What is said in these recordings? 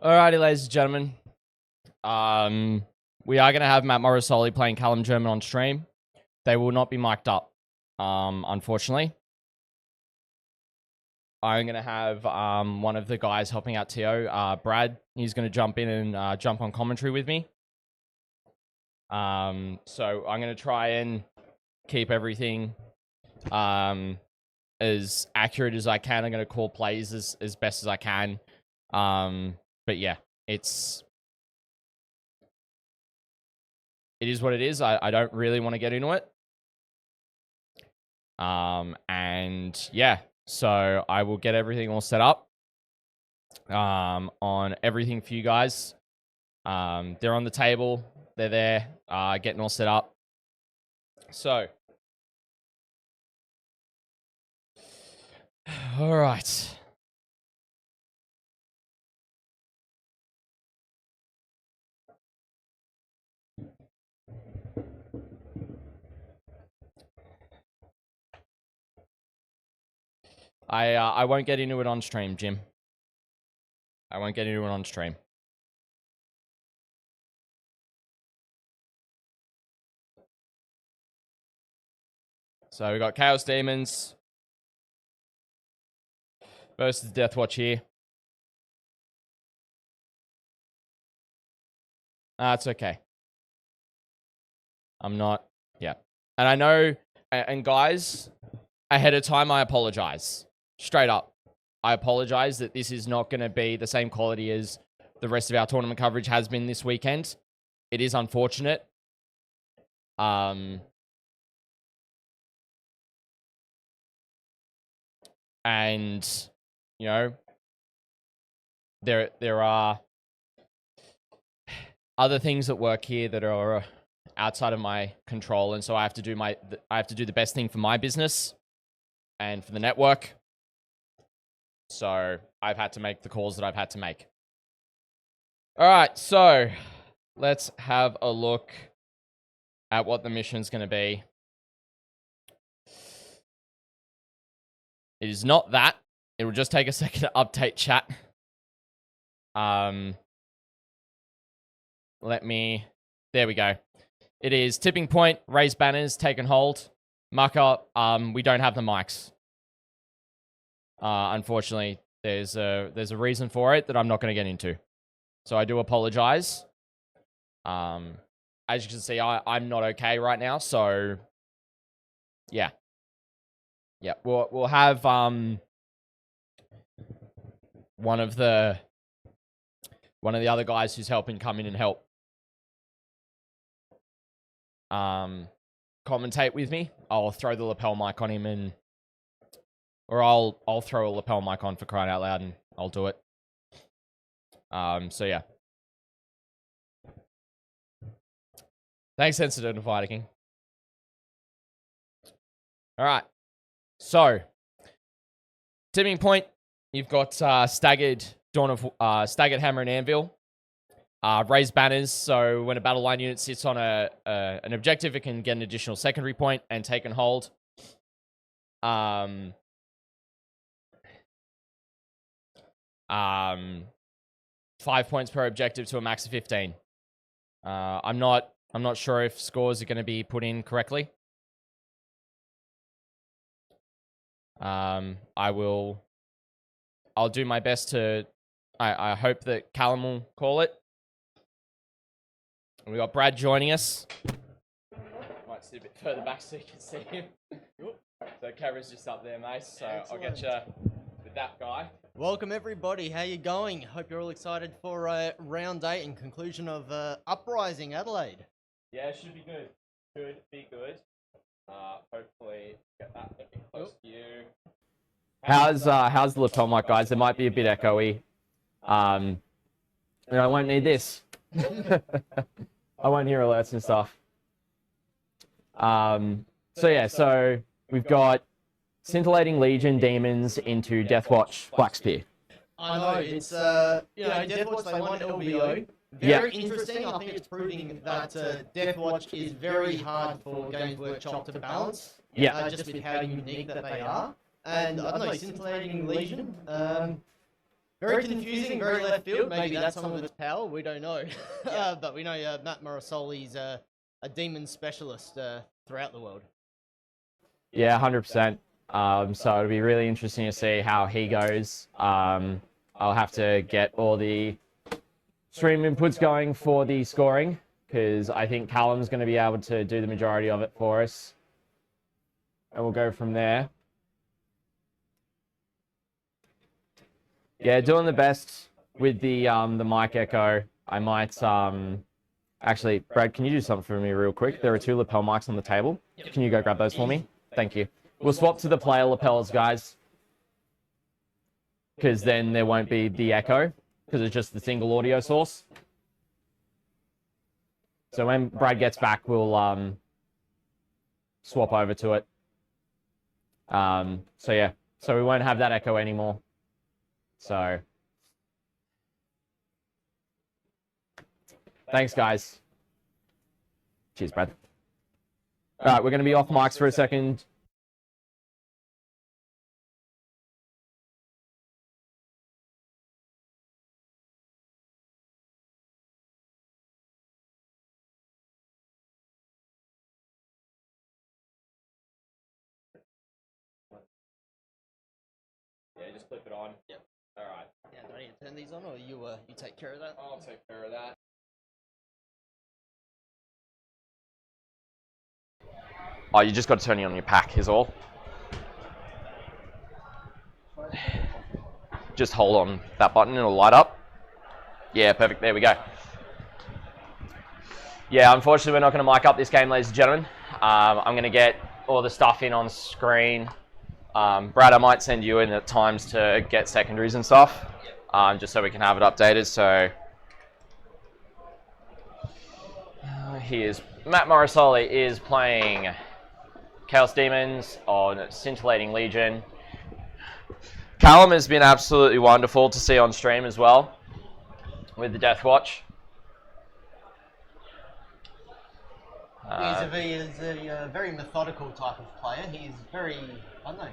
Alrighty, ladies and gentlemen. We are going to have Matt Morosoli playing Callum German on stream. They will not be mic'd up, unfortunately. I'm going to have one of the guys helping out TO, Brad. He's going to jump in and jump on commentary with me. So I'm going to try and keep everything as accurate as I can. I'm going to call plays as best as I can. But yeah, it is what it is. I don't really want to get into it. And yeah, so I will get everything all set up on everything for you guys. They're on the table. They're there, getting all set up. So, all right. I won't get into it on stream, Jim. I won't get into it on stream. So we got Chaos Daemons versus Deathwatch here. That's okay. I'm not, yeah. And I know, and guys, ahead of time, I apologize. Straight up. I apologize that this is not going to be the same quality as the rest of our tournament coverage has been this weekend. It is unfortunate. And, you know, there are other things at work here that are outside of my control, and so I have to do the best thing for my business and for the network. So I've had to make the calls that I've had to make. All right, so let's have a look at what the mission's going to be. It is not that. It will just take a second to update chat. There we go. It is tipping point, raise banners, take and hold. Marker, we don't have the mics. Unfortunately, there's a reason for it that I'm not going to get into. So I do apologize. As you can see, I'm not okay right now, so yeah. Yeah, we'll have one of the other guys who's helping come in and help commentate with me. I'll throw the lapel mic on him or I'll throw a lapel mic on, for crying out loud, and I'll do it. So yeah. Thanks, Sensitive to Fighter King. All right. So, tipping point, you've got staggered Hammer and Anvil. Raise banners, so when a battle line unit sits on an objective, it can get an additional secondary point and take and hold. 5 points per objective to a max of 15. I'm not sure if scores are going to be put in correctly. I'll do my best to. I hope that Callum will call it. We got Brad joining us. Might sit a bit further back so you can see him. So camera's just up there, mate. So excellent. I'll get you with that guy. Welcome everybody. How you going? Hope you're all excited for round 8 and conclusion of Uprising Adelaide. Yeah, it should be good. Should be good. Hopefully get that a bit close to you. How's the lapel mic, guys? It might be a bit echoey. I won't need this. I won't hear alerts and stuff. So we've got Scintilating Legion Demons into Deathwatch Blackspear. I know, it's, Deathwatch, they won LVO. Very interesting. I think it's proving that Deathwatch is very hard for Games Workshop to balance. Just with how unique that they are. And I don't know, Scintillating Legion, Very confusing, very left field. Maybe that's some of its power. We don't know. But we know Matt Morosoli's a demon specialist throughout the world. Yeah, 100%. So it'll be really interesting to see how he goes. I'll have to get all the stream inputs going for the scoring, because I think Callum's going to be able to do the majority of it for us. And we'll go from there. Yeah, doing the best with the mic echo. I might actually, Brad, can you do something for me real quick? There are 2 lapel mics on the table. Can you go grab those for me? Thank you. We'll swap to the player lapels, guys, because then there won't be the echo, because it's just the single audio source. So when Brad gets back, we'll swap over to it. So yeah, so we won't have that echo anymore. So thanks, guys. Cheers, Brad. All right, we're going to be off mics for a second. Yeah, just clip it on. Yep. All right. Yeah, do I need to turn these on, or you take care of that? I'll take care of that. Oh, you just got to turn it on your pack is all. Just hold on that button, it'll light up. Yeah, perfect, there we go. Yeah, unfortunately we're not going to mic up this game, ladies and gentlemen. I'm going to get all the stuff in on screen. Brad, I might send you in at times to get secondaries and stuff, just so we can have it updated. So here's Matt Morosoli is playing Chaos Daemons on Scintilating Legion. Callum has been absolutely wonderful to see on stream as well with the Deathwatch. He is a very methodical type of player. He's very, I don't know.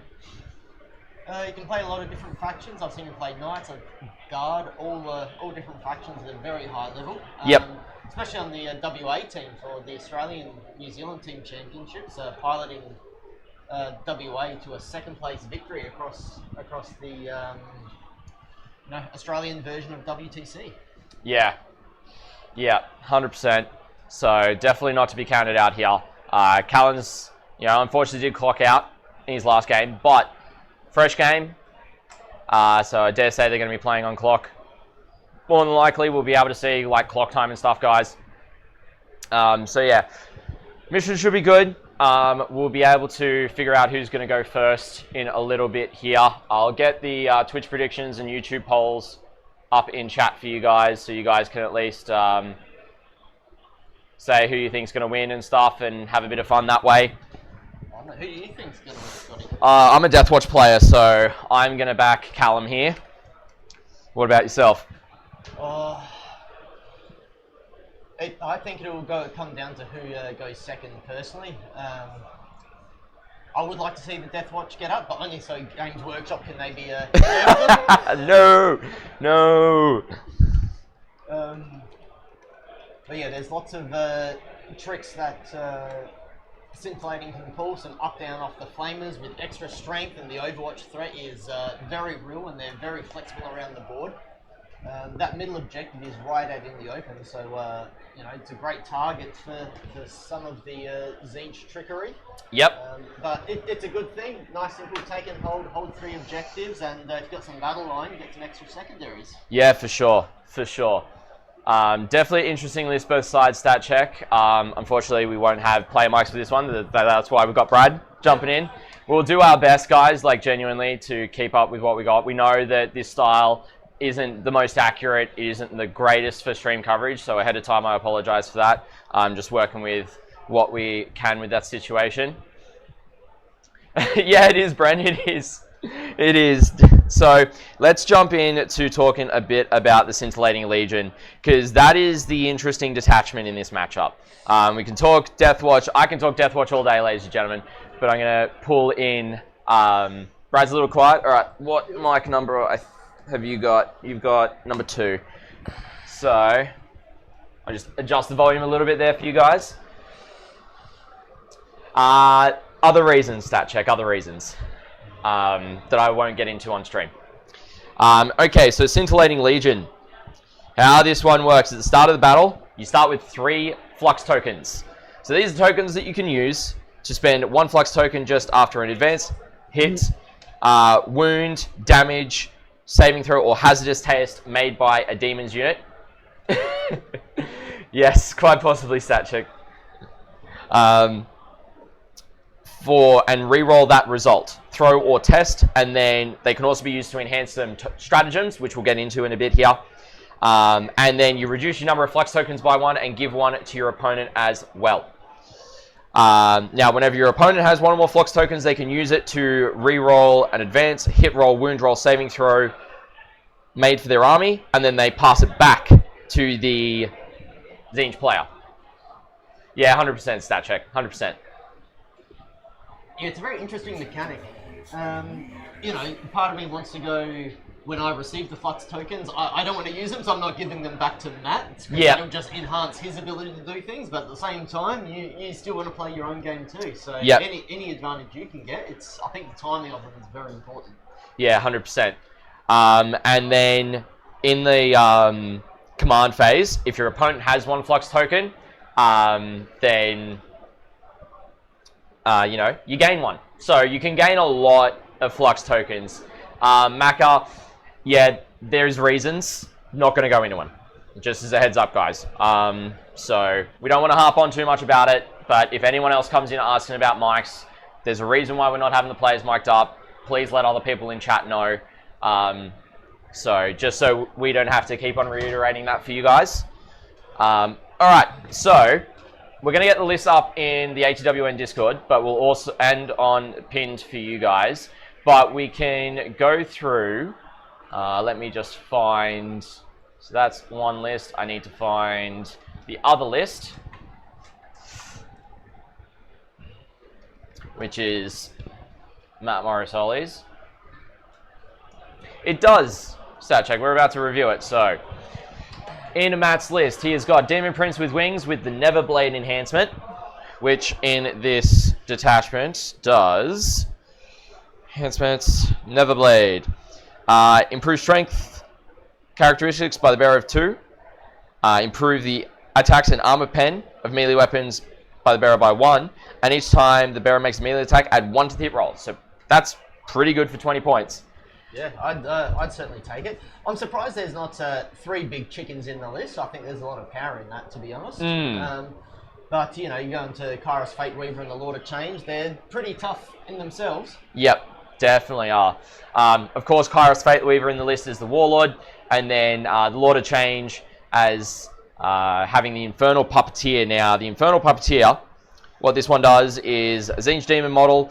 He can play a lot of different factions. I've seen him play Knights, Guard, all different factions at a very high level. Yep. Especially on the WA team for the Australian New Zealand team championships, piloting WA to a second place victory across the Australian version of WTC. Yeah, 100%. So definitely not to be counted out here. Callum's, unfortunately did clock out in his last game, but fresh game. So I dare say they're going to be playing on clock. More than likely, we'll be able to see like clock time and stuff, guys. So yeah, mission should be good. We'll be able to figure out who's going to go first in a little bit here. I'll get the Twitch predictions and YouTube polls up in chat for you guys, so you guys can at least say who you think's going to win and stuff, and have a bit of fun that way. Who do you think's going to win, Scotty? I'm a Deathwatch player, so I'm going to back Callum here. What about yourself? I think it'll come down to who goes second personally. I would like to see the Deathwatch get up, but only so Games Workshop can maybe No. But yeah, there's lots of tricks that Scintillating can pull, some up down off the flamers with extra strength, and the Overwatch threat is very real, and they're very flexible around the board. That middle objective is right out in the open, so it's a great target for some of the Tzeentch trickery. Yep. But it's a good thing. Nice, simple take and hold 3 objectives, and if you've got some battle line, you get some extra secondaries. Yeah, for sure. Definitely interesting list, both sides stat check. Unfortunately, we won't have player mics for this one. That's why we've got Brad jumping in. We'll do our best, guys, genuinely, to keep up with what we got. We know that this style isn't the most accurate. It isn't the greatest for stream coverage, so ahead of time, I apologize for that. I'm just working with what we can with that situation. Yeah, it is, Bren. It is. So let's jump in to talking a bit about the Scintillating Legion, because that is the interesting detachment in this matchup. We can talk Deathwatch. I can talk Deathwatch all day, ladies and gentlemen, but I'm going to pull in... Brad's a little quiet. All right, what mic number? have you got? You've got number 2. So I'll just adjust the volume a little bit there for you guys. Other reasons, stat check, other reasons that I won't get into on stream. Okay, so Scintillating Legion. How this one works, at the start of the battle, you start with 3 flux tokens. So these are tokens that you can use to spend 1 flux token just after an advance, hit, wound, damage, saving throw, or hazardous test made by a demon's unit. Yes, quite possibly stat check. And re-roll that result. Throw or test, and then they can also be used to enhance some stratagems, which we'll get into in a bit here. And then you reduce your number of flux tokens by 1 and give 1 to your opponent as well. Now, whenever your opponent has 1 or more flux tokens, they can use it to re-roll an advance, hit roll, wound roll, saving throw made for their army, and then they pass it back to the Tzeentch player. Yeah, 100% stat check, 100%. Yeah, it's a very interesting mechanic. You know, part of me wants to go, when I receive the flux tokens, I don't want to use them, so I'm not giving them back to Matt. Yeah. It'll just enhance his ability to do things, but at the same time, you still want to play your own game too. So any advantage you can get, I think the timing of them is very important. Yeah, 100%. And then in the command phase, if your opponent has 1 flux token, then you know, you gain 1. So you can gain a lot of flux tokens. Macca, yeah, there's reasons. Not going to go into them. Just as a heads up, guys. So we don't want to harp on too much about it, but if anyone else comes in asking about mics, there's a reason why we're not having the players mic'd up. Please let other people in chat know. So just so we don't have to keep on reiterating that for you guys. All right, so we're going to get the list up in the ATWN Discord, but we'll also end on pinned for you guys. But we can go through, let me just find, so that's one list. I need to find the other list, which is Matt Morosoli's. It does, stat check, we're about to review it, so. In Matt's list, he has got Demon Prince with Wings with the Neverblade enhancement, which in this detachment does enhancements, Neverblade, improve strength characteristics by the bearer of 2, improve the attacks and armor pen of melee weapons by the bearer by 1, and each time the bearer makes a melee attack, add 1 to the hit roll. So that's pretty good for 20 points. Yeah, I'd certainly take it. I'm surprised there's not 3 big chickens in the list. I think there's a lot of power in that, to be honest. But, you know, you go into Kairos Fate Weaver and the Lord of Change, they're pretty tough in themselves. Yep, definitely are. Of course, Kairos Fate Weaver in the list is the Warlord, and then the Lord of Change as having the Infernal Puppeteer. Now, the Infernal Puppeteer, what this one does is a Tzeentch Demon model.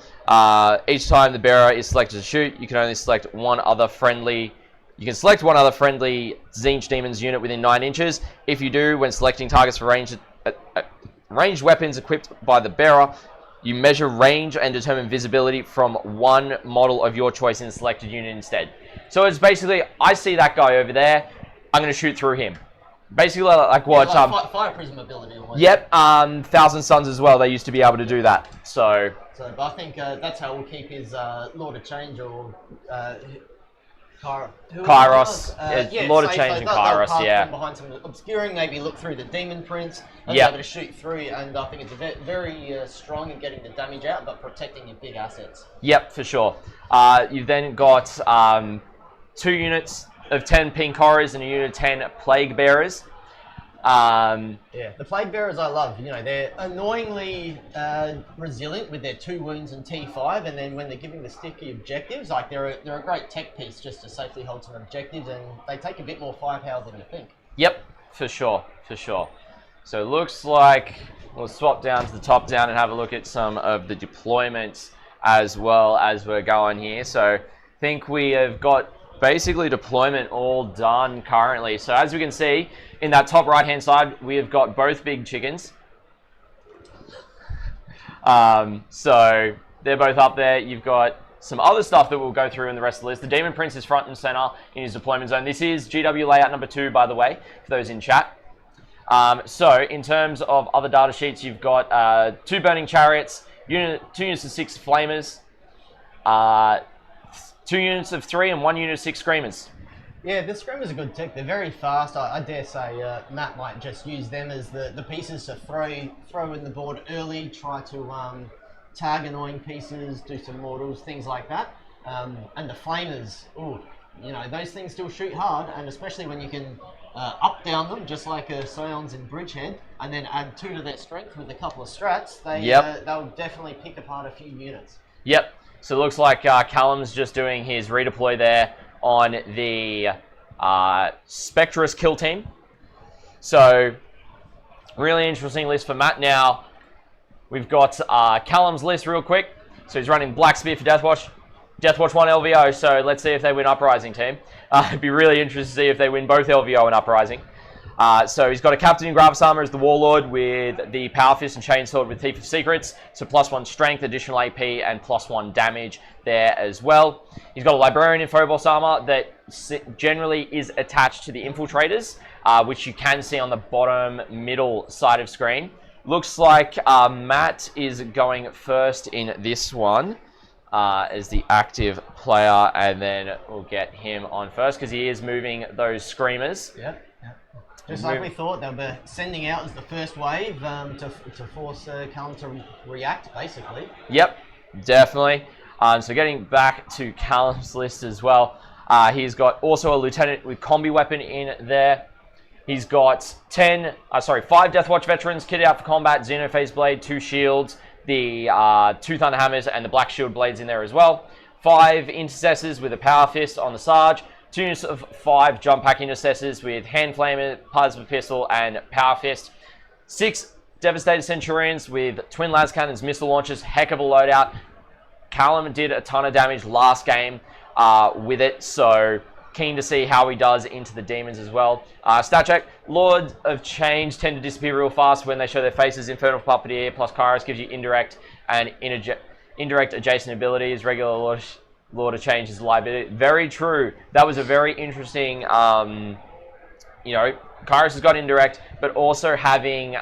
Each time the bearer is selected to shoot, you can only select one other friendly. You can select one other friendly Tzeentch Demons unit within 9 inches. If you do, when selecting targets for ranged weapons equipped by the bearer, you measure range and determine visibility from one model of your choice in the selected unit instead. So it's basically, I see that guy over there, I'm going to shoot through him. Basically, like what? Yeah, like fire prism ability. Almost. Yep. Thousand Suns as well. They used to be able to do that. So but I think that's how we'll keep his Lord of Change or Kairos. Lord of Change and Kairos. Yeah. Behind some obscuring, maybe look through the Demon Prince and be able to shoot through. And I think it's very strong in getting the damage out, but protecting your big assets. Yep, for sure. You've then got 2 units of 10 pink horrors and a unit of 10 plague bearers. Yeah, the plague bearers I love. You know, they're annoyingly resilient with their 2 wounds and T5, and then when they're giving the sticky objectives, like they're a great tech piece just to safely hold some objectives, and they take a bit more firepower than you think. Yep, for sure, for sure. So it looks like we'll swap down to the top down and have a look at some of the deployments as well as we're going here. So I think we have got basically deployment all done currently. So as we can see, in that top right hand side, we have got both big chickens. So they're both up there. You've got some other stuff that we'll go through in the rest of the list. The Demon Prince is front and center in his deployment zone. This is GW layout number 2, by the way, for those in chat. So in terms of other data sheets, you've got 2 Burning Chariots, 2 units of 6 Flamers, 2 units of 3, and 1 unit of 6 Screamers. Yeah, the Screamers are good tech. They're very fast. I dare say Matt might just use them as the pieces to throw in the board early, try to tag annoying pieces, do some mortals, things like that. And the Flamers, ooh, you know, those things still shoot hard, and especially when you can up-down them, just like Scions in Bridgehead, and then add 2 to their strength with a couple of strats, they'll definitely pick apart a few units. Yep. So it looks like Callum's just doing his redeploy there on the Spectrous kill team. So, really interesting list for Matt. Now, we've got Callum's list real quick. So he's running Black Spear for Deathwatch. Deathwatch 1 LVO, so let's see if they win Uprising team. It'd be really interesting to see if they win both LVO and Uprising. So he's got a Captain in Gravis Armor as the Warlord with the Power Fist and Chainsword with Thief of Secrets. So +1 strength, additional AP, and +1 damage there as well. He's got a Librarian in Phobos Armor that generally is attached to the Infiltrators, which you can see on the bottom middle side of screen. Looks like Matt is going first in this one as the active player, and then we'll get him on first because he is moving those Screamers. Yep. Just like we thought, they'll be sending out as the first wave to force Callum to react, basically. Yep, definitely. So getting back to Callum's list as well, he's got also a Lieutenant with Combi Weapon in there. He's got 5 Deathwatch Veterans kitted out for combat, Xenophase Blade, 2 Shields, the 2 Thunder Hammers, and the Black Shield Blades in there as well. 5 Intercessors with a Power Fist on the Sarge. 2 units of 5 Jump Pack Intercessors with Hand Flamer, Plasma Pistol, and Power Fist. 6 Devastated Centurions with Twin Las Cannons, Missile Launchers, heck of a loadout. Callum did a ton of damage last game with it, so keen to see how he does into the Demons as well. Stat check, Lord of Change tend to disappear real fast when they show their faces. Infernal Puppeteer plus Kairos gives you indirect and indirect adjacent abilities. Regular Lord of Change is liability. Very true. That was a very interesting, Kairos has got indirect, but also having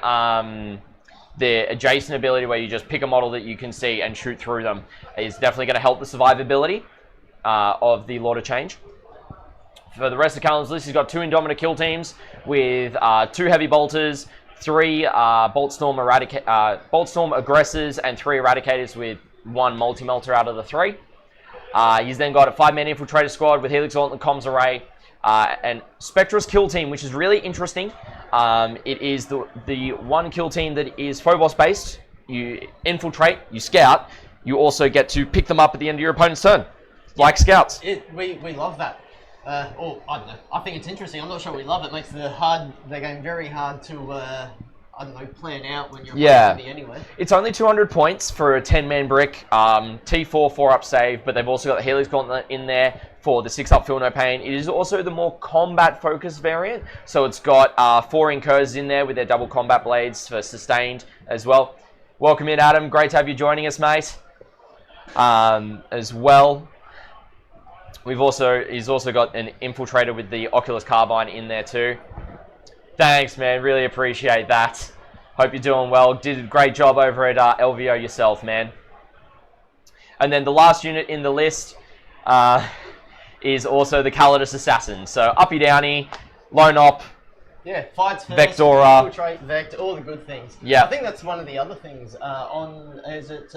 the adjacent ability where you just pick a model that you can see and shoot through them is definitely going to help the survivability of the Lord of Change. For the rest of Callum's list, he's got 2 Indomitor kill teams with 2 Heavy Bolters, 3 Boltstorm Aggressors, and 3 Eradicators with 1 Multi-Melter out of the 3. He's then got a 5-man Infiltrator squad with Helix Gauntlet, Comms Array, and Spectrous kill team, which is really interesting. It is the one kill team that is Phobos-based. You infiltrate, you scout, you also get to pick them up at the end of your opponent's turn, like scouts. We love that. I don't know. I think it's interesting. I'm not sure we love it. It makes the game very hard to plan out when you're playing anyway. It's only 200 points for a 10-man brick. T4, 4-up save, but they've also got the Helix Gauntlet in there for the 6-up Feel No Pain. It is also the more combat-focused variant, so it's got 4 Incurs in there with their double combat blades for sustained as well. Welcome in, Adam. Great to have you joining us, mate. As well, he's also got an Infiltrator with the Oculus Carbine in there too. Thanks, man. Really appreciate that. Hope you're doing well. Did a great job over at LVO yourself, man. And then the last unit in the list is also the Calidus Assassin. So uppy downy, lone op. Yeah, fights first, Vectora, infiltrate, Vect, all the good things. Yeah. I think that's one of the other things. Is it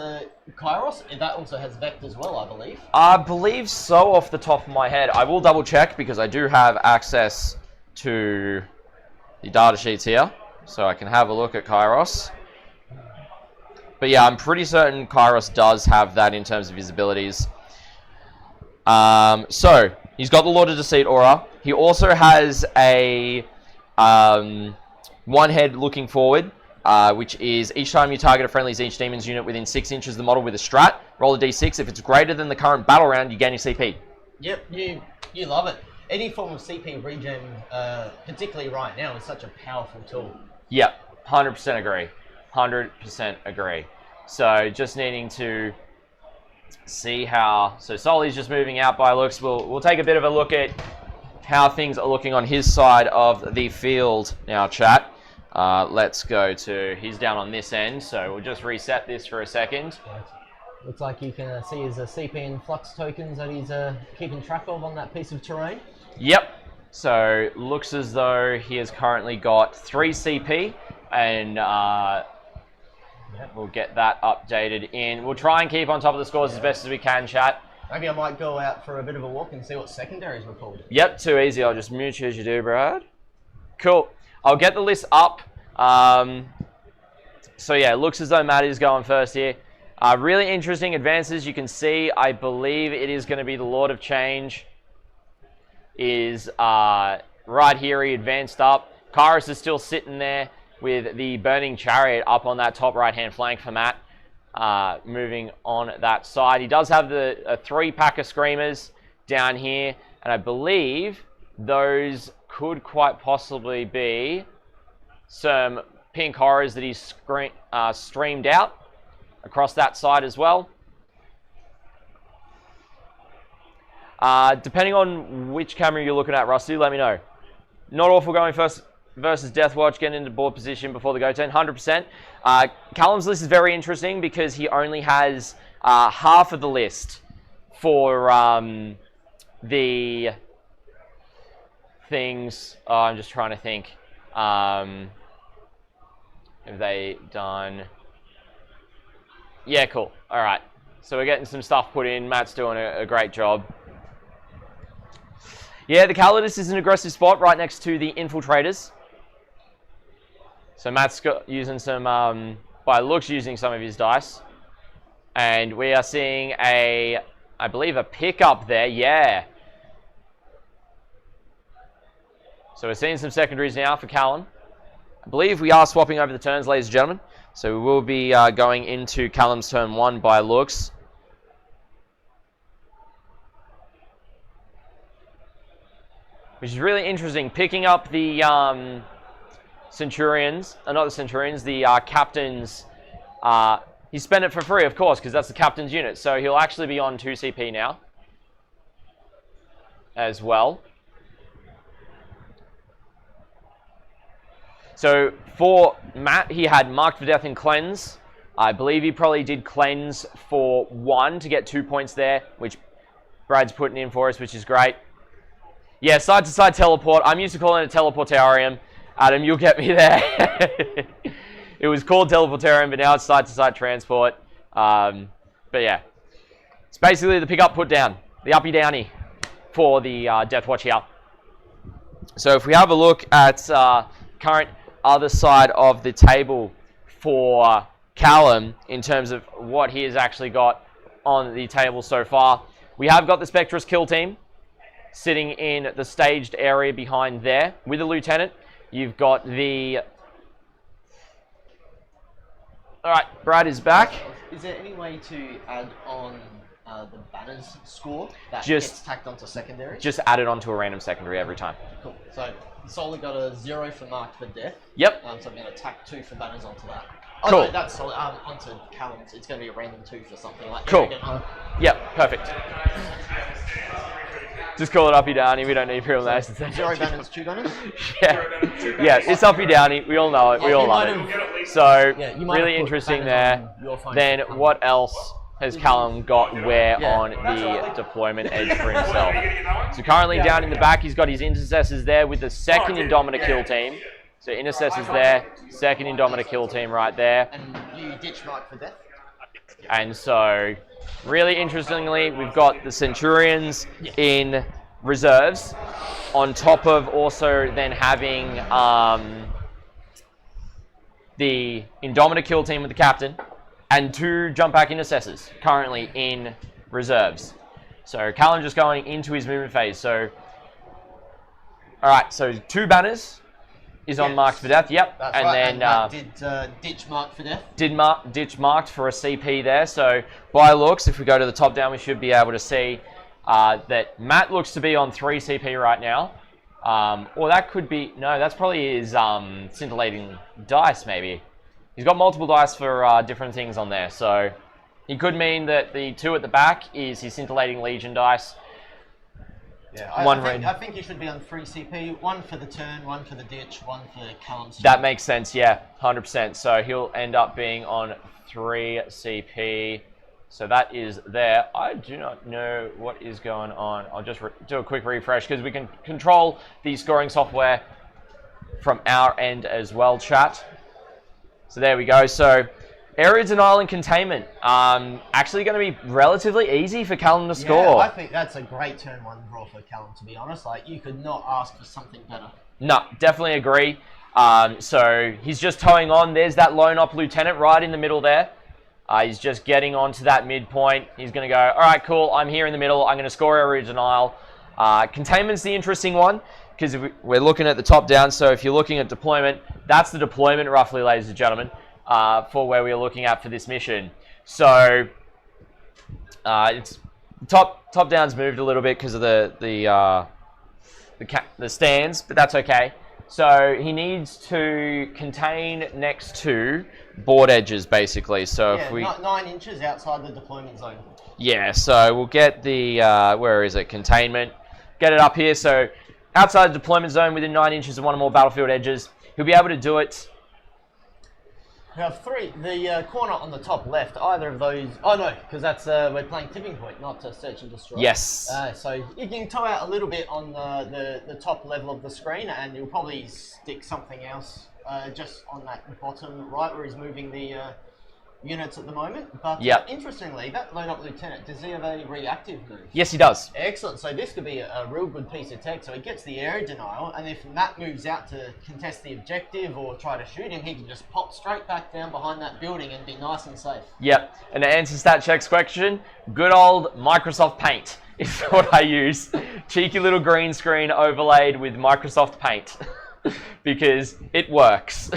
Kairos? That also has Vect as well, I believe. I believe so off the top of my head. I will double check because I do have access to the data sheets here, so I can have a look at Kairos. But yeah, I'm pretty certain Kairos does have that in terms of his abilities. So, he's got the Lord of Deceit aura. He also has a one head looking forward, which is each time you target a friendly Zinch Demons unit within 6 inches of the model with a strat, roll a d6. If it's greater than the current battle round, you gain your CP. Yep, you love it. Any form of CP regen, particularly right now, is such a powerful tool. Yep, 100% agree. 100% agree. So just needing to see how. So Soli's just moving out by looks. We'll take a bit of a look at how things are looking on his side of the field now, chat. Let's go to. He's down on this end, so we'll just reset this for a second. Looks like you can see his CP and flux tokens that he's keeping track of on that piece of terrain. Yep. So looks as though he has currently got 3 CP, and we'll get that updated in. We'll try and keep on top of the scores as best as we can, chat. Maybe I might go out for a bit of a walk and see what secondaries were called. Yep, too easy. I'll just mute you as you do, Brad. Cool. I'll get the list up. So yeah, looks as though Matt is going first here. Really interesting advances. You can see, I believe it is going to be the Lord of Change. Is right here. He advanced up. Kairos is still sitting there with the Burning Chariot up on that top right-hand flank for Matt. Moving on that side. He does have the 3 pack of Screamers down here. And I believe those could quite possibly be some pink horrors that he's streamed out across that side as well. Depending on which camera you're looking at, Rusty, let me know. Not awful going first versus Deathwatch, getting into board position before the go turn, 100%. Callum's list is very interesting because he only has half of the list for the things. I'm just trying to think. Have they done? Yeah, cool. All right. So we're getting some stuff put in. Matt's doing a great job. Yeah, the Calidus is an aggressive spot right next to the Infiltrators. So Matt's using some, by looks, using some of his dice. And we are seeing I believe, a pickup there. Yeah. So we're seeing some secondaries now for Callum. I believe we are swapping over the turns, ladies and gentlemen. So we will be going into Callum's turn 1 by looks. Which is really interesting. Picking up the Centurions, not the Centurions, the Captains. He spent it for free, of course, because that's the Captain's unit. So he'll actually be on 2 CP now as well. So for Matt, he had Marked for Death and Cleanse. I believe he probably did Cleanse for 1 to get 2 points there, which Brad's putting in for us, which is great. Yeah, side-to-side teleport. I'm used to calling it Teleportarium. Adam, you'll get me there. It was called Teleportarium, but now it's side-to-side transport. But yeah, it's basically the pick-up, put down. The uppy-downy for the Deathwatch here. So if we have a look at current other side of the table for Callum in terms of what he has actually got on the table so far, we have got the Spectrus kill team sitting in the staged area behind there with the Lieutenant. You've got the... Alright, Brad is back. Is there any way to add on the banners score that just gets tacked onto secondary? Just add it onto a random secondary every time. Cool. So Solid got a 0 for Marked for Death. Yep. So I'm going to tack 2 for banners onto that. Oh, cool. No, that's Solid. Onto Callum's. It's going to be a random 2 for something like that. Cool. Yep, perfect. Just call it uppy downy. We don't need real names. 0 banners, 2 banners? Yeah. Yeah, it's uppy downy. We all know it. We all love it. So, really interesting there. Then what else has Callum got where on the deployment edge for himself? So currently down in the back, he's got his Intercessors there with the second Indomita kill team. So Intercessors there, second Indomita kill team right there. And you ditch Marked for Death? And so, really interestingly, we've got the Centurions in reserves, on top of also then having the Indomita kill team with the Captain, and 2 jump back Intercessors currently in reserves. So Callum just going into his movement phase. So, alright, so 2 banners is on Marked for Death, yep. That's and right. then and did ditch Marked for Death. Did ditch Marked for a CP there. So by looks, if we go to the top down, we should be able to see that Matt looks to be on 3 CP right now. Or that could be, no, that's probably his scintillating dice maybe. He's got multiple dice for different things on there. So He could mean that the 2 at the back is his Scintillating Legion dice. Yeah, I think you should be on 3 CP, 1 for the turn, 1 for the ditch, 1 for Callum's. That makes sense, yeah, 100%. So he'll end up being on 3 CP. So that is there. I do not know what is going on. I'll just do a quick refresh because we can control the scoring software from our end as well, chat. So there we go. So area denial and containment. Actually going to be relatively easy for Callum to score. Yeah, I think that's a great turn 1 draw for Callum, to be honest. Like, you could not ask for something better. No, definitely agree. So he's just towing on. There's that lone op lieutenant right in the middle there. He's just getting onto that midpoint. He's going to go, all right, cool, I'm here in the middle. I'm going to score area denial. Containment's the interesting one because we're looking at the top down. So if you're looking at deployment, that's the deployment roughly, ladies and gentlemen, for where we're looking at for this mission. So it's top down's moved a little bit because of the stands, but that's okay. So he needs to contain next to board edges, basically. So yeah, if we 9 inches outside the deployment zone. Yeah, so we'll get the where is it? Containment. Get it up here. So outside the deployment zone, within 9 inches of 1 or more battlefield edges, he'll be able to do it. We have 3. The corner on the top left, either of those. Oh no, because that's we're playing tipping point, not search and destroy. Yes. So you can tow out a little bit on the top level of the screen, and you'll probably stick something else just on that bottom right where he's moving the units at the moment. But interestingly, that lone up lieutenant, does he have a reactive move? Yes, he does. Excellent. So this could be a real good piece of tech. So he gets the area denial, and if Matt moves out to contest the objective or try to shoot him, he can just pop straight back down behind that building and be nice and safe. Yep. And to answer stat check's question, good old Microsoft Paint is what I use. Cheeky little green screen overlaid with Microsoft Paint because it works.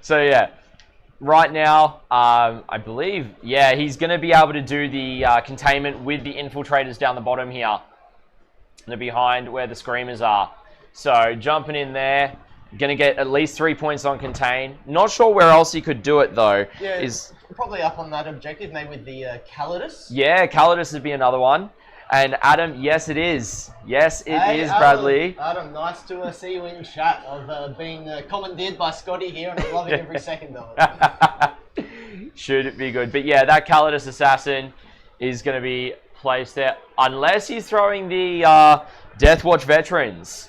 So yeah. Right now, I believe, yeah, he's going to be able to do the containment with the infiltrators down the bottom here. They're behind where the screamers are. So jumping in there, going to get at least 3 points on contain. Not sure where else he could do it though. Yeah, probably up on that objective, maybe with the Calidus. Yeah, Calidus would be another one. And Adam, yes it is. Yes it is, Bradley. Adam, nice to see you in chat. I've been commandeered by Scotty here and I'm loving every second of it. Should it be good. But yeah, that Calidus Assassin is going to be placed there. Unless he's throwing the Deathwatch Veterans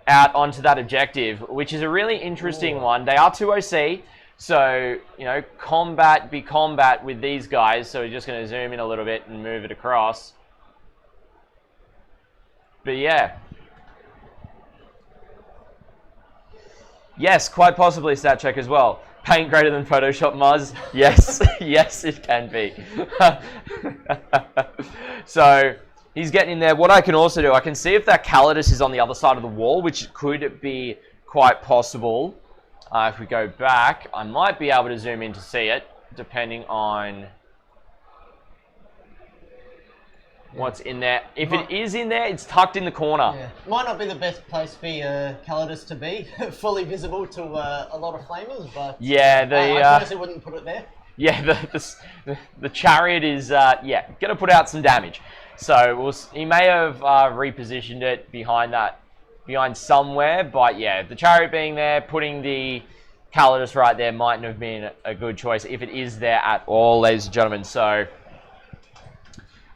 out onto that objective, which is a really interesting one. They are 2OC. So, you know, combat with these guys. So we're just going to zoom in a little bit and move it across. But yeah. Yes, quite possibly stat check as well. Paint greater than Photoshop Muzz. Yes, yes it can be. So he's getting in there. What I can also do, I can see if that Calidus is on the other side of the wall, which could be quite possible. If we go back, I might be able to zoom in to see it, depending on what's in there. If it is in there, it's tucked in the corner. Yeah. Might not be the best place for Calidus to be, fully visible to a lot of flamers, but yeah, I honestly wouldn't put it there. Yeah, the chariot is yeah, gonna put out some damage. So he may have repositioned it behind somewhere, but yeah, the chariot being there, putting the Calidus right there mightn't have been a good choice if it is there at all, ladies and gentlemen. So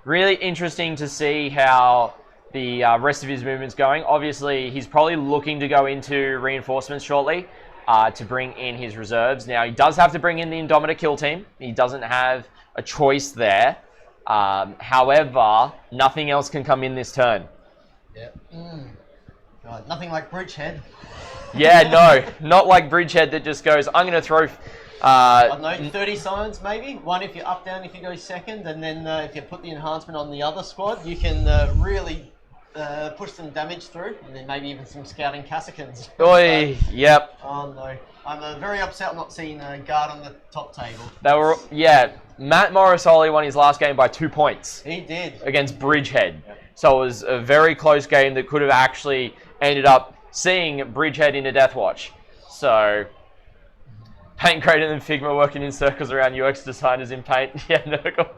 really interesting to see how the rest of his movement's going. Obviously, he's probably looking to go into reinforcements shortly to bring in his reserves. Now, he does have to bring in the Indomitor kill team. He doesn't have a choice there. However, nothing else can come in this turn. Yep. God, nothing like Bridgehead. Yeah, no, not like Bridgehead that just goes, I'm going to throw... I don't know, 30 signs maybe? One if you're up down if you go second, and then if you put the enhancement on the other squad, you can really push some damage through, and then maybe even some scouting Cassicans. Oi, yep. Oh no, I'm very upset not seeing a guard on the top table. They were, yeah, Matt Morosoli won his last game by 2 points. He did. Against Bridgehead. Yep. So it was a very close game that could have actually ended up seeing Bridgehead into Deathwatch. So... Paint greater than Figma, working in circles around UX designers in Paint. Yeah, Nurgle.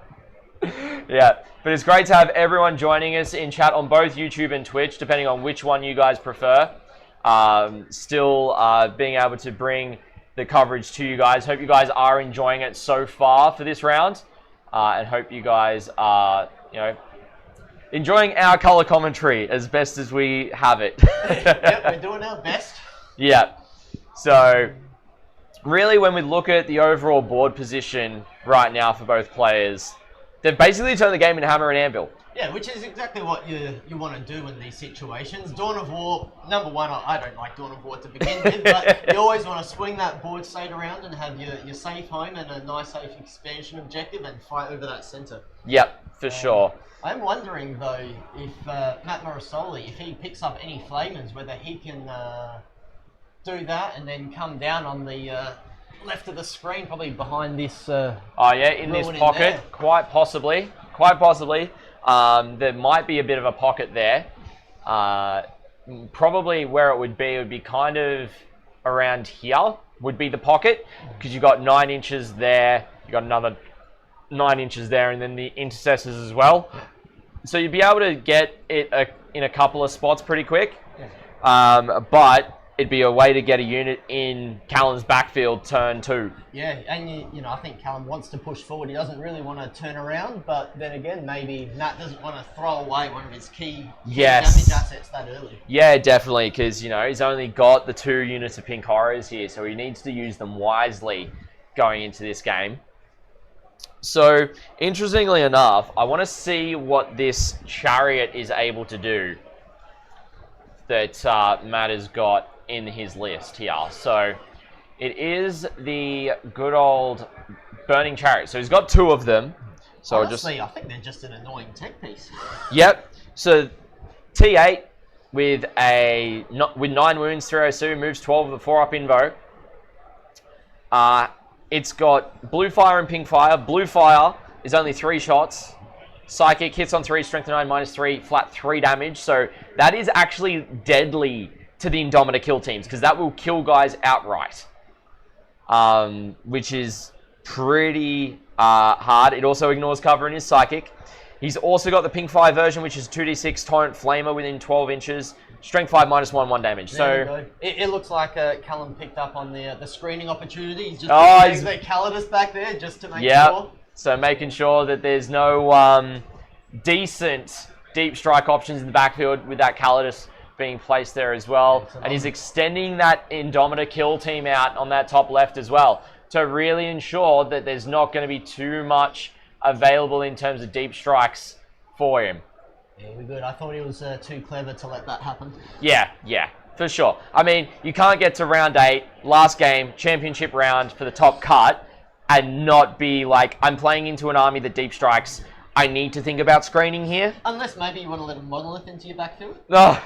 Yeah, but it's great to have everyone joining us in chat on both YouTube and Twitch, depending on which one you guys prefer. Still being able to bring the coverage to you guys. Hope you guys are enjoying it so far for this round, and hope you guys are, enjoying our color commentary as best as we have it. Yep, we're doing our best. Yeah. So, really, when we look at the overall board position right now for both players, they've basically turned the game into hammer and anvil. Yeah, which is exactly what you want to do in these situations. Dawn of War, number one, I don't like Dawn of War to begin with, but you always want to swing that board state around and have your safe home and a nice safe expansion objective and fight over that centre. Yep, for sure. I'm wondering, though, if Matt Morosoli, if he picks up any flamers, whether he can do that and then come down on the left of the screen, probably behind this in this pocket, quite possibly. There might be a bit of a pocket there. Probably where it would be kind of around here would be the pocket, because you've got 9 inches there, you got another 9 inches there, and then the intercessors as well. So you'd be able to get it in a couple of spots pretty quick. But it'd be a way to get a unit in Callum's backfield turn 2. Yeah, and I think Callum wants to push forward. He doesn't really want to turn around, but then again, maybe Matt doesn't want to throw away one of his key damage assets that early. Yeah, definitely, because he's only got the 2 units of Pink Horrors here, so he needs to use them wisely going into this game. So, interestingly enough, I want to see what this Chariot is able to do that Matt has got in his list here. So it is the good old Burning Chariot. So he's got 2 of them. So honestly, I think they're just an annoying tech piece. Yep. So T8 with 9 wounds, 302, moves 12 with a 4-up invo. It's got Blue Fire and Pink Fire. Blue Fire is only 3 shots. Psychic hits on 3, strength 9, -3, flat 3 damage. So that is actually deadly to the Indomita kill teams, because that will kill guys outright, which is pretty hard. It also ignores cover in his Psychic. He's also got the Pink 5 version, which is 2d6 Torrent Flamer within 12 inches, strength 5, -1 damage. So it looks like Callum picked up on the screening opportunity. He's just putting the Calidus back there just to make sure. So making sure that there's no decent deep strike options in the backfield with that Calidus being placed there as well. And he's extending that Indomita kill team out on that top left as well to really ensure that there's not going to be too much available in terms of deep strikes for him. Yeah, we're good. I thought he was too clever to let that happen. Yeah, for sure. I mean, you can't get to round 8, last game, championship round for the top cut, and not be like, I'm playing into an army that deep strikes. I need to think about screening here. Unless maybe you want to let a monolith into your backfield. No.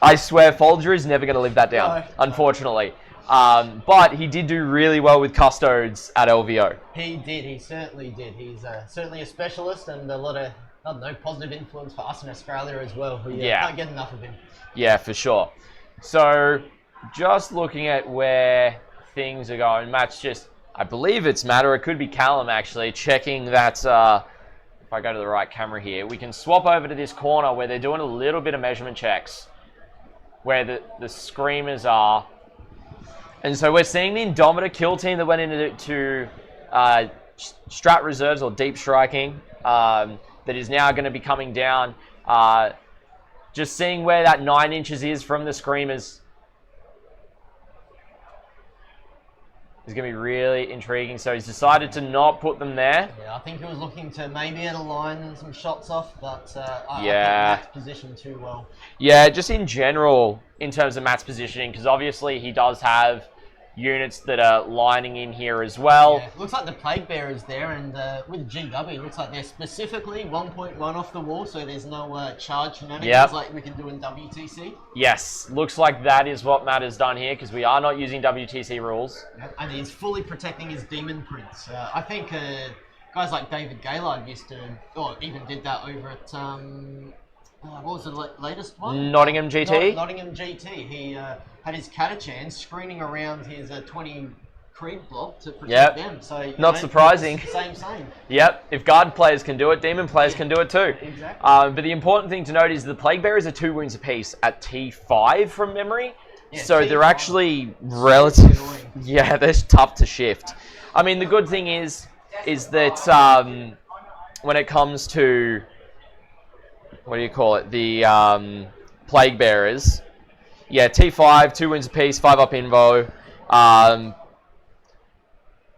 I swear, Folger is never going to live that down, unfortunately. But he did do really well with Custodes at LVO. He did. He certainly did. He's certainly a specialist and a lot of, positive influence for us in Australia as well. We can't get enough of him. Yeah, for sure. So, just looking at where things are going, Matt's just, I believe it's Matt, or it could be Callum actually, checking that, if I go to the right camera here, we can swap over to this corner where they're doing a little bit of measurement checks, where the Screamers are. And so we're seeing the Indomita kill team that went into Strat Reserves or Deep Striking, that is now going to be coming down. Just seeing where that 9 inches is from the Screamers is going to be really intriguing. So he's decided to not put them there. Yeah, I think he was looking to maybe at a line and some shots off, but I think Matt's positioned too well. Yeah, just in general, in terms of Matt's positioning, because obviously he does have units that are lining in here as well. Yeah, looks like the Plague Bearer's there, and with GW, it looks like they're specifically 1.1 off the wall, so there's no charge shenanigans like we can do in WTC. Yes, looks like that is what Matt has done here, because we are not using WTC rules. And he's fully protecting his Demon Prince. I think guys like David Gaylard used to, or even did that over at What was the latest one? Nottingham GT. Nottingham GT. He had his Catachan screening around his 20 Creed block to protect them. So not surprising. Same. Yep. If Guard players can do it, Demon players can do it too. Exactly. But the important thing to note is the Plague Bearers are 2 wounds apiece at T5 from memory. Yeah, so T5. they're actually relative. Yeah, they're tough to shift. I mean, the good thing is that when it comes to what do you call it? The Plague Bearers. Yeah, T5, 2 wounds apiece, 5 up invo.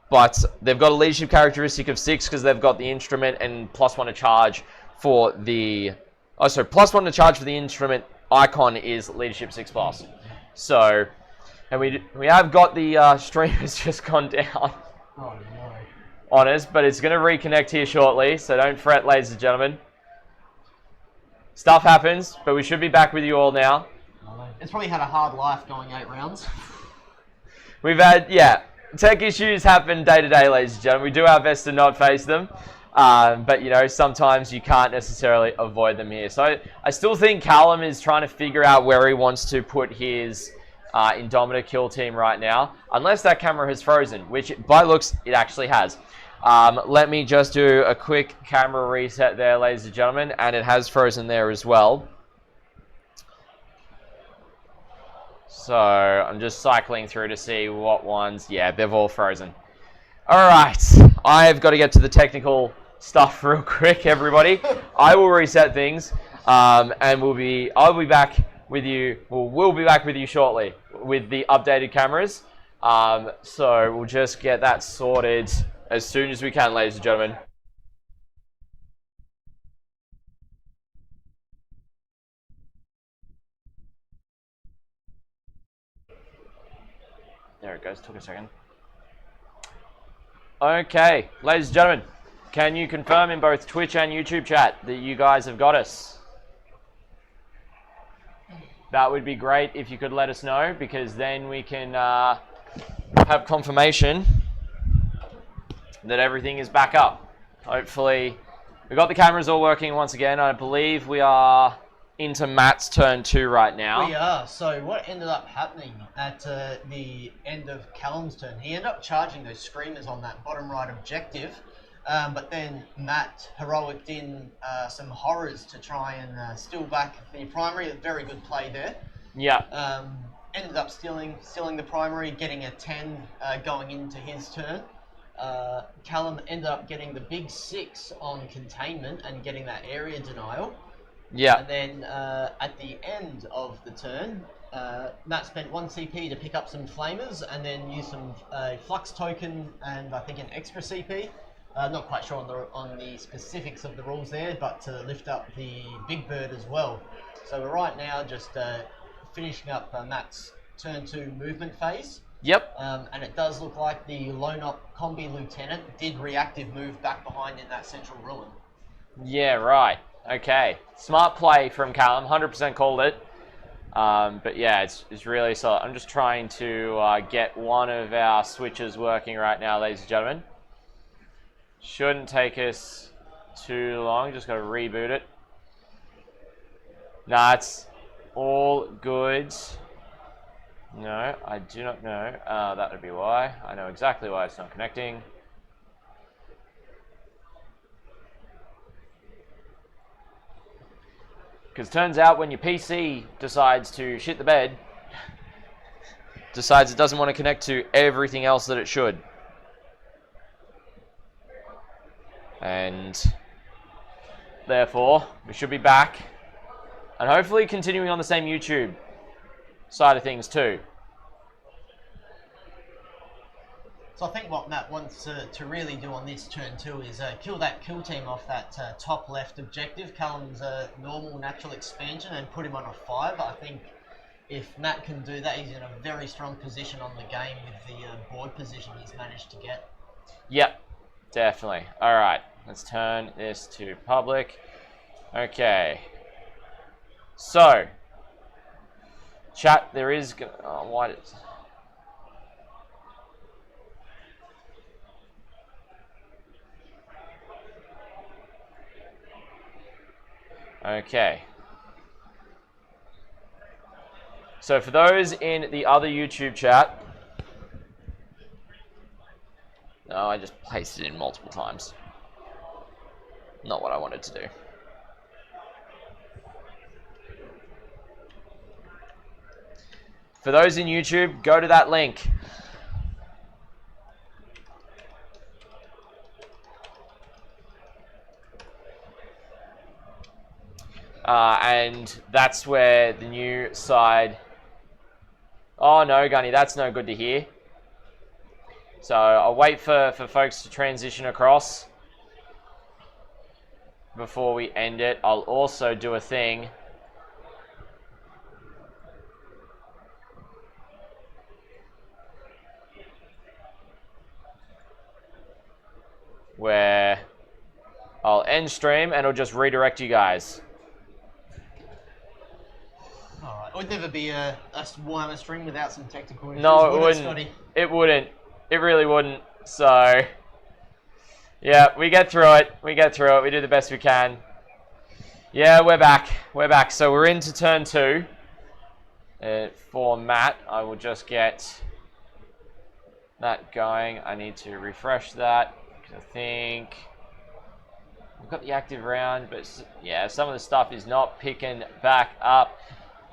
But they've got a leadership characteristic of 6 because they've got the instrument and +1 to charge for the... Oh, sorry, +1 to charge for the instrument icon is leadership 6+. So, and we have got the stream has just gone down. Oh, no. On us, but it's going to reconnect here shortly, so don't fret, ladies and gentlemen. Stuff happens, but we should be back with you all now. It's probably had a hard life going 8 rounds. We've had, yeah, tech issues happen day to day, ladies and gentlemen. We do our best to not face them, but you know, sometimes you can't necessarily avoid them here. So I still think Callum is trying to figure out where he wants to put his Indomitor kill team right now, unless that camera has frozen, which by looks it actually has. Let me just do a quick camera reset there, ladies and gentlemen, and it has frozen there as well. So I'm just cycling through to see what ones. Yeah, they've all frozen. All right, I've got to get to the technical stuff real quick, everybody. I will reset things, and I'll be back with you. We'll be back with you shortly with the updated cameras. So we'll just get that sorted as soon as we can, ladies and gentlemen. There it goes, took a second. Okay, ladies and gentlemen, can you confirm in both Twitch and YouTube chat that you guys have got us? That would be great if you could let us know, because then we can have confirmation that everything is back up. Hopefully, we've got the cameras all working once again. I believe we are into Matt's turn 2 right now. We are. So what ended up happening at the end of Callum's turn, he ended up charging those screamers on that bottom right objective, but then Matt heroic'd in some horrors to try and steal back the primary. A very good play there. Yeah. Ended up stealing the primary, getting a 10 going into his turn. Callum ended up getting the big 6 on containment and getting that area denial. Yeah. And then at the end of the turn, Matt spent 1 CP to pick up some flamers and then use some flux token and I think an extra CP. Not quite sure on the specifics of the rules there, but to lift up the big bird as well. So we're right now just finishing up Matt's turn 2 movement phase. Yep. And it does look like the lone op combi lieutenant did reactive move back behind in that central ruin. Yeah, right. Okay. Smart play from Callum. 100% called it. But yeah, it's really solid. I'm just trying to get one of our switches working right now, ladies and gentlemen. Shouldn't take us too long. Just got to reboot it. Nah, it's all good. No, I do not know. That would be why. I know exactly why it's not connecting. Because turns out when your PC decides to shit the bed, decides it doesn't want to connect to everything else that it should. And therefore, we should be back. And hopefully continuing on the same YouTube side of things too. So I think what Matt wants to really do on this turn 2 is kill that kill team off that top left objective, Callum's normal natural expansion, and put him on a 5. I think if Matt can do that, he's in a very strong position on the game with the board position he's managed to get. Yep, definitely. All right, let's turn this to public. Okay. So, chat, there is... Oh, why did... Okay. So for those in the other YouTube chat, no, I just pasted it in multiple times. Not what I wanted to do. For those in YouTube, go to that link. And that's where the new side... Oh no, Gunny, that's no good to hear. So I'll wait for folks to transition across before we end it. I'll also do a thing where I'll end stream and it'll just redirect you guys. Alright, it would never be a Warhammer stream without some technical issues. No, it would wouldn't. Scotty? It wouldn't. It really wouldn't. So, yeah, we get through it. We get through it. We do the best we can. Yeah, we're back. We're back. So we're into turn 2. For Matt, I will just get that going. I need to refresh that because I think we've got the active round, but yeah, some of the stuff is not picking back up.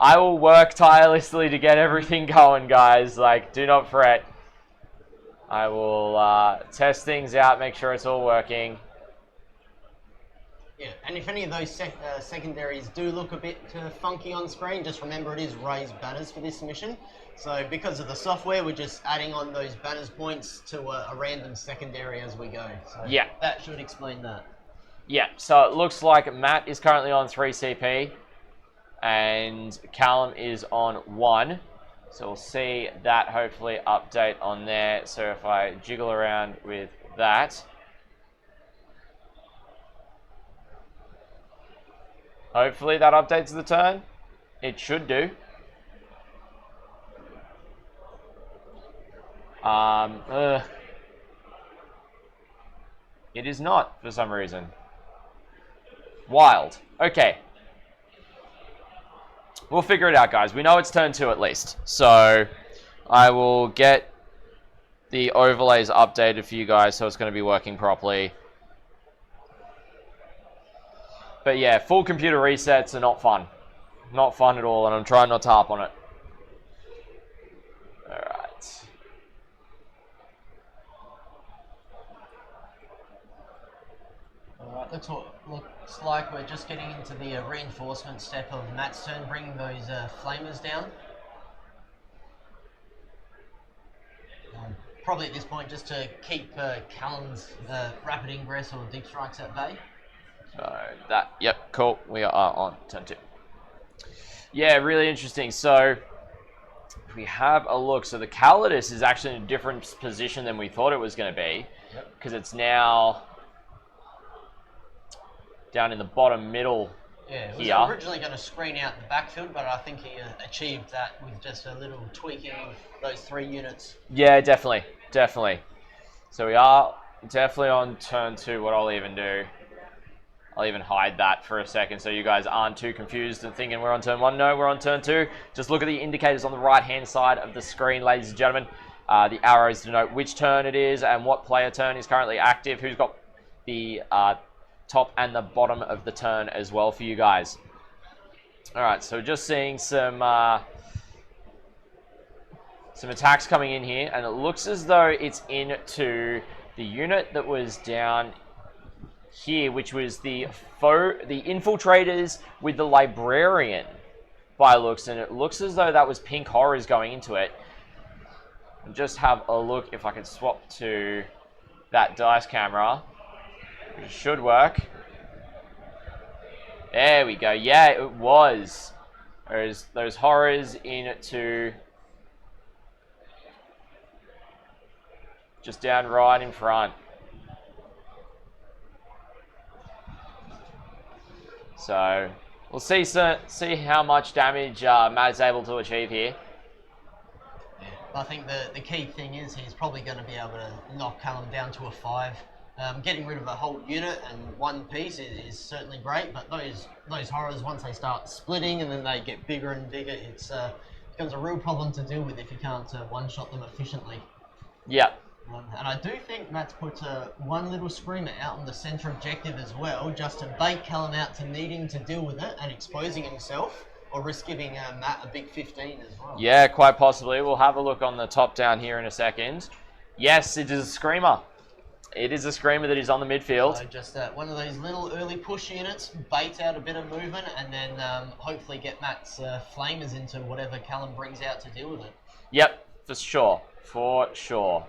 I will work tirelessly to get everything going, guys. Like, do not fret. I will test things out, make sure it's all working. Yeah, and if any of those secondaries do look a bit funky on screen, just remember it is raised banners for this mission. So because of the software, we're just adding on those banners points to a random secondary as we go. So yeah, that should explain that. Yeah, so it looks like Matt is currently on 3 CP and Callum is on 1. So we'll see that hopefully update on there. So if I jiggle around with that, hopefully that updates the turn. It should do. It is not for some reason. Wild. Okay. We'll figure it out, guys. We know it's turn 2 at least. So I will get the overlays updated for you guys so it's going to be working properly. But yeah, full computer resets are not fun. Not fun at all, and I'm trying not to harp on it. Alright. Alright, looks like we're just getting into the reinforcement step of Matt's turn, bringing those flamers down. Probably at this point just to keep Callum's rapid ingress or deep strikes at bay. So that, yep, cool. We are on turn 2. Yeah, really interesting. So if we have a look, so the Calidus is actually in a different position than we thought it was going to be, because it's now down in the bottom middle. Yeah, it was here. Originally going to screen out the backfield, but I think he achieved that with just a little tweaking of those 3 units. Yeah, definitely, definitely. So we are definitely on turn 2. What I'll even do, I'll even hide that for a second so you guys aren't too confused and thinking we're on turn 1. No, we're on turn 2. Just look at the indicators on the right-hand side of the screen, ladies and gentlemen. The arrows denote which turn it is and what player turn is currently active, who's got the top and the bottom of the turn as well for you guys. Alright, so just seeing some attacks coming in here, and it looks as though it's into the unit that was down here, which was the infiltrators with the librarian by looks, and it looks as though that was pink horrors going into it. And just have a look if I can swap to that dice camera. It should work. There we go. Yeah, it was. There's those horrors into just down right in front. So we'll see how much damage Matt is able to achieve here. Yeah, I think the key thing is he's probably going to be able to knock Callum down to a 5. Getting rid of a whole unit and one piece is certainly great, but those horrors, once they start splitting and then they get bigger and bigger, it's becomes a real problem to deal with if you can't one-shot them efficiently. Yeah. And I do think Matt's put one little screamer out on the centre objective as well, just to bait Callum out to needing to deal with it and exposing himself, or risk giving Matt a big 15 as well. Yeah, quite possibly. We'll have a look on the top down here in a second. Yes, it is a screamer. It is a screamer that is on the midfield. So just one of those little early push units, bait out a bit of movement, and then hopefully get Matt's flamers into whatever Callum brings out to deal with it. Yep, for sure. For sure.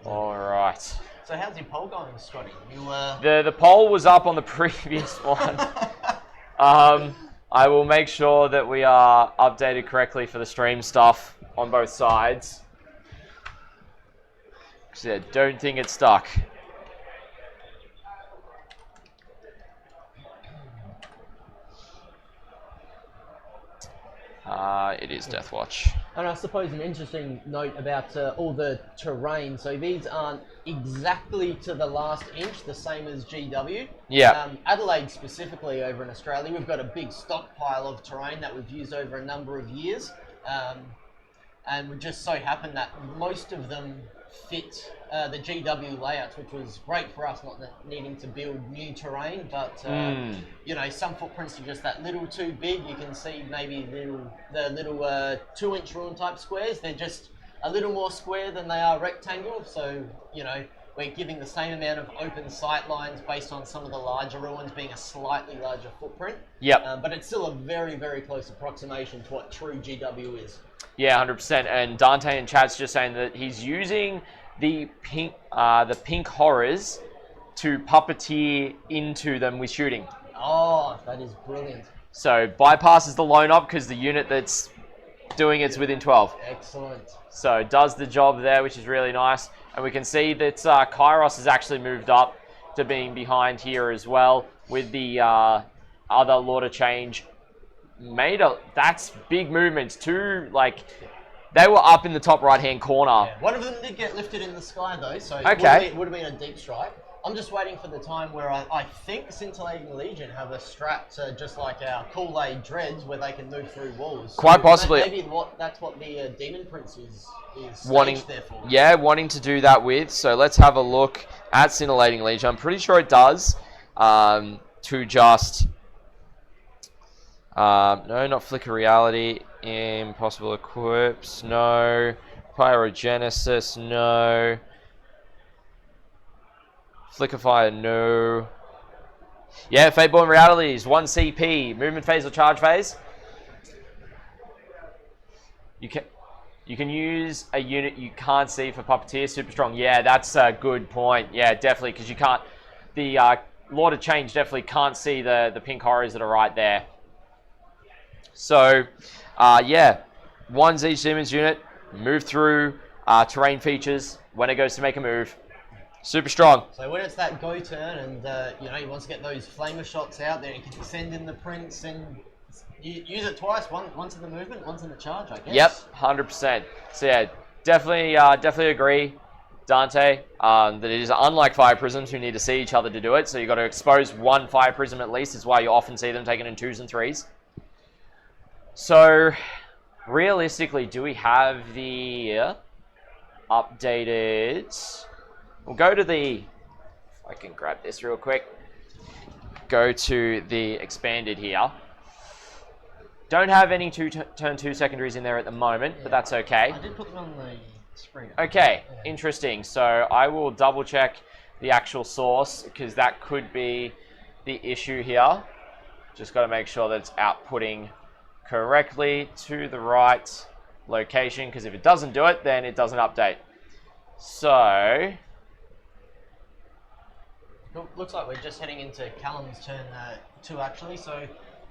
All right. So how's your poll going, Scotty? You The poll was up on the previous one. I will make sure that we are updated correctly for the stream stuff on both sides. So, yeah, don't think it's stuck. It is Deathwatch. And I suppose an interesting note about all the terrain. So these aren't exactly to the last inch, the same as GW. Yeah. Adelaide specifically over in Australia, we've got a big stockpile of terrain that we've used over a number of years. And we just so happen that most of them fit the GW layouts, which was great for us, not needing to build new terrain, but you know, some footprints are just that little too big. You can see maybe the little 2-inch ruin type squares, they're just a little more square than they are rectangle, so you know, we're giving the same amount of open sight lines based on some of the larger ruins being a slightly larger footprint. Yep. But it's still a very, very close approximation to what true GW is. Yeah, 100%. And Dante in chat's just saying that he's using the pink horrors to puppeteer into them with shooting. Oh, that is brilliant. So bypasses the lone op because the unit that's doing it's within 12. Excellent. So does the job there, which is really nice. And we can see that Kairos has actually moved up to being behind here as well with the other Lord of Change. That's big movements. Two, like, they were up in the top right-hand corner. Yeah. One of them did get lifted in the sky, though, so okay. It would have been a deep strike. I'm just waiting for the time where I think Scintillating Legion have a strat just like our Kool-Aid Dreads, where they can move through walls. Quite possibly. Maybe that's what the Demon Prince is wanting there for. Yeah, wanting to do that with. So let's have a look at Scintillating Legion. I'm pretty sure it does. To just... no, not Flicker Reality. Impossible Equips, no. Pyrogenesis, no. Flicker Fire, no. Yeah, Fateborn Realities, 1 CP. Movement phase or charge phase. You can use a unit you can't see for Puppeteer, super strong. Yeah, that's a good point. Yeah, definitely, because you can't... The Lord of Change definitely can't see the pink horrors that are right there. So, yeah, 1's each Demons unit, move through terrain features when it goes to make a move. Super strong. So when it's that go turn and, you know, he wants to get those flamer shots out there, he can send in the prints and use it twice, once in the movement, once in the charge, I guess. Yep, 100%. So yeah, definitely agree, Dante, that it is unlike Fire Prisms who need to see each other to do it, so you've got to expose one Fire Prism at least, is why you often see them taken in 2s and 3s. So, realistically, do we have the updated... We'll go to the... If I can grab this real quick. Go to the expanded here. Don't have any turn 2 secondaries in there at the moment, but that's okay. I did put them on the screen. Okay, interesting. So, I will double check the actual source, because that could be the issue here. Just got to make sure that it's outputting correctly to the right location, because if it doesn't do it, then it doesn't update. So looks like we're just heading into Callum's turn 2 actually, so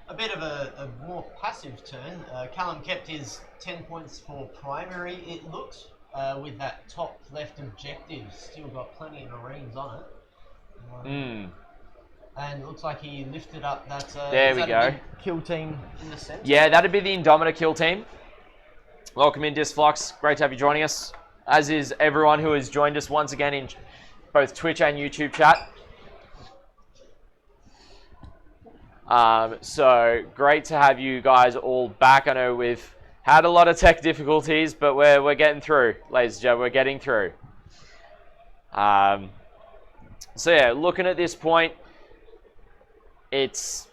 a bit of a more passive turn. Callum kept his 10 points for primary, it looks, with that top left objective, still got plenty of Marines on it. And it looks like he lifted up that... there we go. Kill team in the centre. Yeah, that'd be the Indomita kill team. Welcome in, Disflux. Great to have you joining us. As is everyone who has joined us once again in both Twitch and YouTube chat. So great to have you guys all back. I know we've had a lot of tech difficulties, but we're getting through, ladies and gentlemen. We're getting through. So yeah, looking at this point, it's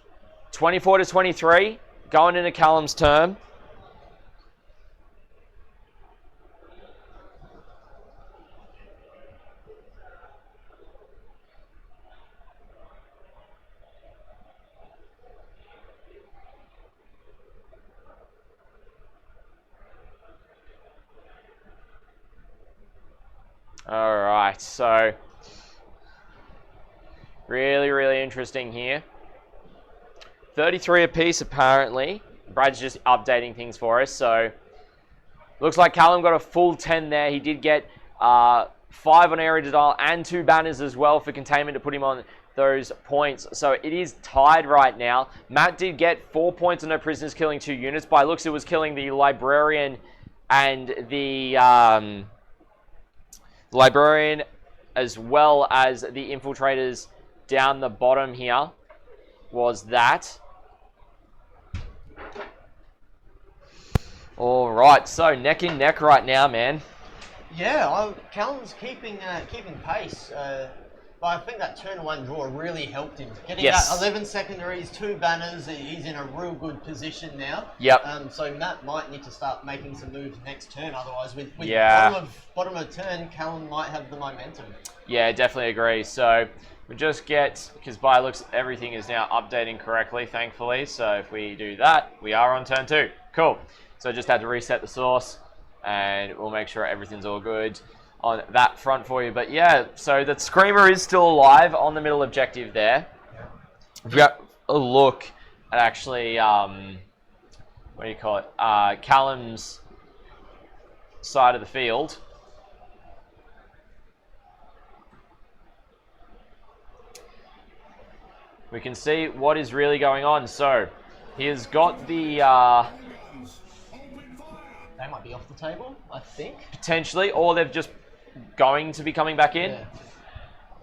24-23 going into Callum's term. All right, so really interesting here. 33 apiece apparently. Brad's just updating things for us. So looks like Callum got a full 10 there. He did get 5 on area denial and 2 banners as well for containment to put him on those points. So it is tied right now. Matt did get 4 points on no prisoners, killing 2 units. By looks, it was killing the librarian and the librarian, as well as the infiltrators down the bottom here, was that. All right, so neck and neck right now, man. Yeah, Callum's keeping pace. But I think that turn 1 draw really helped him. Getting that 11 secondaries, 2 banners, he's in a real good position now. Yep. So Matt might need to start making some moves next turn. Otherwise, with bottom of turn, Callum might have the momentum. Yeah, definitely agree. So we just get, because by looks, everything is now updating correctly, thankfully. So if we do that, we are on turn 2. Cool. So just had to reset the source, and we'll make sure everything's all good on that front for you. But yeah, so that Screamer is still alive on the middle objective there. If we got a look at actually, what do you call it, Callum's side of the field. We can see what is really going on. So he has got the... they might be off the table, I think. Potentially, or they're just going to be coming back in. Yeah.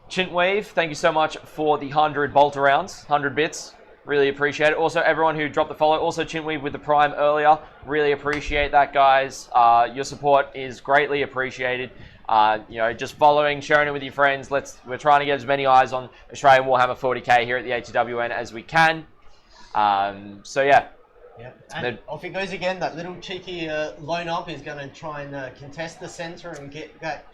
Chintweave, thank you so much for the 100 bolter rounds, 100 bits. Really appreciate it. Also, everyone who dropped the follow. Also, Chintweave with the Prime earlier. Really appreciate that, guys. Your support is greatly appreciated. You know, just following, sharing it with your friends. We're trying to get as many eyes on Australian Warhammer 40k here at the ATWN as we can. So yeah. Yeah, and off he goes again. That little cheeky lone up is going to try and contest the centre and get that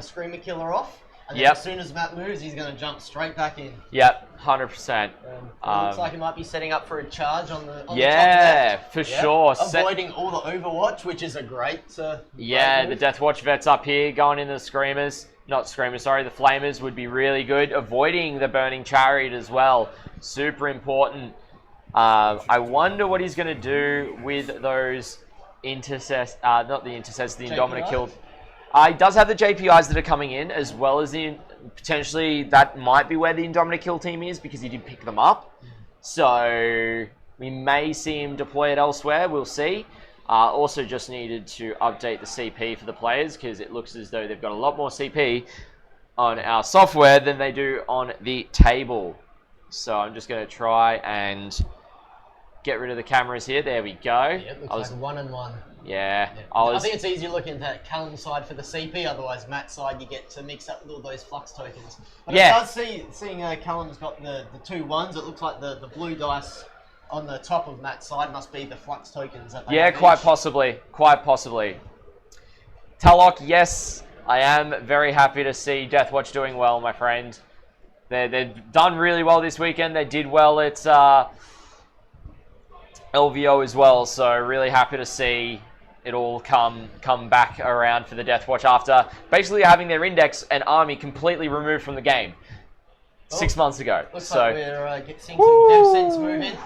Screamer Killer off. And then as soon as Matt moves, he's going to jump straight back in. Yep, 100%. Looks like he might be setting up for a charge on the top left. For sure. Avoiding all the Overwatch, which is a great yeah, great the Deathwatch vets up here going into the Screamers. Not Screamers, sorry, the Flamers would be really good. Avoiding the Burning Chariot as well. Super important. I wonder what he's going to do with those intercessors, not the intercessors, the Indominate killed. He does have the JPIs that are coming in, as well as the potentially that might be where the Indominate kill team is, because he did pick them up. So we may see him deploy it elsewhere. We'll see. Also just needed to update the CP for the players, because it looks as though they've got a lot more CP on our software than they do on the table. So I'm just going to try and get rid of the cameras here. There we go. Yeah, it looks like 1 and 1. Yeah. I think it's easier looking at Callum's side for the CP, otherwise Matt's side you get to mix up with all those flux tokens. But it does seeing Callum's got the 2 1s, it looks like the blue dice on the top of Matt's side must be the flux tokens. That they quite possibly. Quite possibly. Talok, yes, I am very happy to see Deathwatch doing well, my friend. They've done really well this weekend. They did well at LVO as well, so really happy to see it all come back around for the Deathwatch after basically having their index and army completely removed from the game 6 months ago. Looks like we're seeing some Dev Cents move in.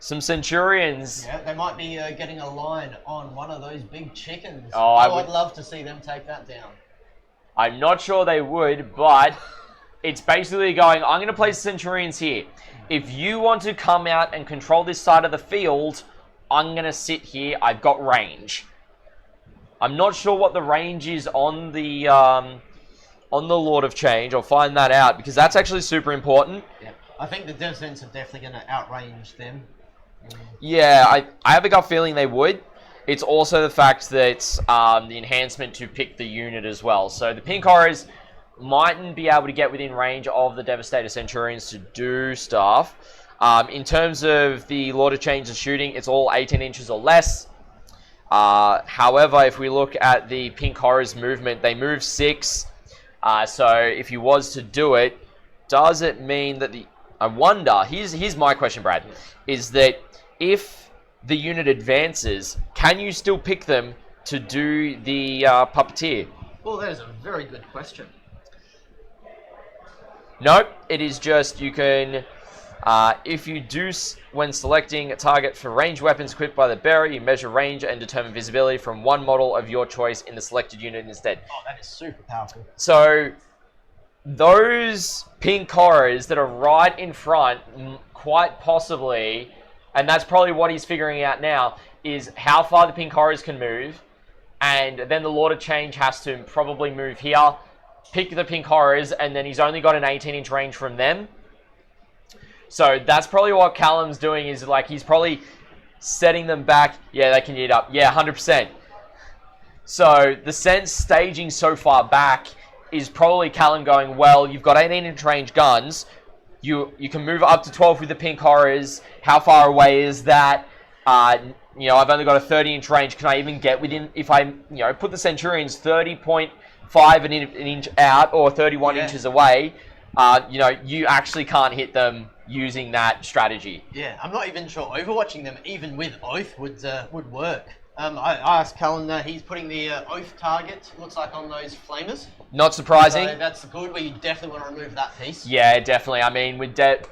Some Centurions. Yeah, they might be getting a line on one of those big chickens. Oh, I would love to see them take that down. I'm not sure they would, but it's basically going, I'm going to place Centurions here. If you want to come out and control this side of the field, I'm going to sit here. I've got range. I'm not sure what the range is on the Lord of Change. I'll find that out, because that's actually super important. Yep. I think the Dev Cents are definitely going to outrange them. Yeah, I have a gut feeling they would. It's also the fact that the enhancement to pick the unit as well. So the Pink Horrors mightn't be able to get within range of the Devastator Centurions to do stuff. In terms of the Lord of Change and shooting, it's all 18 inches or less. However, if we look at the Pink Horrors movement, they move 6. So if you was to do it, does it mean that I wonder, here's my question, Brad, is that if the unit advances, can you still pick them to do the Puppeteer? Well, that is a very good question. Nope, it is just you can, if you do, when selecting a target for ranged weapons equipped by the bearer, you measure range and determine visibility from one model of your choice in the selected unit instead. Oh, that is super powerful. So, those Pink Horrors that are right in front, quite possibly, and that's probably what he's figuring out now, is how far the Pink Horrors can move, and then the Lord of Change has to probably move here, pick the Pink Horrors, and then he's only got an 18-inch range from them. So that's probably what Callum's doing, is like he's probably setting them back. Yeah, they can eat up. Yeah, 100%. So the sense staging so far back is probably Callum going, well, you've got 18-inch range guns. You can move up to 12 with the Pink Horrors. How far away is that? I've only got a 30-inch range. Can I even get within, if I, put the Centurions 30.5 an inch out or 31 inches away, you actually can't hit them using that strategy. Yeah, I'm not even sure overwatching them, even with Oath, would work. I asked Callum, he's putting the Oath target, looks like on those Flamers. Not surprising. So that's good, but you definitely want to remove that piece. Yeah, definitely. I mean, with the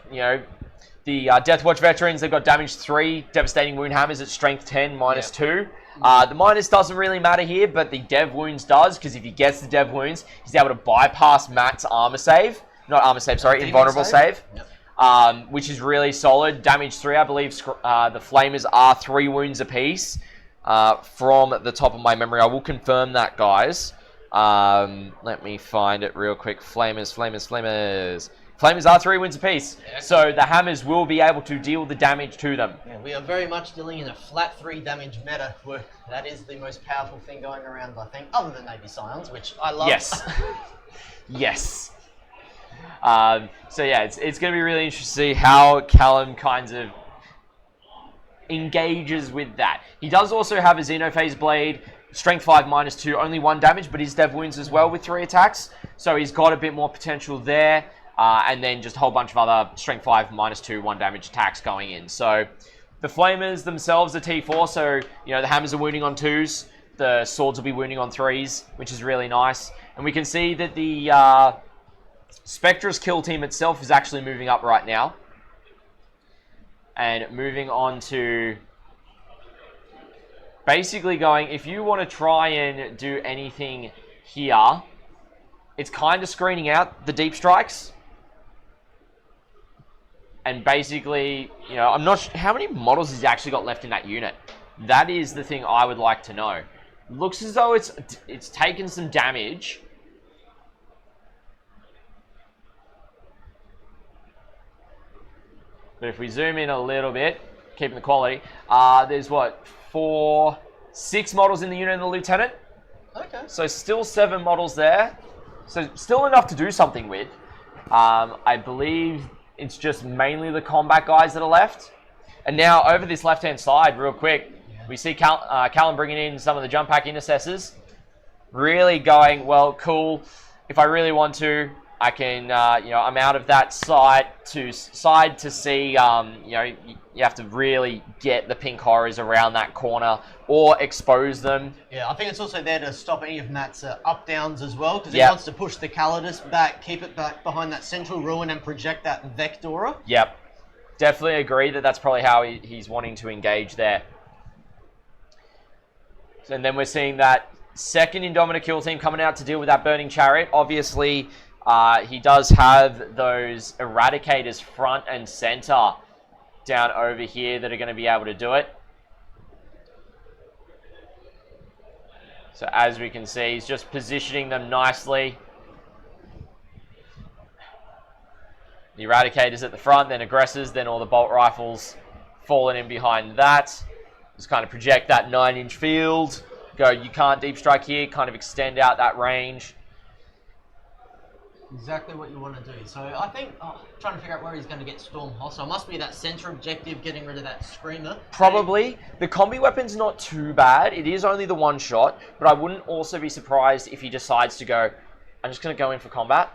Deathwatch veterans, they've got damage 3, devastating wound hammers at strength 10, minus 2. The minus doesn't really matter here, but the dev wounds does, because if he gets the dev wounds, he's able to bypass Matt's armor save. Not armor save, sorry, invulnerable save. Yep. Which is really solid. Damage 3, I believe the Flamers are 3 wounds apiece. From the top of my memory. I will confirm that, guys. Let me find it real quick. Flamers. Flamers are 3 wounds apiece. Yeah. So the hammers will be able to deal the damage to them. Yeah, we are very much dealing in a flat 3 damage meta. That is the most powerful thing going around, I think, other than maybe Scions, which I love. Yes. Yes. So yeah, it's going to be really interesting to see how Callum kinds of engages with that. He does also have a Xenophase Blade, strength 5 minus 2, only 1 damage, but his dev wounds as well with 3 attacks. So he's got a bit more potential there. And then just a whole bunch of other strength 5 minus 2, 1 damage attacks going in. So the Flamers themselves are T4, so the hammers are wounding on 2s, the swords will be wounding on 3s, which is really nice. And we can see that the Spectre's kill team itself is actually moving up right now. And moving on to basically going, if you want to try and do anything here, it's kind of screening out the deep strikes. And basically, I'm not sure how many models he's actually got left in that unit. That is the thing I would like to know. Looks as though it's taken some damage. But if we zoom in a little bit, keeping the quality, there's 6 models in the unit and the lieutenant. Okay. So still 7 models there. So still enough to do something with. I believe it's just mainly the combat guys that are left. And now over this left-hand side, real quick, we see Callum bringing in some of the jump pack intercessors. Really going, well, cool. If I really want to, I can, I'm out of that side to see, you have to really get the Pink Horrors around that corner or expose them. Yeah, I think it's also there to stop any of Matt's up-downs as well, because he wants to push the Calidus back, keep it back behind that central ruin and project that Vectora. Yep. Definitely agree that that's probably how he's wanting to engage there. And then we're seeing that second Indomitor kill team coming out to deal with that Burning Chariot. Obviously, he does have those Eradicators front and center down over here that are going to be able to do it. So as we can see, he's just positioning them nicely. The Eradicators at the front, then Aggressors, then all the Bolt Rifles falling in behind that. Just kind of project that 9-inch field. Go, you can't deep strike here, kind of extend out that range. Exactly what you want to do. So I think, trying to figure out where he's going to get Storm Hostile. Must be that center objective, getting rid of that Screamer. Probably. The combi weapon's not too bad. It is only the one shot, but I wouldn't also be surprised if he decides to go, I'm just going to go in for combat.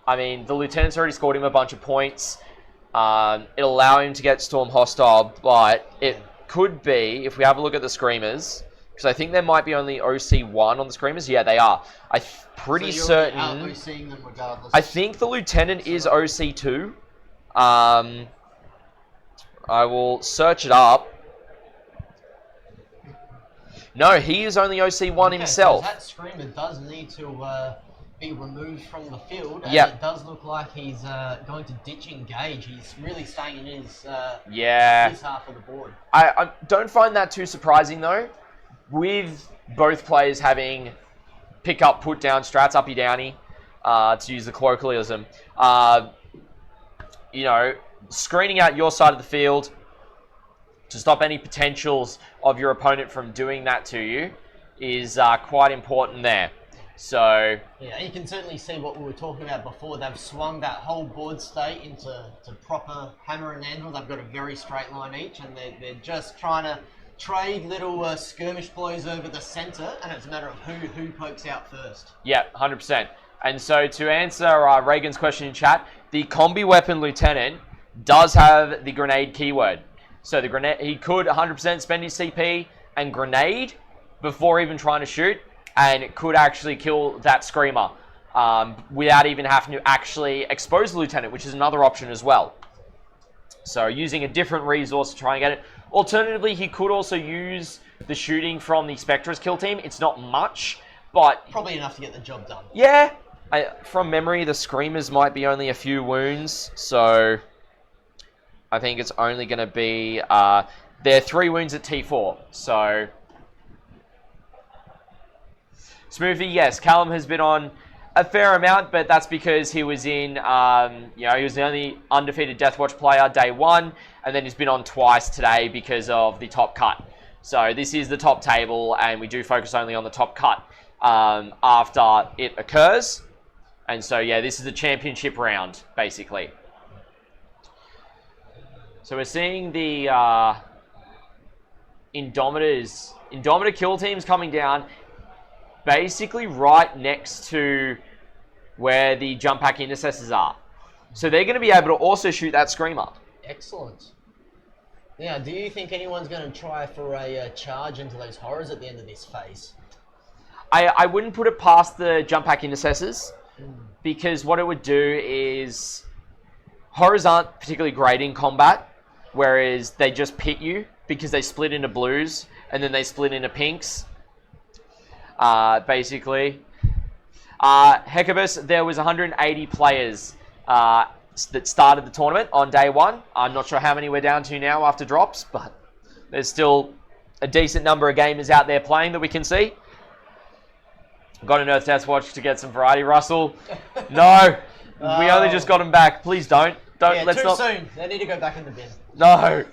I mean, the Lieutenant's already scored him a bunch of points. It'll allow him to get Storm Hostile, but it could be, if we have a look at the Screamers, because I think there might be only OC1 on the Screamers. Yeah, they are. I'm pretty certain. OCing them regardless. I think the Lieutenant is OC2. I will search it up. No, he is only OC1 himself. So that Screamer does need to be removed from the field. And Yep. It does look like he's going to ditch engage. He's really staying in his half of the board. I don't find that too surprising, though. With both players having pick up, put down strats, uppy downy, to use the colloquialism, you know, screening out your side of the field to stop any potentials of your opponent from doing that to you is quite important there. So yeah, you can certainly see what we were talking about before. They've swung that whole board state into proper hammer and anvil. They've got a very straight line each, and they're just trying to trade little skirmish blows over the center, and it's a matter of who pokes out first. yeah, 100%. And so to answer Reagan's question in chat, the combi weapon Lieutenant does have the grenade keyword. So the grenade, he could 100% spend his CP and grenade before even trying to shoot, and it could actually kill that Screamer without even having to actually expose the Lieutenant, which is another option as well. So using a different resource to try and get it. Alternatively, he could also use the shooting from the Spectra's kill team. It's not much, but probably enough to get the job done. Yeah, from memory, the Screamers might be only a few wounds, so I think it's only going to be they're 3 wounds at T4. So Smoothie, yes, Callum has been on a fair amount, but that's because he was in, he was the only undefeated Deathwatch player day 1, and then he's been on twice today because of the top cut. So this is the top table, and we do focus only on the top cut after it occurs. And so, yeah, this is a championship round, basically. So we're seeing the Indomitor kill teams coming down, basically right next to where the jump pack intercessors are. So they're going to be able to also shoot that Screamer. Excellent. Now, do you think anyone's going to try for a charge into those horrors at the end of this phase? I wouldn't put it past the jump pack intercessors, because what it would do is horrors aren't particularly great in combat, whereas they just pit you because they split into blues and then they split into pinks. Basically. Hecabus, there was 180 players that started the tournament on day 1. I'm not sure how many we're down to now after drops, but there's still a decent number of gamers out there playing that we can see. Got an Earth Deathwatch to get some variety, Russell. No, we only just got him back. Please don't. Yeah, let's too not. soon. They need to go back in the bin. No,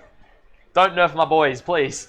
don't nerf my boys, please.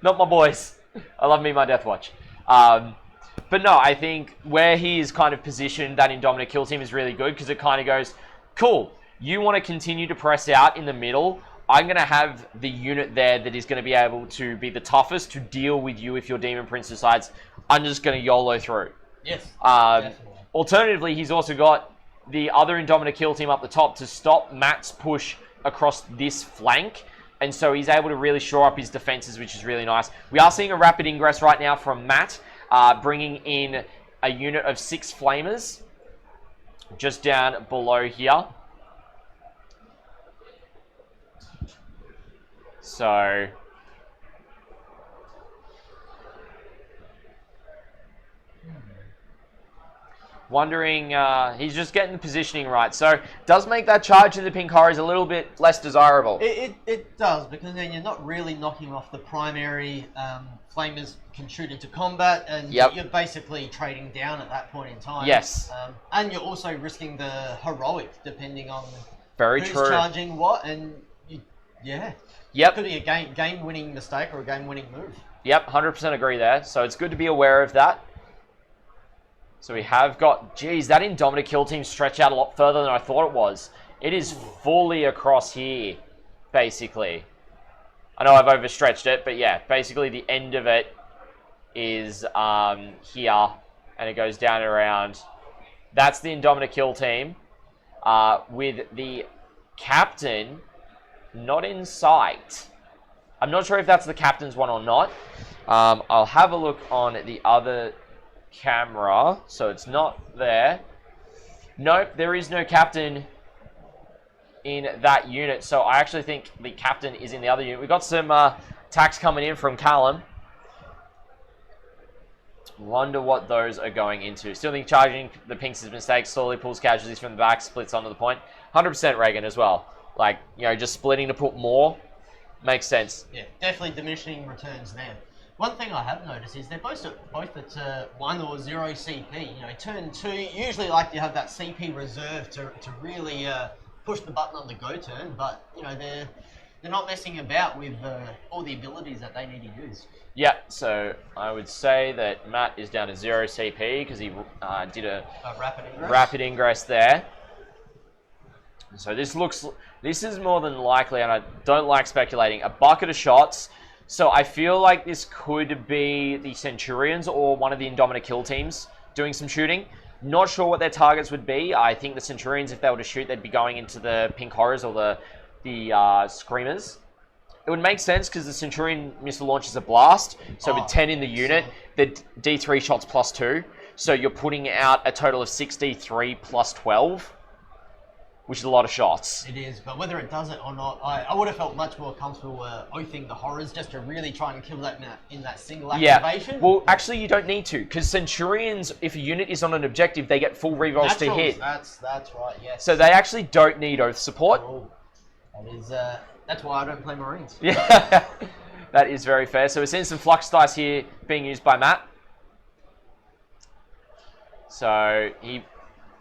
Not my boys. I love me my Deathwatch. But no, I think where he is kind of positioned, that Indomitor kill team is really good, because it kind of goes, cool, you want to continue to press out in the middle. I'm going to have the unit there that is going to be able to be the toughest to deal with you if your Demon Prince decides, I'm just going to YOLO through. Yes, definitely. Alternatively, he's also got the other Indomitor kill team up the top to stop Matt's push across this flank. And so he's able to really shore up his defenses, which is really nice. We are seeing a rapid ingress right now from Matt, bringing in a unit of 6 Flamers just down below here. So wondering, he's just getting the positioning right. So does make that charge in the pink horrors a little bit less desirable. It does, because then you're not really knocking off the primary flamers can shoot into combat, and you're basically trading down at that point in time. Yes. And you're also risking the heroic, depending on Very who's true. charging what, and yeah. Yep. Could be a game-winning mistake or a game-winning move. Yep, 100% agree there. So it's good to be aware of that. So we have got, geez, that Indomitor kill team stretched out a lot further than I thought it was. It is fully across here, basically. I know I've overstretched it, but yeah, basically the end of it is here, and it goes down and around. That's the Indomitor kill team, with the captain not in sight. I'm not sure if that's the captain's one or not. I'll have a look on the other camera, so it's not there. Nope, there is no captain in that unit, so I actually think the captain is in the other unit. We've got some attacks coming in from Callum. Wonder what those are going into. Still think charging the pinks is a mistake. Slowly pulls casualties from the back, splits onto the point. 100% Reagan as well. Like, you know, just splitting to put more makes sense. Yeah, definitely diminishing returns there. One thing I have noticed is they're both at 1 or 0 CP. You know, turn 2, usually like to have that CP reserve to really push the button on the go turn, but, you know, they're not messing about with all the abilities that they need to use. Yeah, so I would say that Matt is down to 0 CP because he did a rapid ingress there. So this is more than likely, and I don't like speculating, a bucket of shots. So I feel like this could be the Centurions or one of the Indomitor kill teams doing some shooting. Not sure what their targets would be. I think the Centurions, if they were to shoot, they'd be going into the Pink Horrors or the Screamers. It would make sense because the Centurion missile launch is a blast. So with 10 in the unit, the D3 shots plus 2. So you're putting out a total of 6 D3 plus 12. Which is a lot of shots. It is, but whether it does it or not, I would have felt much more comfortable oathing the Horrors just to really try and kill that in that single activation. Yeah, well, actually you don't need to, because Centurions, if a unit is on an objective, they get full rerolls to hit. That's right, yes. So they actually don't need oath support. Oh, that is, that's why I don't play Marines. Yeah, that is very fair. So we're seeing some flux dice here being used by Matt. So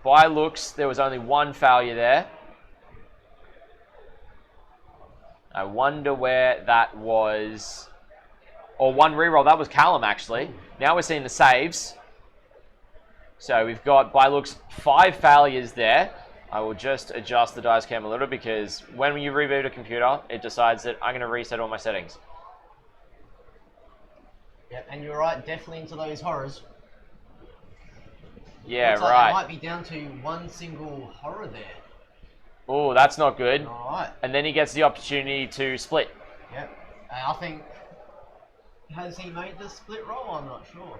by looks, there was only one failure there. I wonder where that was. Or one reroll. That was Callum, actually. Now we're seeing the saves. So we've got, by looks, 5 failures there. I will just adjust the dice cam a little because when you reboot a computer, it decides that I'm going to reset all my settings. Yeah, and you're right, definitely into those Horrors. Yeah, looks like right. It might be down to one single Horror there. Oh, that's not good. All right. And then he gets the opportunity to split. Yep. I think, has he made the split roll? I'm not sure.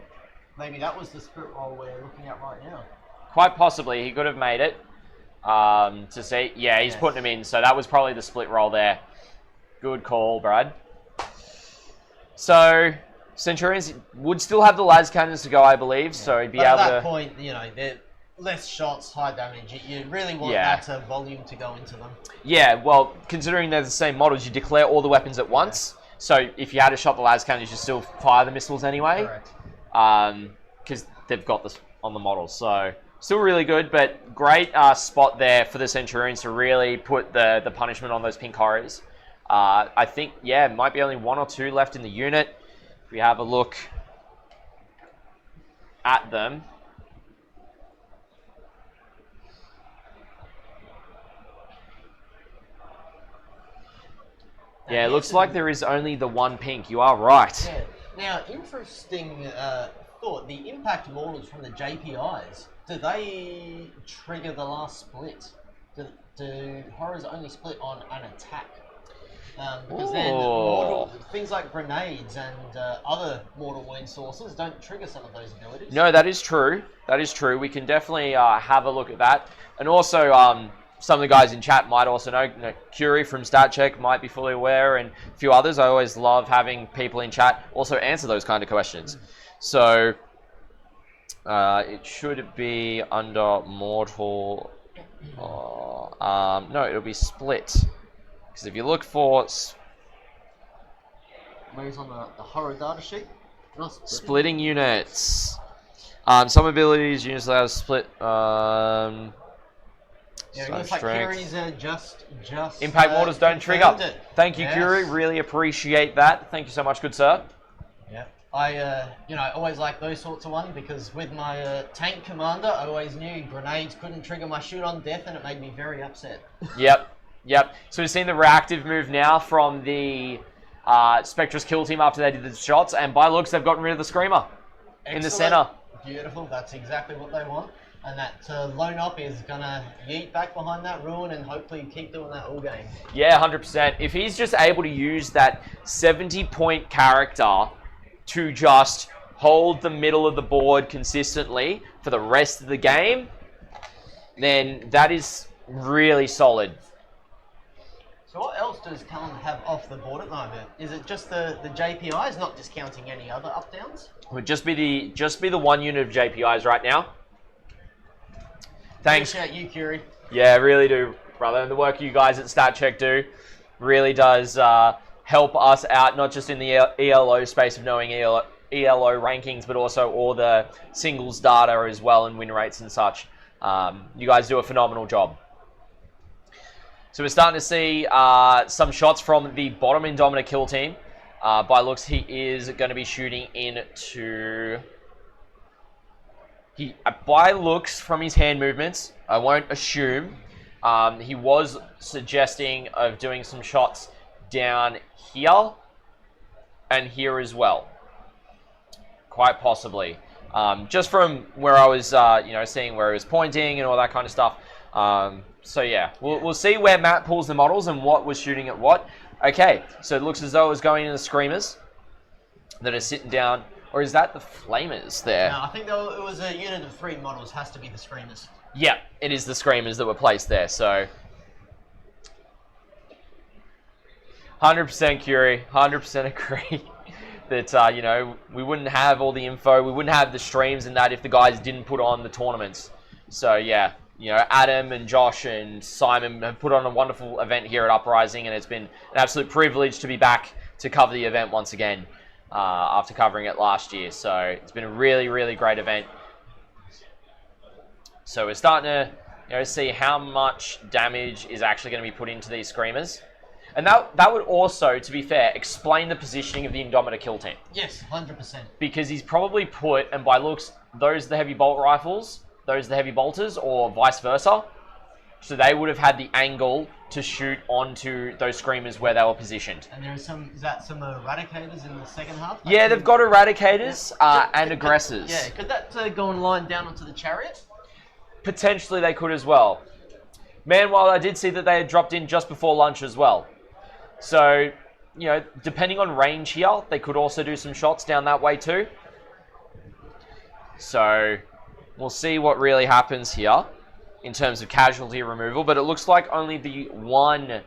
Maybe that was the split roll we're looking at right now. Quite possibly, he could have made it. To see, yeah, he's putting him in. So that was probably the split roll there. Good call, Brad. So Centurions would still have the las cannons to go, I believe. Yeah. So he'd be able to. At that point, you know, they're less shots, high damage. You really want that volume to go into them. Yeah, well, considering they're the same models, you declare all the weapons at once. Yeah. So if you had to shot the las cannons, you still fire the missiles anyway. Correct. Because they've got this on the model. So still really good, but great spot there for the Centurions to really put the punishment on those pink horrors. I think, yeah, might be only 1 or 2 left in the unit. If we have a look at them. Yeah, it looks like there is only the 1 pink. You are right. Yeah. Now, interesting thought. The impact mortals from the JPIs, do they trigger the last split? Do horrors only split on an attack? Because then things like grenades and other mortal wound sources don't trigger some of those abilities. No, that is true. That is true. We can definitely have a look at that. And also, some of the guys in chat might also know. You know, Curie from StatCheck might be fully aware, and a few others. I always love having people in chat also answer those kind of questions. So it should be under mortal. No, it'll be split. Because if you look for where's on the horror data sheet? Splitting units. Some abilities units allow to split. Yeah, it So looks like strength. Kiri's just Impact mortars don't trigger. confirmed it. Thank you, Yes. Kiri. Really appreciate that. Thank you so much, good sir. Yeah, I always like those sorts of ones because with my tank commander, I always knew grenades couldn't trigger my shoot on death, and it made me very upset. Yep. So we've seen the reactive move now from the Spectre's kill team after they did the shots, and by looks, they've gotten rid of the Screamer in the center. Beautiful. That's exactly what they want. And that lone op is going to yeet back behind that ruin and hopefully keep doing that all game. Yeah, 100%. If he's just able to use that 70-point character to just hold the middle of the board consistently for the rest of the game, then that is really solid. So what else does Callum have off the board at the moment? Is it just the JPIs, not discounting any other up-downs? It would just be the one unit of JPIs right now. Thanks. Appreciate you, Curie. Yeah, I really do, brother. And the work you guys at StatCheck do really does help us out, not just in the ELO space of knowing ELO rankings, but also all the singles data as well and win rates and such. You guys do a phenomenal job. So we're starting to see some shots from the bottom Indomitor kill team. By looks, he is going to be shooting into... By looks from his hand movements, I won't assume, he was suggesting of doing some shots down here and here as well. Quite possibly. Just from where I was, seeing where he was pointing and all that kind of stuff. So yeah, we'll see where Matt pulls the models and what was shooting at what. Okay, so it looks as though it was going into the Screamers that are sitting down. Or is that the Flamers there? No, I think it was a unit of 3 models. Has to be the Screamers. Yeah, it is the Screamers that were placed there, so... 100% Curie, 100% agree that, we wouldn't have all the info, we wouldn't have the streams and that if the guys didn't put on the tournaments. So, yeah, Adam and Josh and Simon have put on a wonderful event here at Uprising, and it's been an absolute privilege to be back to cover the event once again. After covering it last year. So it's been a really, really great event. So we're starting to see how much damage is actually going to be put into these Screamers. And that would also, to be fair, explain the positioning of the Indomitor kill team. Yes, 100%. Because he's probably put, and by looks, those are the heavy bolt rifles, those are the heavy bolters, or vice versa. So they would have had the angle to shoot onto those Screamers where they were positioned. And there's some Eradicators in the second half? Yeah, they've got Eradicators and Aggressors. Yeah, could that go and line down onto the Chariot? Potentially they could as well. Meanwhile, I did see that they had dropped in just before lunch as well. So, depending on range here, they could also do some shots down that way too. So, we'll see what really happens here in terms of casualty removal, but it looks like only the one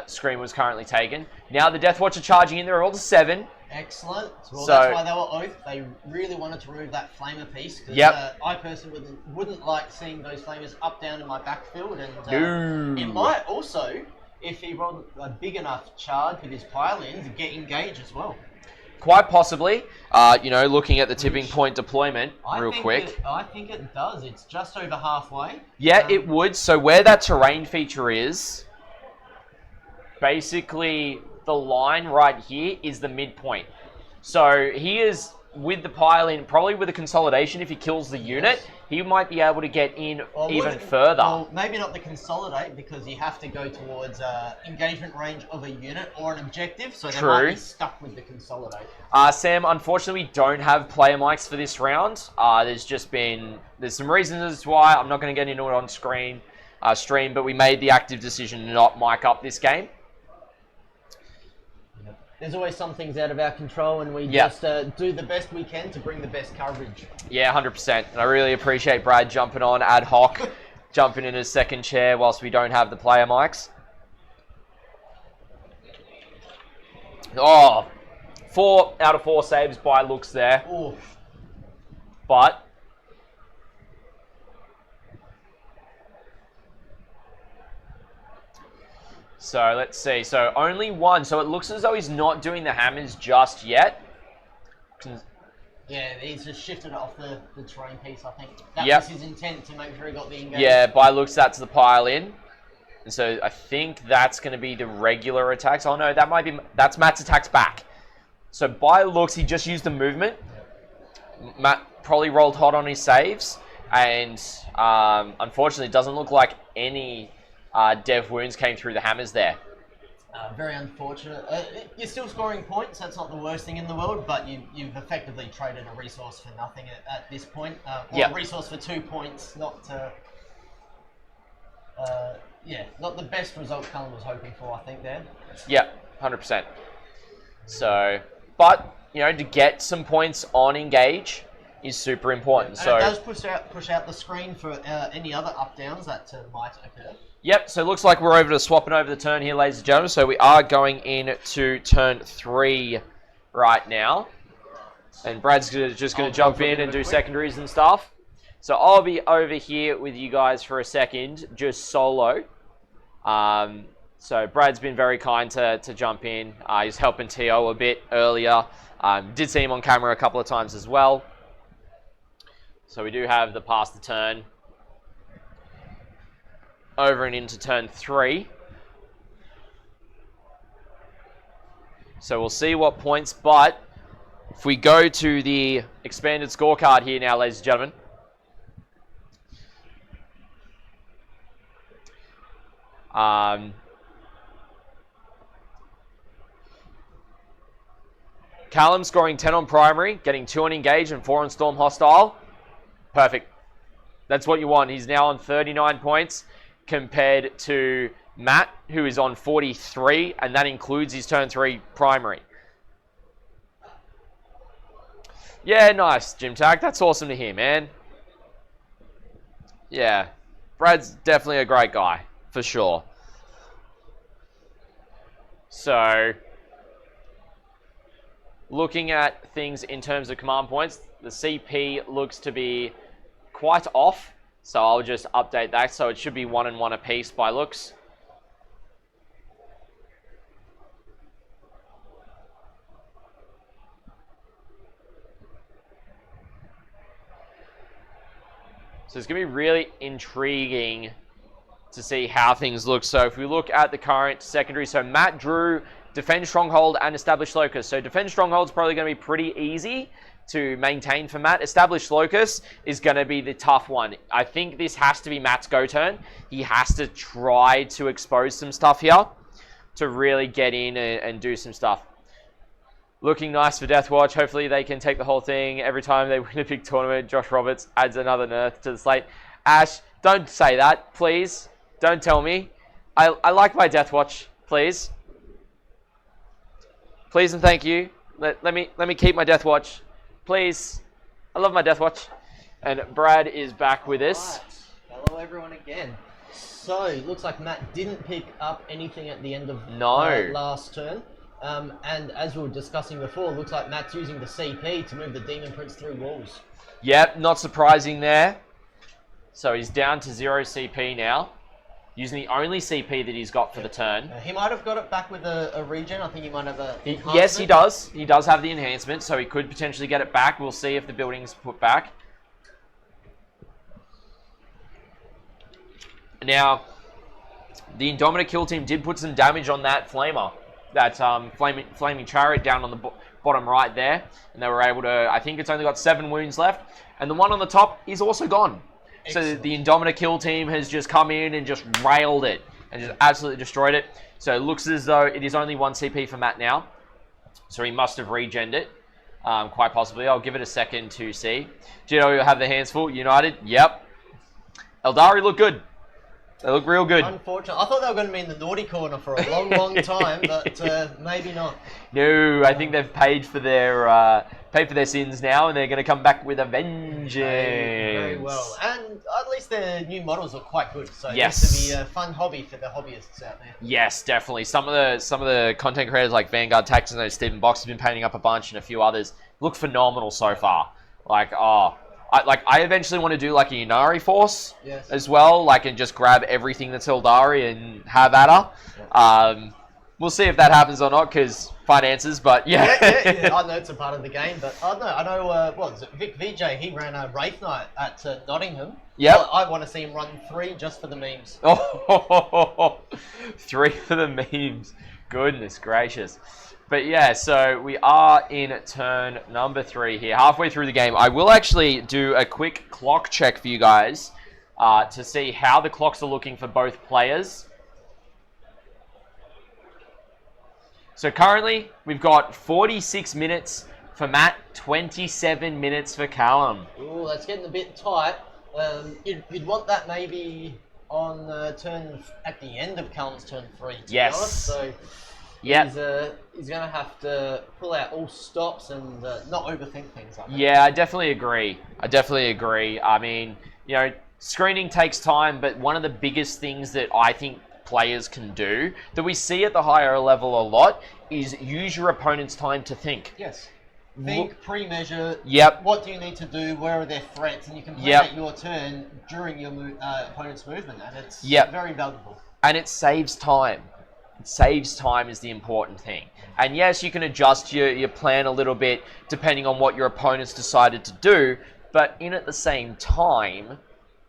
Scream was currently taken. Now the Deathwatch are charging in, they're all to 7. Excellent. Well, that's why they were oath. They really wanted to remove that Flamer piece, because I personally wouldn't like seeing those Flamers up, down in my backfield, and it might also, if he rolled a big enough charge with his pile-ins, get engaged as well. Quite possibly, looking at the tipping point deployment real quick. I think it does. It's just over halfway. Yeah, it would. So where that terrain feature is, basically the line right here is the midpoint. So he is with the pile in, probably with a consolidation, if he kills the unit, he might be able to get in even further. Well, maybe not the consolidate, because you have to go towards engagement range of a unit or an objective, so they might be stuck with the consolidate. Sam, unfortunately, we don't have player mics for this round. There's some reasons as to why. I'm not going to get into it on stream, but we made the active decision to not mic up this game. There's always some things out of our control, and we just do the best we can to bring the best coverage. Yeah, 100%. And I really appreciate Brad jumping on ad hoc, jumping in his second chair whilst we don't have the player mics. Oh, 4 out of 4 saves by looks there. Oof. But so let's see. So only one. So it looks as though he's not doing the hammers just yet. Yeah, he's just shifted it off the terrain piece, I think. That Yep. was his intent, to make sure he got the engage. Yeah, by looks, that's the pile in. And so I think that's going to be the regular attacks. Oh no, that's Matt's attacks back. So by looks, he just used the movement. Matt probably rolled hot on his saves. And unfortunately, it doesn't look like any dev wounds came through the hammers there. Very unfortunate. You're still scoring points. That's not the worst thing in the world, but you've effectively traded a resource for nothing at this point. A resource for 2 points, not the best result Callum was hoping for, I think, there. Yeah, 100%. So, but, to get some points on engage is super important. And it does push out the screen for any other up-downs that might occur. Yep, so it looks like we're over to swapping over the turn here, ladies and gentlemen. So we are going into turn 3 right now. And Brad's just going to jump in and do secondaries and stuff. So I'll be over here with you guys for a second, just solo. So Brad's been very kind to jump in. He's helping T.O. a bit earlier. Did see him on camera a couple of times as well. So we do have the pass the turn. Over and into turn 3. So we'll see what points, but if we go to the expanded scorecard here now, ladies and gentlemen. Callum scoring 10 on primary, getting 2 on engage and 4 on storm hostile. Perfect. That's what you want. He's now on 39 points. Compared to Matt, who is on 43, and that includes his turn 3 primary. Yeah, nice, Jim Tag. That's awesome to hear, man. Yeah, Brad's definitely a great guy, for sure. So, looking at things in terms of command points, the CP looks to be quite off. So I'll just update that. So it should be 1 and 1 apiece by looks. So it's going to be really intriguing to see how things look. So if we look at the current secondary, so Matt drew Defend Stronghold and Establish Locus. So Defend Stronghold is probably going to be pretty easy to maintain for Matt. Established Locus is going to be the tough one. I think this has to be Matt's go turn. He has to try to expose some stuff here to really get in and do some stuff. Looking nice for Deathwatch. Hopefully they can take the whole thing. Every time they win a big tournament, Josh Roberts adds another nerf to the slate. Ash, don't say that, please. Don't tell me. I like my Deathwatch, please. Please and thank you. Let me keep my Deathwatch. Please. I love my Deathwatch. And Brad is back with us. Right. Hello everyone again. So, looks like Matt didn't pick up anything at the end of last turn. And as we were discussing before, looks like Matt's using the CP to move the Demon Prince through walls. Yep, not surprising there. So he's down to 0 CP now. Using the only CP that he's got for the turn. He might have got it back with a regen. I think he might have a enhancement. Yes, he does. He does have the enhancement, so he could potentially get it back. We'll see if the building's put back. Now, the Indomitor kill team did put some damage on that Flamer. That flaming chariot down on the bottom right there. And they were able to, I think it's only got 7 wounds left. And the one on the top is also gone. Excellent. So the Indomitor kill team has just come in and just railed it. And just absolutely destroyed it. So it looks as though it is only 1 CP for Matt now. So he must have regened it. Quite possibly. I'll give it a second to see. Do you know who have their hands full? United? Yep. Eldari look good. They look real good. Unfortunately, I thought they were going to be in the naughty corner for a long, long time, but maybe not. No, I think they've paid for their sins now, and they're going to come back with a vengeance. Very well, and at least their new models are quite good. So yes, this will be a fun hobby for the hobbyists out there. Yes, definitely. Some of the content creators like Vanguard Tactics and Stephen Box have been painting up a bunch, and a few others look phenomenal so far. Like I eventually want to do like a Ynnari force as well, and just grab everything that's Eldari and have at her. Yeah. We'll see if that happens or not, because finances, but yeah. yeah. I know it's a part of the game, but I know. What is it? Vic VJ, he ran a Wraith Knight at Nottingham. Yep. I want to see him run 3 just for the memes. Oh, 3 for the memes. Goodness gracious. But yeah, so we are in turn number 3 here, halfway through the game. I will actually do a quick clock check for you guys to see how the clocks are looking for both players. So currently, we've got 46 minutes for Matt, 27 minutes for Callum. Ooh, that's getting a bit tight. You'd want that maybe on turn at the end of Callum's turn 3. To be honest. So yeah, he's going to have to pull out all stops and not overthink things. Yeah, I definitely agree. I mean, you know, screening takes time, but one of the biggest things that I think players can do that we see at the higher level a lot is use your opponent's time to think. Yes. Think, pre-measure. Yep. What do you need to do? Where are their threats? And you can plan out your turn during your opponent's movement, and it's very valuable. And it saves time. It saves time is the important thing. And yes, you can adjust your plan a little bit depending on what your opponent's decided to do, but in at the same time,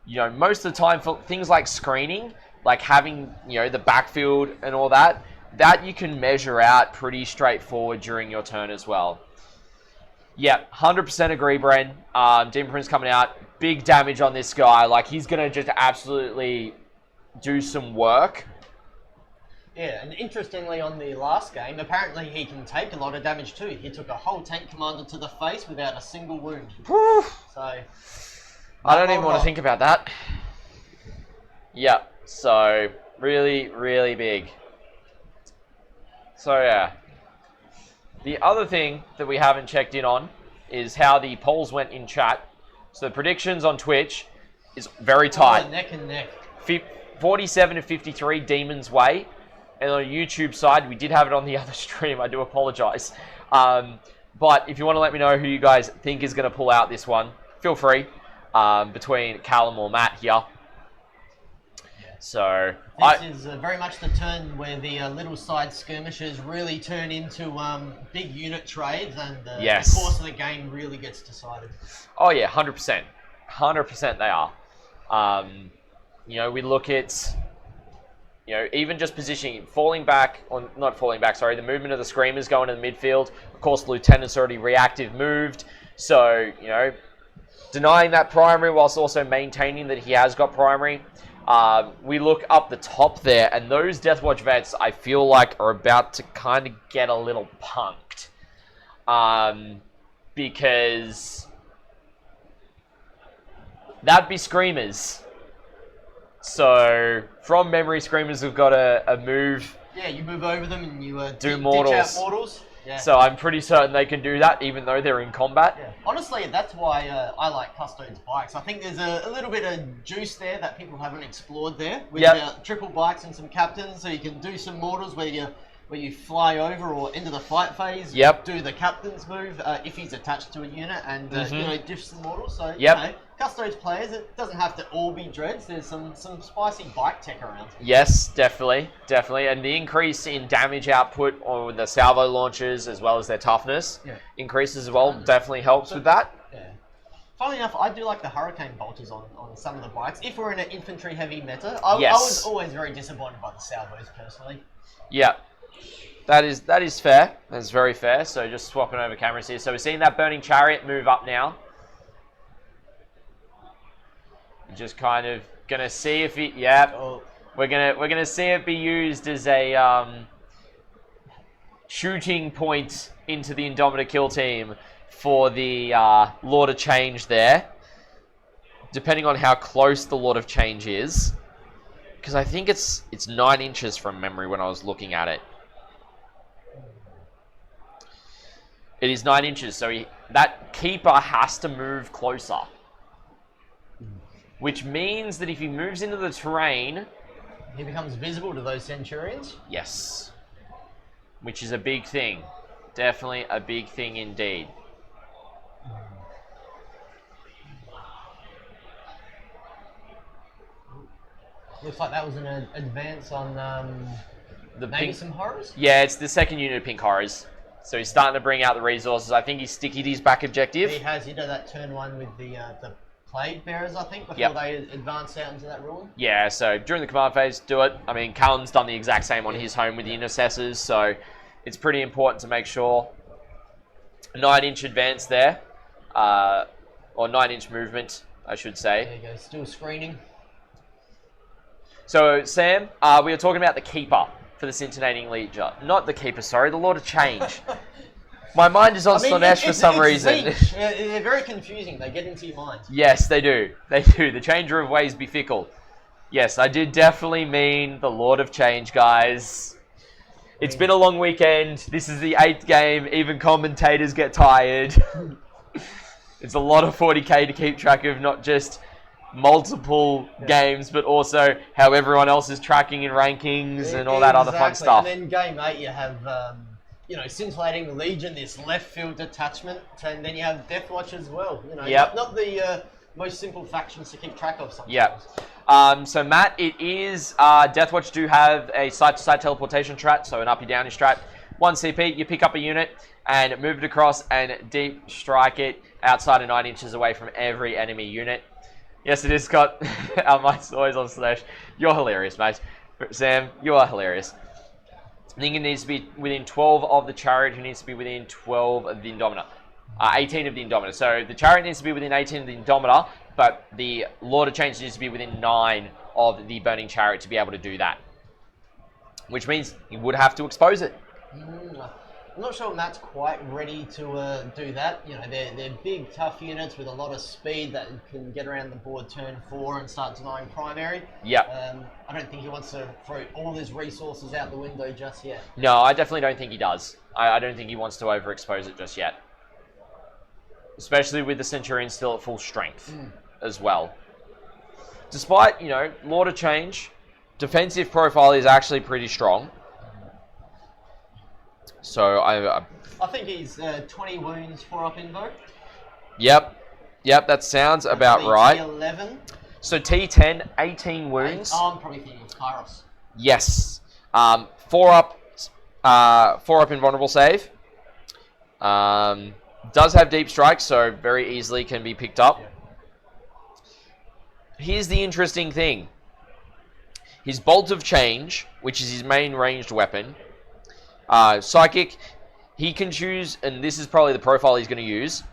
you know, most of the time for things like screening, like having, you know, the backfield and all that, that you can measure out pretty straightforward during your turn as well. Yeah, 100% agree, Bren. Demon Prince coming out. Big damage on this guy. Like, he's going to just absolutely do some work. Yeah, and interestingly on the last game, apparently he can take a lot of damage too. He took a whole tank commander to the face without a single wound. Whew. So... I don't even want to think about that. Yeah, so really, really big. So yeah. The other thing that we haven't checked in on is how the polls went in chat. So the predictions on Twitch is very tight. Neck and neck. 47 to 53 Demons way. And on the YouTube side, we did have it on the other stream. I do apologize. But if you want to let me know who you guys think is going to pull out this one, feel free. Between Callum or Matt here. So this is very much the turn where the little side skirmishes really turn into big unit trades, and the course of the game really gets decided. Oh yeah, 100%. 100% they are. You know, we look at, you know, even just positioning, falling back, or not falling back, sorry, the movement of the Screamers going to the midfield. Of course, Lieutenant's already reactive moved. So, you know, denying that primary whilst also maintaining that he has got primary. We look up the top there, and those Deathwatch vets, I feel like, are about to kind of get a little punked. Because that'd be Screamers. So, from memory, Screamers have got a move. Yeah, you move over them and you do mortals. Ditch out mortals. Yeah. So I'm pretty certain they can do that, even though they're in combat. Yeah. Honestly, that's why I like Custodes bikes. I think there's a little bit of juice there that people haven't explored there. With triple bikes and some captains, so you can do some mortals where you fly over or into the fight phase. Yep. Do the captain's move if he's attached to a unit, and you know, diff some mortals. So you know, Custodes players, it doesn't have to all be dreads. There's some spicy bike tech around. Yes, definitely. And the increase in damage output on the salvo launchers, as well as their toughness, increases as well, definitely helps with that. Yeah. Funnily enough, I do like the Hurricane Bolters on some of the bikes. If we're in an infantry-heavy meta, I was always very disappointed by the salvos, personally. Yeah. That is fair. That's very fair. So just swapping over cameras here. So we're seeing that Burning Chariot move up now. Just kind of gonna see if it. We're gonna see it be used as a shooting point into the Indomitor kill team for the Lord of Change there. Depending on how close the Lord of Change is, because I think it's 9 inches from memory when I was looking at it. It is 9 inches, so that keeper has to move closer. Which means that if he moves into the terrain... he becomes visible to those Centurions? Yes. Which is a big thing. Definitely a big thing indeed. Looks like that was an advance on the Maybe pink. some horrors? Yeah, it's the second unit of pink horrors. So he's starting to bring out the resources. I think he's stickied his back objective. He has, that turn one with the Plague Bearers, I think, before Yep. they advance out into that ruin. Yeah, so during the command phase, do it. I mean, Callum's done the exact same on his home with the intercessors, so it's pretty important to make sure 9-inch advance there, or 9-inch movement, I should say. There you go, still screening. So, Sam, we were talking about the Keeper for the Scintillating Legion. Not the Keeper, sorry, the Lord of Change. My mind is on Slanesh for some reason. They're very confusing. They get into your mind. Yes, they do. They do. The changer of ways be fickle. Yes, I did definitely mean the Lord of Change, guys. It's been a long weekend. This is the 8th game. Even commentators get tired. It's a lot of 40k to keep track of, not just multiple games, but also how everyone else is tracking in rankings and all that other fun stuff. And then game 8, you have, Scintillating Legion, this left field detachment, and then you have Deathwatch as well. Not the most simple factions to keep track of sometimes. Yeah. So Matt, it is Deathwatch do have a side-to-side teleportation strat, so an up-y-down strat. 1 CP, you pick up a unit and move it across and deep strike it outside of 9 inches away from every enemy unit. Yes, it is, Scott. Our mic's always on Slash. You're hilarious, mate. Sam, you are hilarious. I think it needs to be within 12 of the Chariot, who needs to be within 12 of the Indomitor. 18 of the Indomitor. So the Chariot needs to be within 18 of the Indomitor, but the Lord of Change needs to be within 9 of the Burning Chariot to be able to do that. Which means you would have to expose it. I'm not sure Matt's quite ready to do that. They're big, tough units with a lot of speed that can get around the board turn 4 and start denying primary. Yep. I don't think he wants to throw all his resources out the window just yet. No, I definitely don't think he does. I don't think he wants to overexpose it just yet. Especially with the Centurion still at full strength as well. Despite, Lord of Change, defensive profile is actually pretty strong. So I think he's 20 wounds, 4 up invo. Yep, that sounds about right. T11. So T10, 18 wounds. I'm probably thinking of Kairos. Yes. 4 up invulnerable save. Does have deep strike, so very easily can be picked up. Yeah. Here's the interesting thing. His Bolt of Change, which is his main ranged weapon, Psychic, he can choose, and this is probably the profile he's going to use,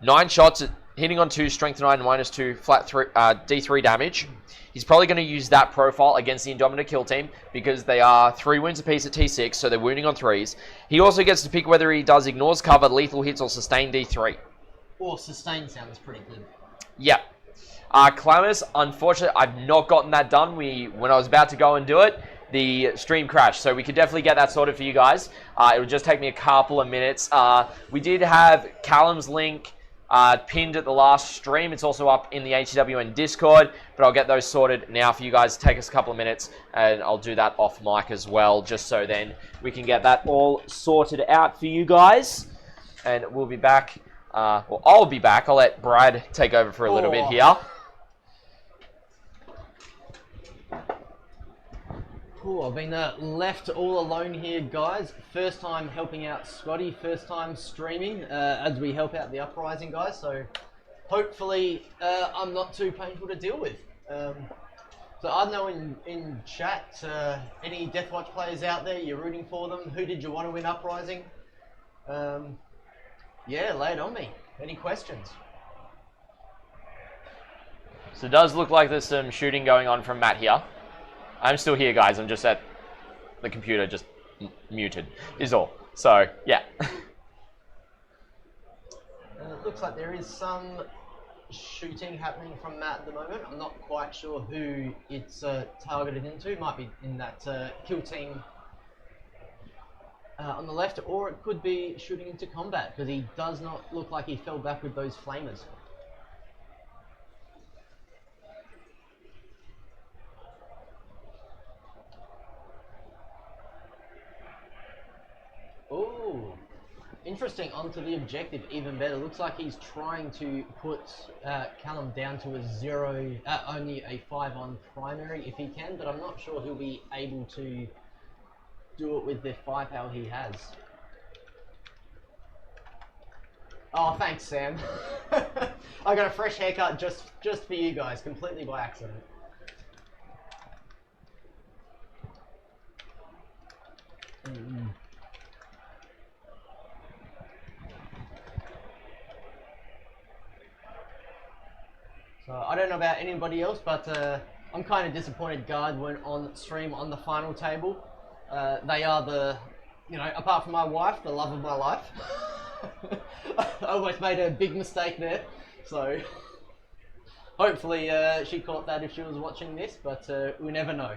9 shots at hitting on 2, strength 9, -2, flat 3, D3 damage. He's probably going to use that profile against the Indomitor kill team because they are 3 wounds apiece at T6, so they're wounding on 3s. He also gets to pick whether he does ignores cover, lethal hits, or sustain D3. Or sustain sounds pretty good. Yeah. Clammus, unfortunately, I've not gotten that done. When I was about to go and do it, the stream crashed, so we could definitely get that sorted for you guys. It would just take me a couple of minutes. We did have Callum's link pinned at the last stream. It's also up in the ATWN Discord, but I'll get those sorted now for you guys. Take us a couple of minutes, and I'll do that off mic as well, just so then we can get that all sorted out for you guys. And we'll be back. I'll be back. I'll let Brad take over for a little bit here. Cool, I've been left all alone here, guys. First time helping out Scotty, first time streaming as we help out the Uprising guys, so hopefully I'm not too painful to deal with. So I know in chat, any Deathwatch players out there, you're rooting for them. Who did you want to win Uprising? Yeah, lay it on me. Any questions? So it does look like there's some shooting going on from Matt here. I'm still here, guys. I'm just at the computer, just muted, is all. So, yeah. It looks like there is some shooting happening from Matt at the moment. I'm not quite sure who it's targeted into. It might be in that kill team on the left, or it could be shooting into combat, because he does not look like he fell back with those flamers. Oh, interesting. Onto the objective, even better. Looks like he's trying to put Callum down to a 0, only a 5 on primary if he can, but I'm not sure he'll be able to do it with the firepower he has. Oh, thanks, Sam. I got a fresh haircut just for you guys, completely by accident. So I don't know about anybody else, but I'm kind of disappointed Guard went on stream on the final table. They are the, you know, apart from my wife, the love of my life. I almost made a big mistake there, so hopefully she caught that if she was watching this, but we never know.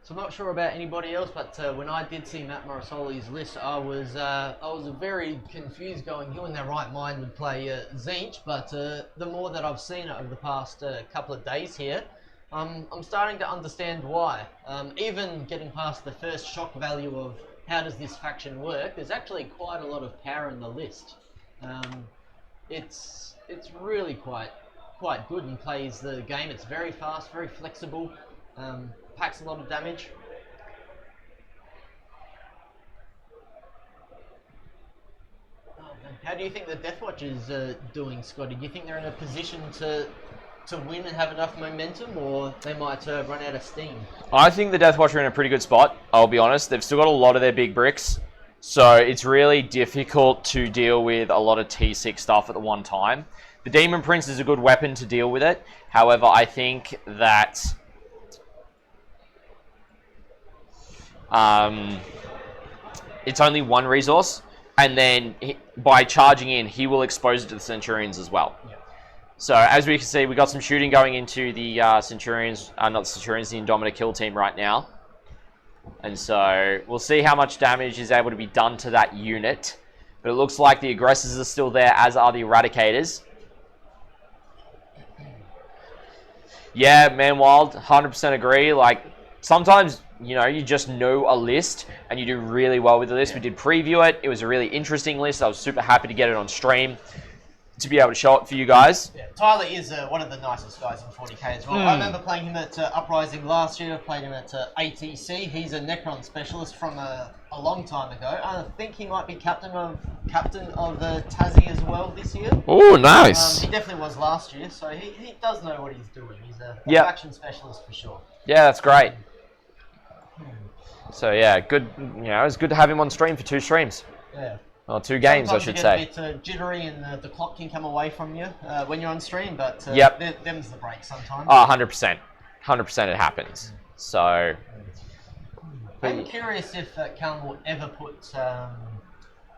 So I'm not sure about anybody else, but when I did see Matt Morosoli's list, I was very confused, going, who in their right mind would play Tzeentch? But the more that I've seen it over the past couple of days here, I'm starting to understand why. Even getting past the first shock value of how does this faction work, there's actually quite a lot of power in the list. It's really quite good and plays the game. It's very fast, very flexible. Packs a lot of damage. How do you think the Deathwatch is doing, Scotty? Do you think they're in a position to win and have enough momentum, or they might run out of steam? I think the Deathwatch are in a pretty good spot, I'll be honest. They've still got a lot of their big bricks, so it's really difficult to deal with a lot of T6 stuff at the one time. The Demon Prince is a good weapon to deal with it. However, I think that it's only one resource, and then by charging in, he will expose it to the Centurions as well. Yeah. So as we can see, we got some shooting going into the Centurions, not the Centurions, the Indomitor kill team right now. And so we'll see how much damage is able to be done to that unit. But it looks like the aggressors are still there, as are the Eradicators. Yeah, man, Wild, 100% agree. Like, sometimes, you know, you just know a list and you do really well with the list. Yeah. We did preview it. It was a really interesting list. I was super happy to get it on stream to be able to show it for you guys. Yeah, Tyler is one of the nicest guys in 40k as well. I remember playing him at Uprising last year. I played him at ATC. He's a Necron specialist from a long time ago. I think he might be captain of Tassie as well this year. Oh, nice. He definitely was last year, so he does know what he's doing. He's a faction specialist for sure. Yeah, that's great. So yeah, good. You know, it's good to have him on stream for 2 streams. Yeah. Or 2 games, sometimes I should say. You get a bit jittery and the clock can come away from you when you're on stream, but them's the break sometimes. Oh, 100%. 100% it happens. So I'm curious if Callum will ever put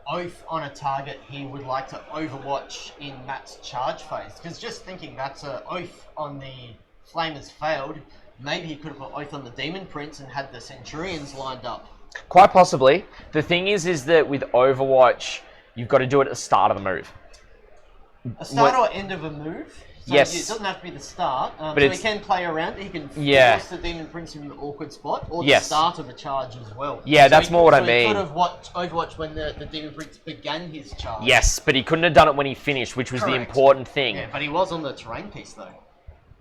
Oath on a target he would like to overwatch in Matt's charge phase. Because just thinking that's Oath on the Flamers failed, maybe he could have put Oath on the Demon Prince and had the Centurions lined up. Quite possibly. The thing is that with Overwatch, you've got to do it at the start of the move. A start or end of a move? So yes. It doesn't have to be the start. But so he can play around. He can force the Demon Prince in an awkward spot, or the start of a charge as well. Yeah, so that's more what I mean. He could have watched Overwatch when the Demon Prince began his charge. Yes, but he couldn't have done it when he finished, which was the important thing. Yeah, but he was on the terrain piece though.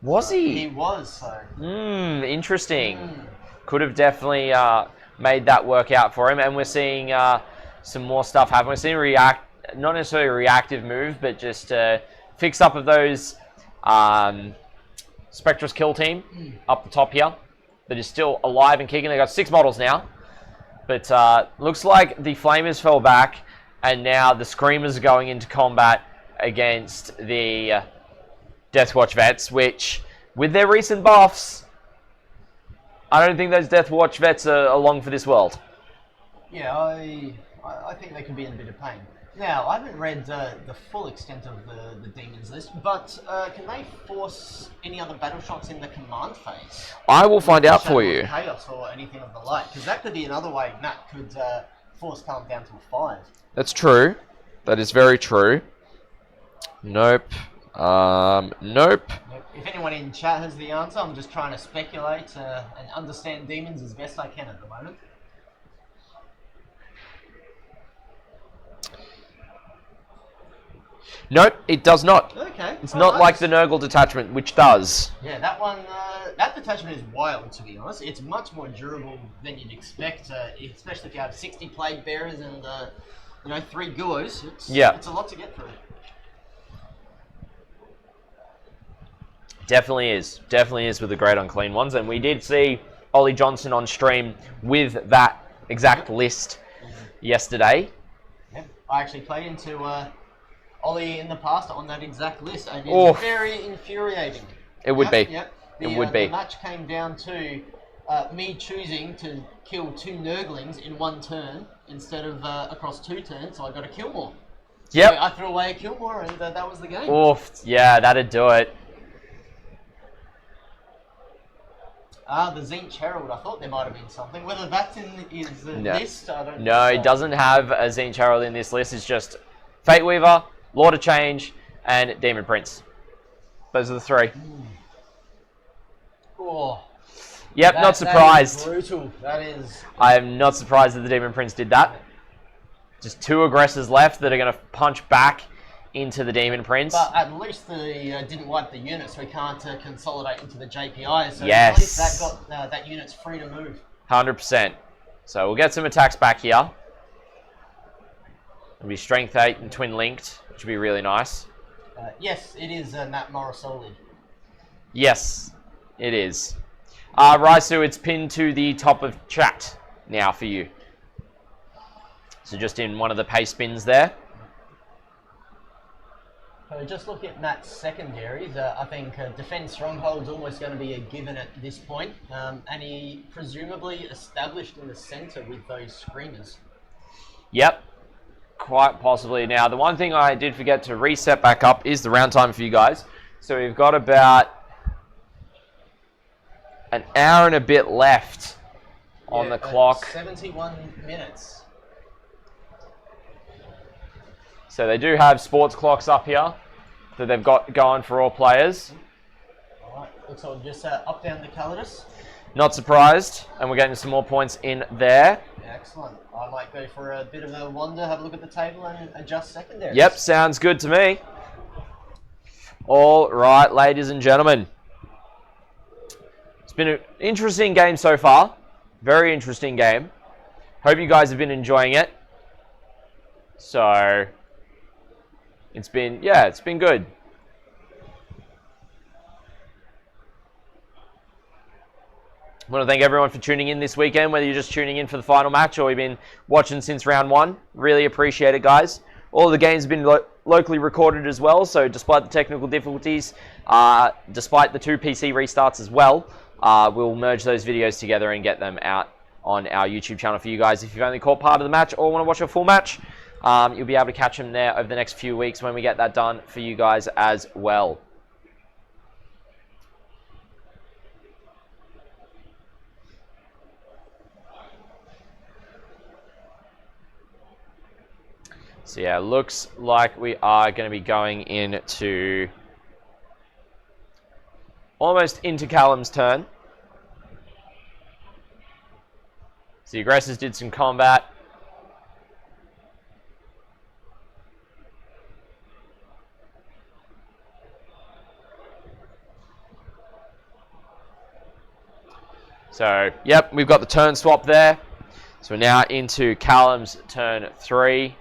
Was he? He was, so. Interesting. Could have definitely made that work out for him, and we're seeing some more stuff happen. We're seeing not necessarily a reactive move, but just fix up of those Spectrus kill team up the top here that is still alive and kicking. They got 6 models now, but looks like the Flamers fell back, and now the Screamers are going into combat against the Deathwatch vets, which with their recent buffs, I don't think those Deathwatch vets are along for this world. Yeah, I think they could be in a bit of pain. Now, I haven't read the full extent of the Demons list, but can they force any other battle shots in the command phase? I will find out for you. Chaos or anything of the like, because that could be another way Matt could force Callum down to a 5. That's true. That is very true. Nope. Nope. If anyone in chat has the answer, I'm just trying to speculate and understand demons as best I can at the moment. Nope, it does not. Okay. It's not like the Nurgle detachment, which does. Yeah, that one, that detachment is wild, to be honest. It's much more durable than you'd expect, especially if you have 60 Plague Bearers and, 3 Guos. It's a lot to get through. Definitely is. Definitely is with the Great Unclean Ones. And we did see Ollie Johnson on stream with that exact list yesterday. Yep. I actually played into Ollie in the past on that exact list, and it's very infuriating. It would be. Yep. It would be. The match came down to me choosing to kill 2 Nurglings in 1 turn instead of across 2 turns, so I got a kill more. Yep. So I threw away a kill more, and that was the game. Oof. Yeah, that'd do it. The Tzeentch Herald, I thought there might have been something. Whether that's in his list, I don't know. No, he doesn't have a Tzeentch Herald in this list. It's just Fate Weaver, Lord of Change, and Demon Prince. Those are the 3. Oh, yep, not surprised. That is brutal. That is. I am not surprised that the Demon Prince did that. Just 2 aggressors left that are going to punch back into the Demon Prince. But at least they didn't wipe the unit, so we can't consolidate into the JPI. So yes. At least that got that unit's free to move. 100%. So we'll get some attacks back here. It'll be Strength 8 and Twin Linked, which would be really nice. Yes, it is Matt Morosoli. Yes, it is. Raisu, it's pinned to the top of chat now for you. So just in one of the paste bins there. So just looking at Matt's secondaries, I think Defend Stronghold's almost going to be a given at this point. And he presumably established in the centre with those Screamers. Yep, quite possibly. Now, the one thing I did forget to reset back up is the round time for you guys. So we've got about an hour and a bit left on the clock. 71 minutes. So they do have sports clocks up here that they've got going for all players. Alright, looks like just up down the Calidus. Not surprised, and we're getting some more points in there. Excellent. I might go for a bit of a wander, have a look at the table and adjust secondaries. Yep, sounds good to me. All right, ladies and gentlemen. It's been an interesting game so far. Very interesting game. Hope you guys have been enjoying it. So it's been good. I want to thank everyone for tuning in this weekend, whether you're just tuning in for the final match or you've been watching since round 1. Really appreciate it, guys. All of the games have been locally recorded as well, so despite the technical difficulties, despite the 2 PC restarts as well, we'll merge those videos together and get them out on our YouTube channel for you guys. If you've only caught part of the match or want to watch a full match, you'll be able to catch them there over the next few weeks when we get that done for you guys as well. So yeah, looks like we are going to be going into almost into Callum's turn. So the aggressors did some combat. So, yep, we've got the turn swap there. So we're now into Callum's turn 3.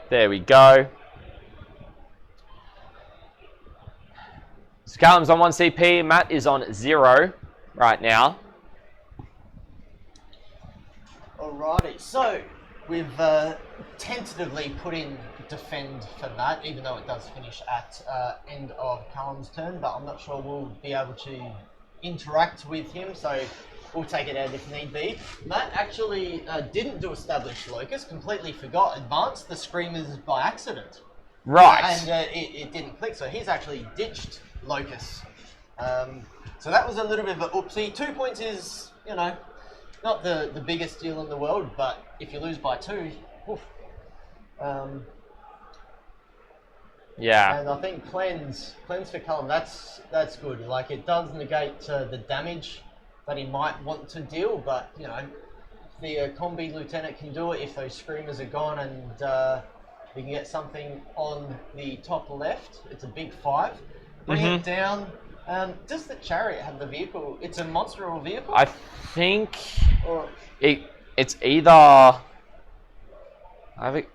There we go. So Callum's on 1 CP, Matt is on 0 right now. Alrighty, so we've tentatively put in defend for Matt, even though it does finish at end of Callum's turn, but I'm not sure we'll be able to interact with him, so we'll take it out if need be. Matt actually didn't do established locus, completely forgot, advanced the screamers by accident. Right. And it didn't click, so he's actually ditched locus. So that was a little bit of an oopsie. 2 points is, you know, not the biggest deal in the world, but if you lose by 2, oof. Yeah. And I think cleanse for Callum, that's good. Like, it does negate the damage that he might want to deal, but you know, the combi lieutenant can do it if those screamers are gone, and we can get something on the top left. It's a big 5. Bring it down. Does the chariot have the vehicle? It's a monstral vehicle. I think Or it's either.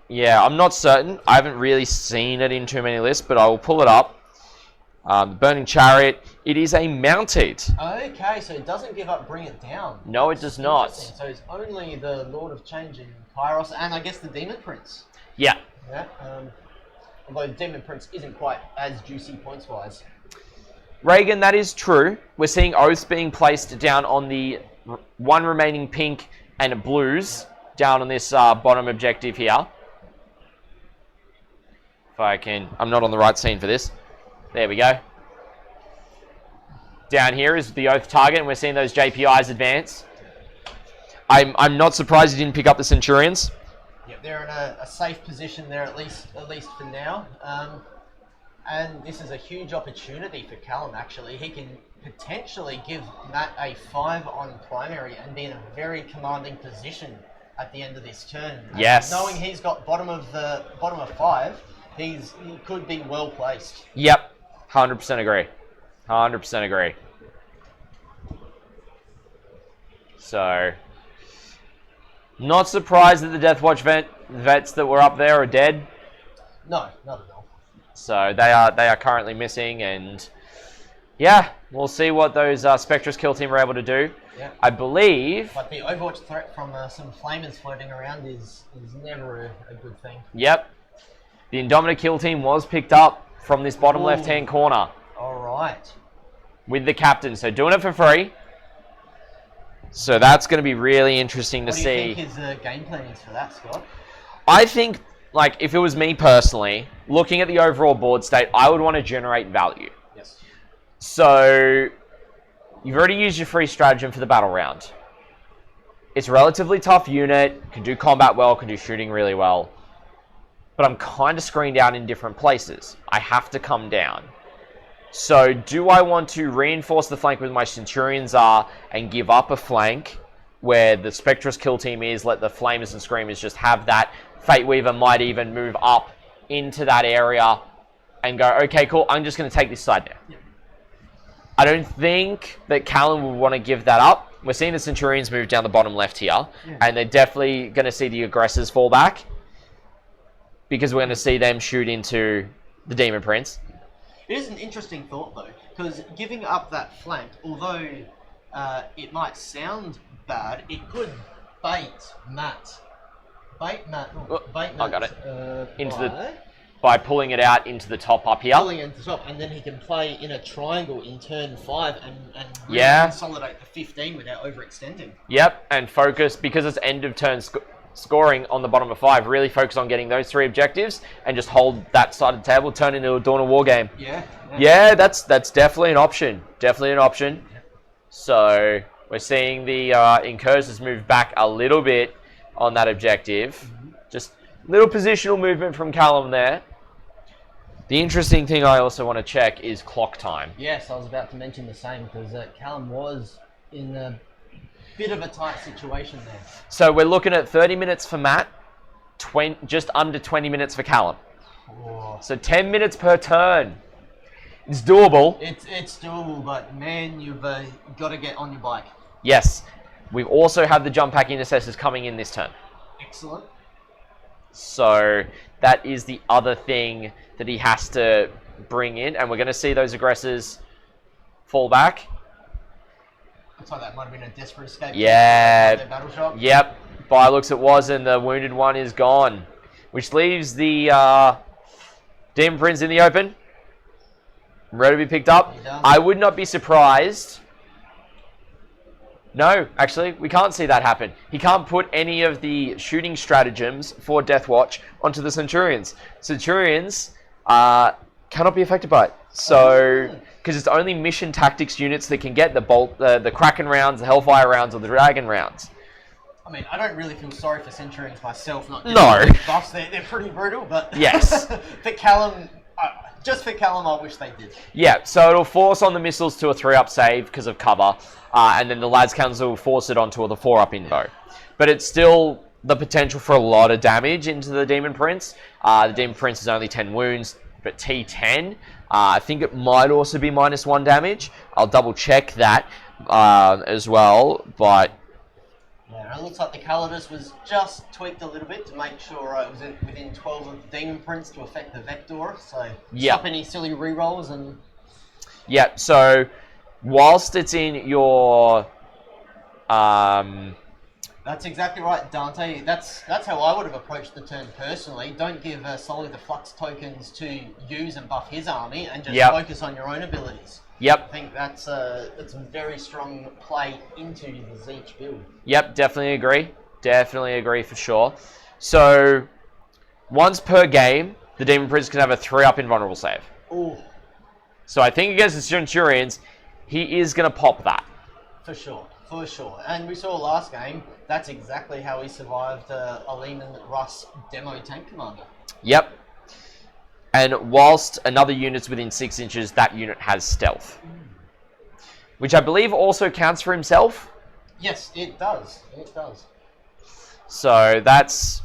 Yeah, I'm not certain. I haven't really seen it in too many lists, but I will pull it up. The Burning Chariot. It is a mounted. okay, so it doesn't give up Bring It Down. No, it does not. So it's only the Lord of Change and Kairos, and I guess the Demon Prince. Yeah. Yeah. Although the Demon Prince isn't quite as juicy points-wise. Reagan, that is true. We're seeing oaths being placed down on the one remaining pink and blues down on this bottom objective here. If I can, I'm not on the right scene for this. There we go. Down here is the oath target, and we're seeing those JPIs advance. I'm not surprised he didn't pick up the Centurions. Yep, they're in a safe position there, at least for now. And this is a huge opportunity for Callum, actually. He can potentially give Matt a 5 on primary and be in a very commanding position at the end of this turn. Yes. Knowing he's got bottom of 5, he could be well placed. Yep. 100% agree. 100% agree. So, not surprised that the Deathwatch vets that were up there are dead. No, not at all. So they are currently missing, and yeah, we'll see what those Spectrus kill team are able to do. Yeah. I believe. But the Overwatch threat from some flamers floating around is never a good thing. Yep. The Indominate kill team was picked up from this bottom left-hand corner. All right. With the captain, so doing it for free. So that's going to be really interesting to see. What do you think his game plan is for that, Scott? I think, like, if it was me personally, looking at the overall board state, I would want to generate value. Yes. So, you've already used your free stratagem for the battle round. It's a relatively tough unit, can do combat well, can do shooting really well. But I'm kind of screened out in different places. I have to come down. So, do I want to reinforce the flank with my Centurions and give up a flank where the Spectrus kill team is, let the Flamers and Screamers just have that? Fate Weaver might even move up into that area and go, okay, cool, I'm just going to take this side now. Yeah. I don't think that Callum would want to give that up. We're seeing the Centurions move down the bottom left here, and they're definitely going to see the aggressors fall back because we're going to see them shoot into the Demon Prince. It is an interesting thought, though, because giving up that flank, although it might sound bad, it could bait Matt. Bait Matt. I got it. By pulling it out into the top up here. Pulling it into the top, and then he can play in a triangle in turn 5 and really consolidate the 15 without overextending. Yep, and focus, because it's end of turn scoring on the bottom of 5, really focus on getting those 3 objectives and just hold that side of the table, turn into a Dawn of War game. Yeah, that's definitely an option. Definitely an option. Yeah. So we're seeing the Incursors move back a little bit on that objective. Just little positional movement from Callum there. The interesting thing I also want to check is clock time. Yes, I was about to mention the same, because Callum was in a bit of a tight situation there. So we're looking at 30 minutes for Matt, just under 20 minutes for Callum. Oh. So 10 minutes per turn. It's doable. It's doable, but man, you've got to get on your bike. Yes. We also have the jump pack intercessors coming in this turn. Excellent. So that is the other thing that he has to bring in, and we're going to see those aggressors fall back. Looks like that might have been a desperate escape. Yeah. Their battle shop. Yep. By looks it was, and the wounded one is gone, which leaves the Demon Prince in the open, ready to be picked up. I would not be surprised No, actually, we can't see that happen. He can't put any of the shooting stratagems for Deathwatch onto the Centurions. Centurions cannot be affected by it. So, because it's only mission tactics units that can get the Kraken rounds, the Hellfire rounds, or the Dragon rounds. I mean, I don't really feel sorry for Centurions myself. Not No. buffs. They're pretty brutal, but Yes. for Callum, just for Callum, I wish they did. Yeah, so it'll force on the missiles to a 3-up save because of cover, and then the Lads Council will force it onto the 4-up invo. But it's still the potential for a lot of damage into the Demon Prince. The Demon Prince is only 10 wounds, but T10. I think it might also be -1 damage. I'll double check that as well, but... Yeah, it looks like the Calidus was just tweaked a little bit to make sure it was within 12 of the Demon Prince to affect the Vector, so stop any silly rerolls and... Yeah, so whilst it's in your... That's exactly right, Dante. That's how I would have approached the turn personally. Don't give Sully the Flux tokens to use and buff his army, and just focus on your own abilities. Yep. I think that's a very strong play into the Zeech build. Yep, definitely agree. Definitely agree for sure. So, once per game, the Demon Prince can have a 3-up invulnerable save. Ooh. So I think against the Centurions, he is going to pop that. For sure. For sure. And we saw last game, that's exactly how he survived a Lehman Russ demo tank commander. Yep. And whilst another unit's within 6 inches, that unit has stealth. Which I believe also counts for himself. Yes, it does. It does. So that's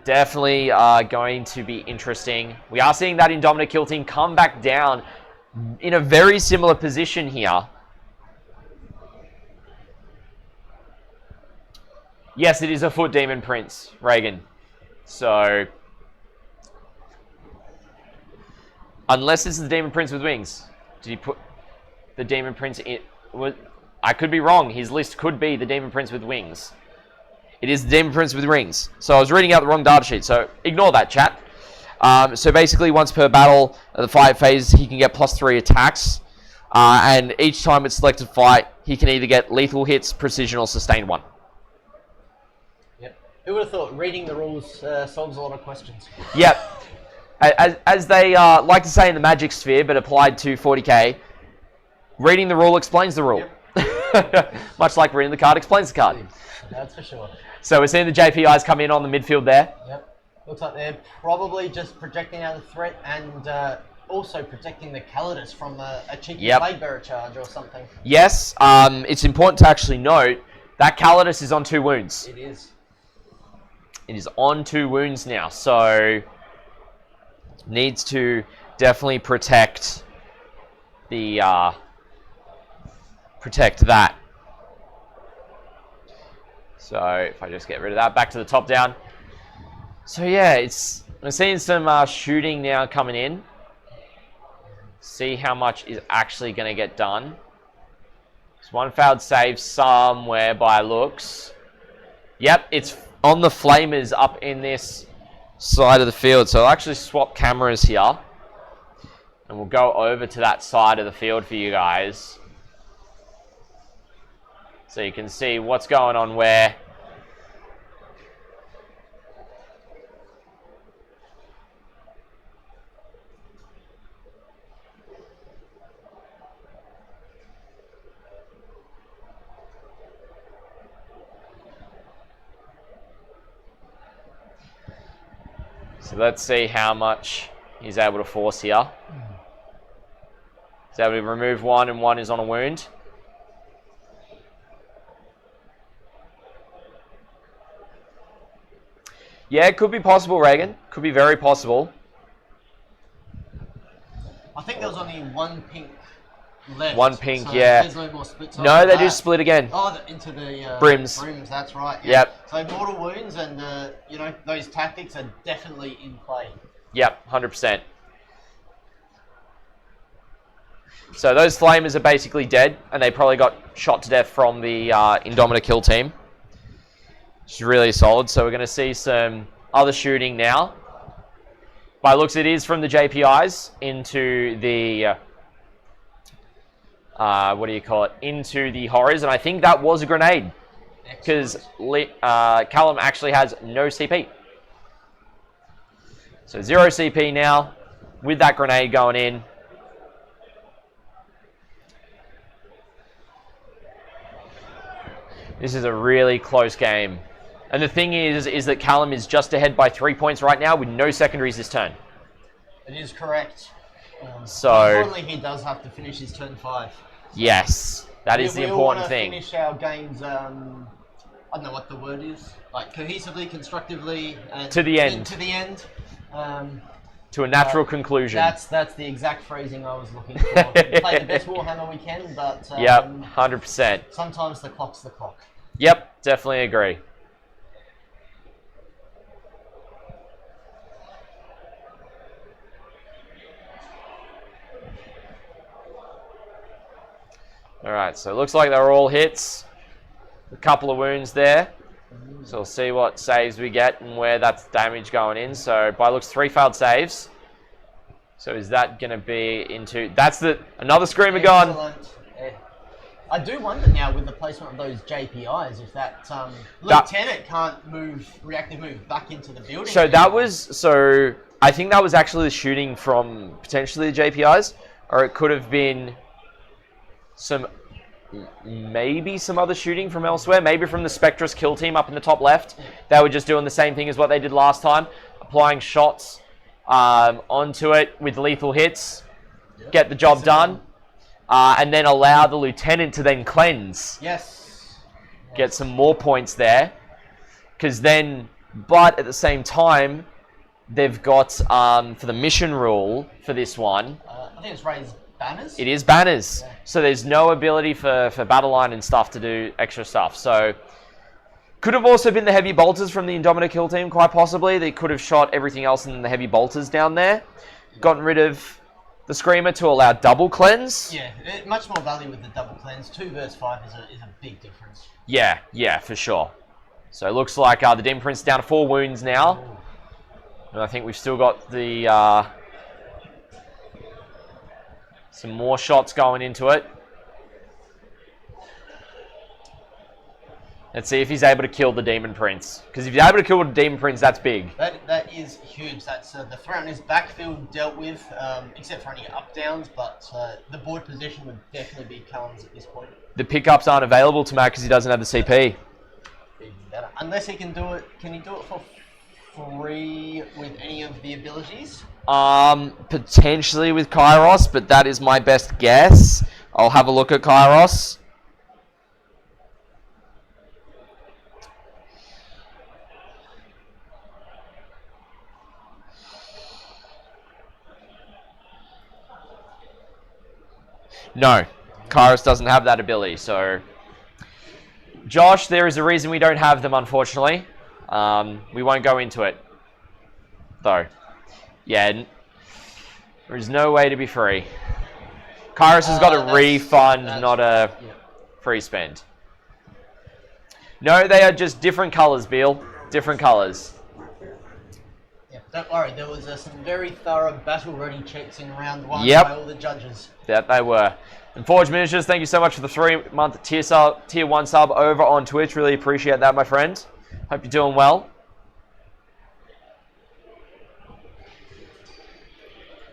definitely going to be interesting. We are seeing that Indominate Kill Team come back down in a very similar position here. Yes, it is a Foot Demon Prince, Reagan. So... unless it's the Demon Prince with wings. Did he put the Demon Prince in? I could be wrong. His list could be the Demon Prince with wings. It is the Demon Prince with rings. So I was reading out the wrong data sheet. So ignore that, chat. So basically, once per battle, the fight phase, he can get +3 attacks. And each time it's selected fight, he can either get lethal hits, precision, or sustained 1. Yep. Who would have thought reading the rules solves a lot of questions? Yep. As they like to say in the Magic Sphere, but applied to 40k, reading the rule explains the rule. Yep. Much like reading the card explains the card. That's for sure. So we're seeing the JPIs come in on the midfield there. Yep. Looks like they're probably just projecting out a threat and also protecting the Calidus from a cheeky Blade Bearer charge or something. Yes. It's important to actually note that Calidus is on 2 wounds. It is. It is on 2 wounds now, so... needs to definitely protect the protect that. So if I just get rid of that, back to the top down. So yeah, we're seeing some shooting now coming in. See how much is actually going to get done. There's one failed save somewhere by looks. Yep, it's on the Flamers up in this side of the field. So I'll actually swap cameras here and we'll go over to that side of the field for you guys so you can see what's going on where. So let's see how much he's able to force here. He's able to remove 1 and 1 is on a wound. Yeah, it could be possible, Reagan. Could be very possible. I think there was only 1 pink left. 1 pink, so yeah. There's no more splits. No, they do split again. Oh, into the Brims. Brims, that's right. Yeah. Yep. So mortal wounds and those tactics are definitely in play. Yep, 100%. So those Flamers are basically dead, and they probably got shot to death from the Indominate Kill Team. Which is really solid. So we're going to see some other shooting now. By looks, it is from the JPIs into the what do you call it, into the horrors, and I think that was a grenade because Callum actually has no CP. So 0 CP now with that grenade going in. This is a really close game. And the thing is that Callum is just ahead by 3 points right now with no secondaries this turn. It is correct. So unfortunately, he does have to finish his turn 5. Yes, that is the important thing. We finish our games, I don't know what the word is, like cohesively, constructively, and to the end. To the end. To a natural conclusion. That's the exact phrasing I was looking for. Play the best Warhammer we can, but yep, 100%. Sometimes the clock's the clock. Yep, definitely agree. All right, so it looks like they're all hits. A couple of wounds there. So we'll see what saves we get and where that's damage going in. So by looks, 3 failed saves. So is that going to be into... That's another screamer gone. Yeah. I do wonder now with the placement of those JPIs if that lieutenant can't reactive move back into the building. So that was... So I think that was actually the shooting from potentially the JPIs. Or it could have been maybe some other shooting from elsewhere. Maybe from the Spectrus kill team up in the top left. They were just doing the same thing as what they did last time. Applying shots onto it with lethal hits. Yep. Get the job done. And then allow the lieutenant to then cleanse. Yes. Get some more points there. Because then, but at the same time, they've got, for the mission rule for this one. I think it's raised banners? It is banners. Yeah. So there's no ability for battle line and stuff to do extra stuff. So could have also been the heavy bolters from the Indomitor kill team, quite possibly. They could have shot everything else in the heavy bolters down there. Gotten rid of the Screamer to allow double cleanse. Yeah, much more value with the double cleanse. 2 versus 5 is a big difference. Yeah, for sure. So it looks like the Demon Prince down to 4 wounds now. Ooh. And I think we've still got the... some more shots going into it. Let's see if he's able to kill the Demon Prince. Because if he's able to kill the Demon Prince, that's big. That is huge. That's the threat on his backfield dealt with, except for any up-downs, but the board position would definitely be Callum's at this point. The pickups aren't available to Matt because he doesn't have the CP. Even better. Unless he can do it. Can he do it for free with any of the abilities? Potentially with Kairos, but that is my best guess. I'll have a look at Kairos. No, Kairos doesn't have that ability, so... Josh, there is a reason we don't have them, unfortunately. We won't go into it, though. Yeah, there is no way to be free. Kairos has got a refund, not a free spend. No, they are just different colours, Beal. Different colours. Yeah, don't worry, there was some very thorough battle-ready checks in round 1 by all the judges. That they were. And Forge Miniatures, thank you so much for the 3-month tier 1 sub over on Twitch. Really appreciate that, my friend. Hope you're doing well.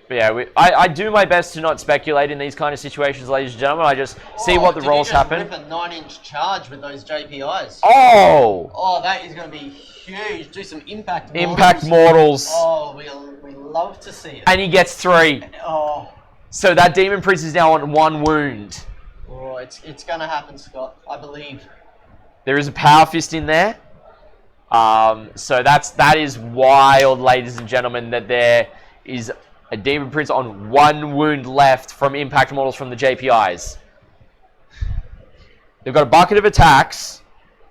But yeah, I do my best to not speculate in these kind of situations, ladies and gentlemen. I just see what the rolls happen. Rip a 9-inch charge with those JPIs. Oh, that is going to be huge. Do some impact mortals. Impact mortals. Oh, we love to see it. And he gets 3. Oh. So that Demon Prince is now on 1 wound. Oh, it's going to happen, Scott. I believe. There is a Power Fist in there. So that is wild, ladies and gentlemen, that there is a Demon Prince on 1 wound left from impact models from the JPIs. They've got a bucket of attacks.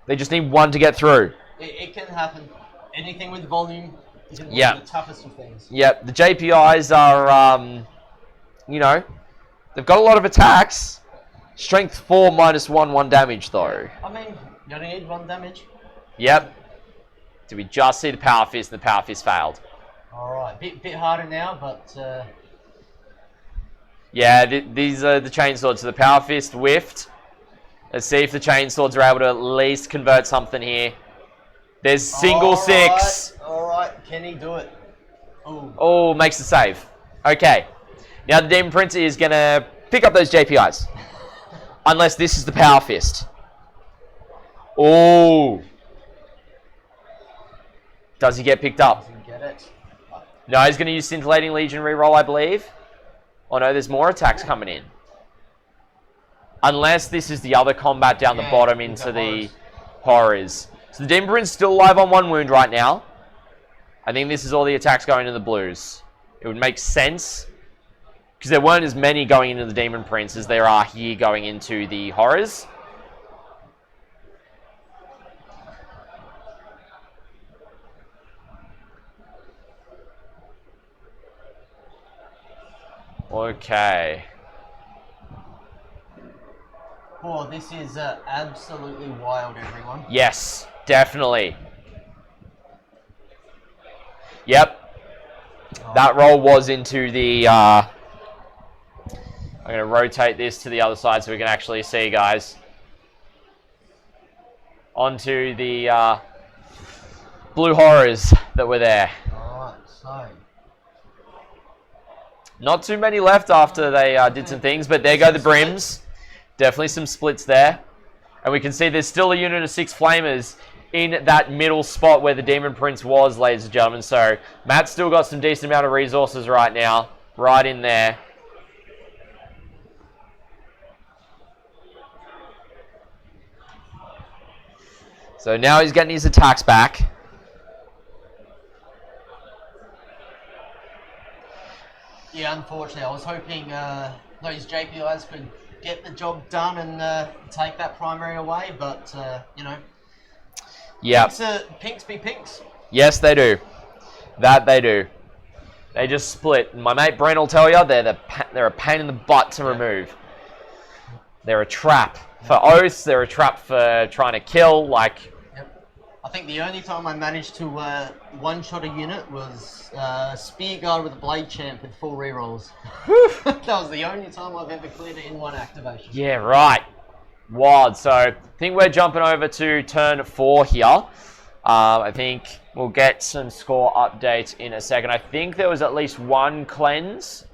They just need 1 to get through. It can happen. Anything with volume is one of the toughest of things. Yep, the JPIs are, they've got a lot of attacks. Strength 4 -1 damage, though. I mean, you only need 1 damage. Yep. Did we just see the Power Fist and the Power Fist failed? Alright, bit harder now, but... Yeah, these are the chainswords. So the Power Fist whiffed. Let's see if the chainswords are able to at least convert something here. There's single six. All right, can he do it? Ooh. Oh, makes the save. Okay. Now the Demon Prince is going to pick up those JPIs. Unless this is the Power Fist. Oh. Does he get picked up? Does he get it? No, he's going to use Scintillating Legion reroll, I believe. Oh no, there's more attacks coming in. Unless this is the other combat down the bottom into the horrors. So the Demon Prince still alive on 1 wound right now. I think this is all the attacks going into the blues. It would make sense. Because there weren't as many going into the Demon Prince as there are here going into the horrors. Okay. Oh, this is absolutely wild, everyone. Yes, definitely. Yep. That roll was into the... I'm going to rotate this to the other side so we can actually see, guys. Onto the blue horrors that were there. Alright, so... Not too many left after they did some things, but there go the brims. Definitely some splits there. And we can see there's still a unit of 6 flamers in that middle spot where the Demon Prince was, ladies and gentlemen. So Matt's still got some decent amount of resources right now, right in there. So now he's getting his attacks back. Yeah, unfortunately, I was hoping those JPIs could get the job done and take that primary away, but, you know. Yeah. Pinks be pinks. Yes, they do. That they do. They just split. And my mate Brent will tell you, they're a pain in the butt to remove. They're a trap for oaths. They're a trap for trying to kill, like... I think the only time I managed to one-shot a unit was Spear Guard with a Blade Champ with 4 rerolls. That was the only time I've ever cleared it in 1 activation. Yeah, right. Wild. So, I think we're jumping over to turn 4 here. I think we'll get some score updates in a second. I think there was at least 1 cleanse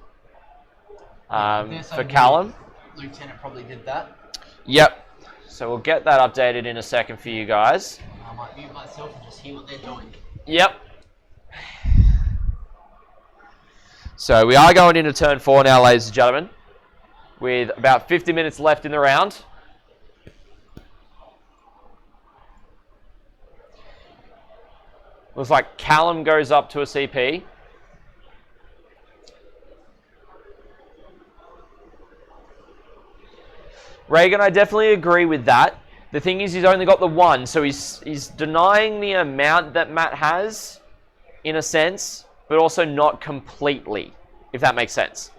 for Callum. Lieutenant probably did that. Yep. So we'll get that updated in a second for you guys. I might mute myself and just hear what they're doing. Yep. So we are going into turn 4 now, ladies and gentlemen, with about 50 minutes left in the round. Looks like Callum goes up to a CP. Reagan, I definitely agree with that. The thing is, he's only got the 1, so he's denying the amount that Matt has, in a sense, but also not completely, if that makes sense.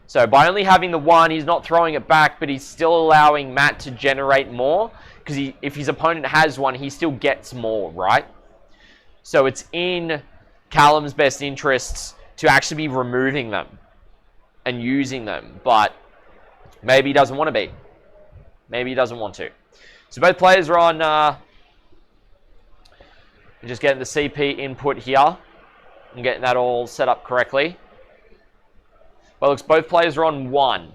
So by only having the 1, he's not throwing it back, but he's still allowing Matt to generate more, because if his opponent has 1, he still gets more, right? So it's in Callum's best interests to actually be removing them and using them, but maybe he doesn't want to be. Maybe he doesn't want to. So both players are on, just getting the CP input here and getting that all set up correctly. Well, looks both players are on 1.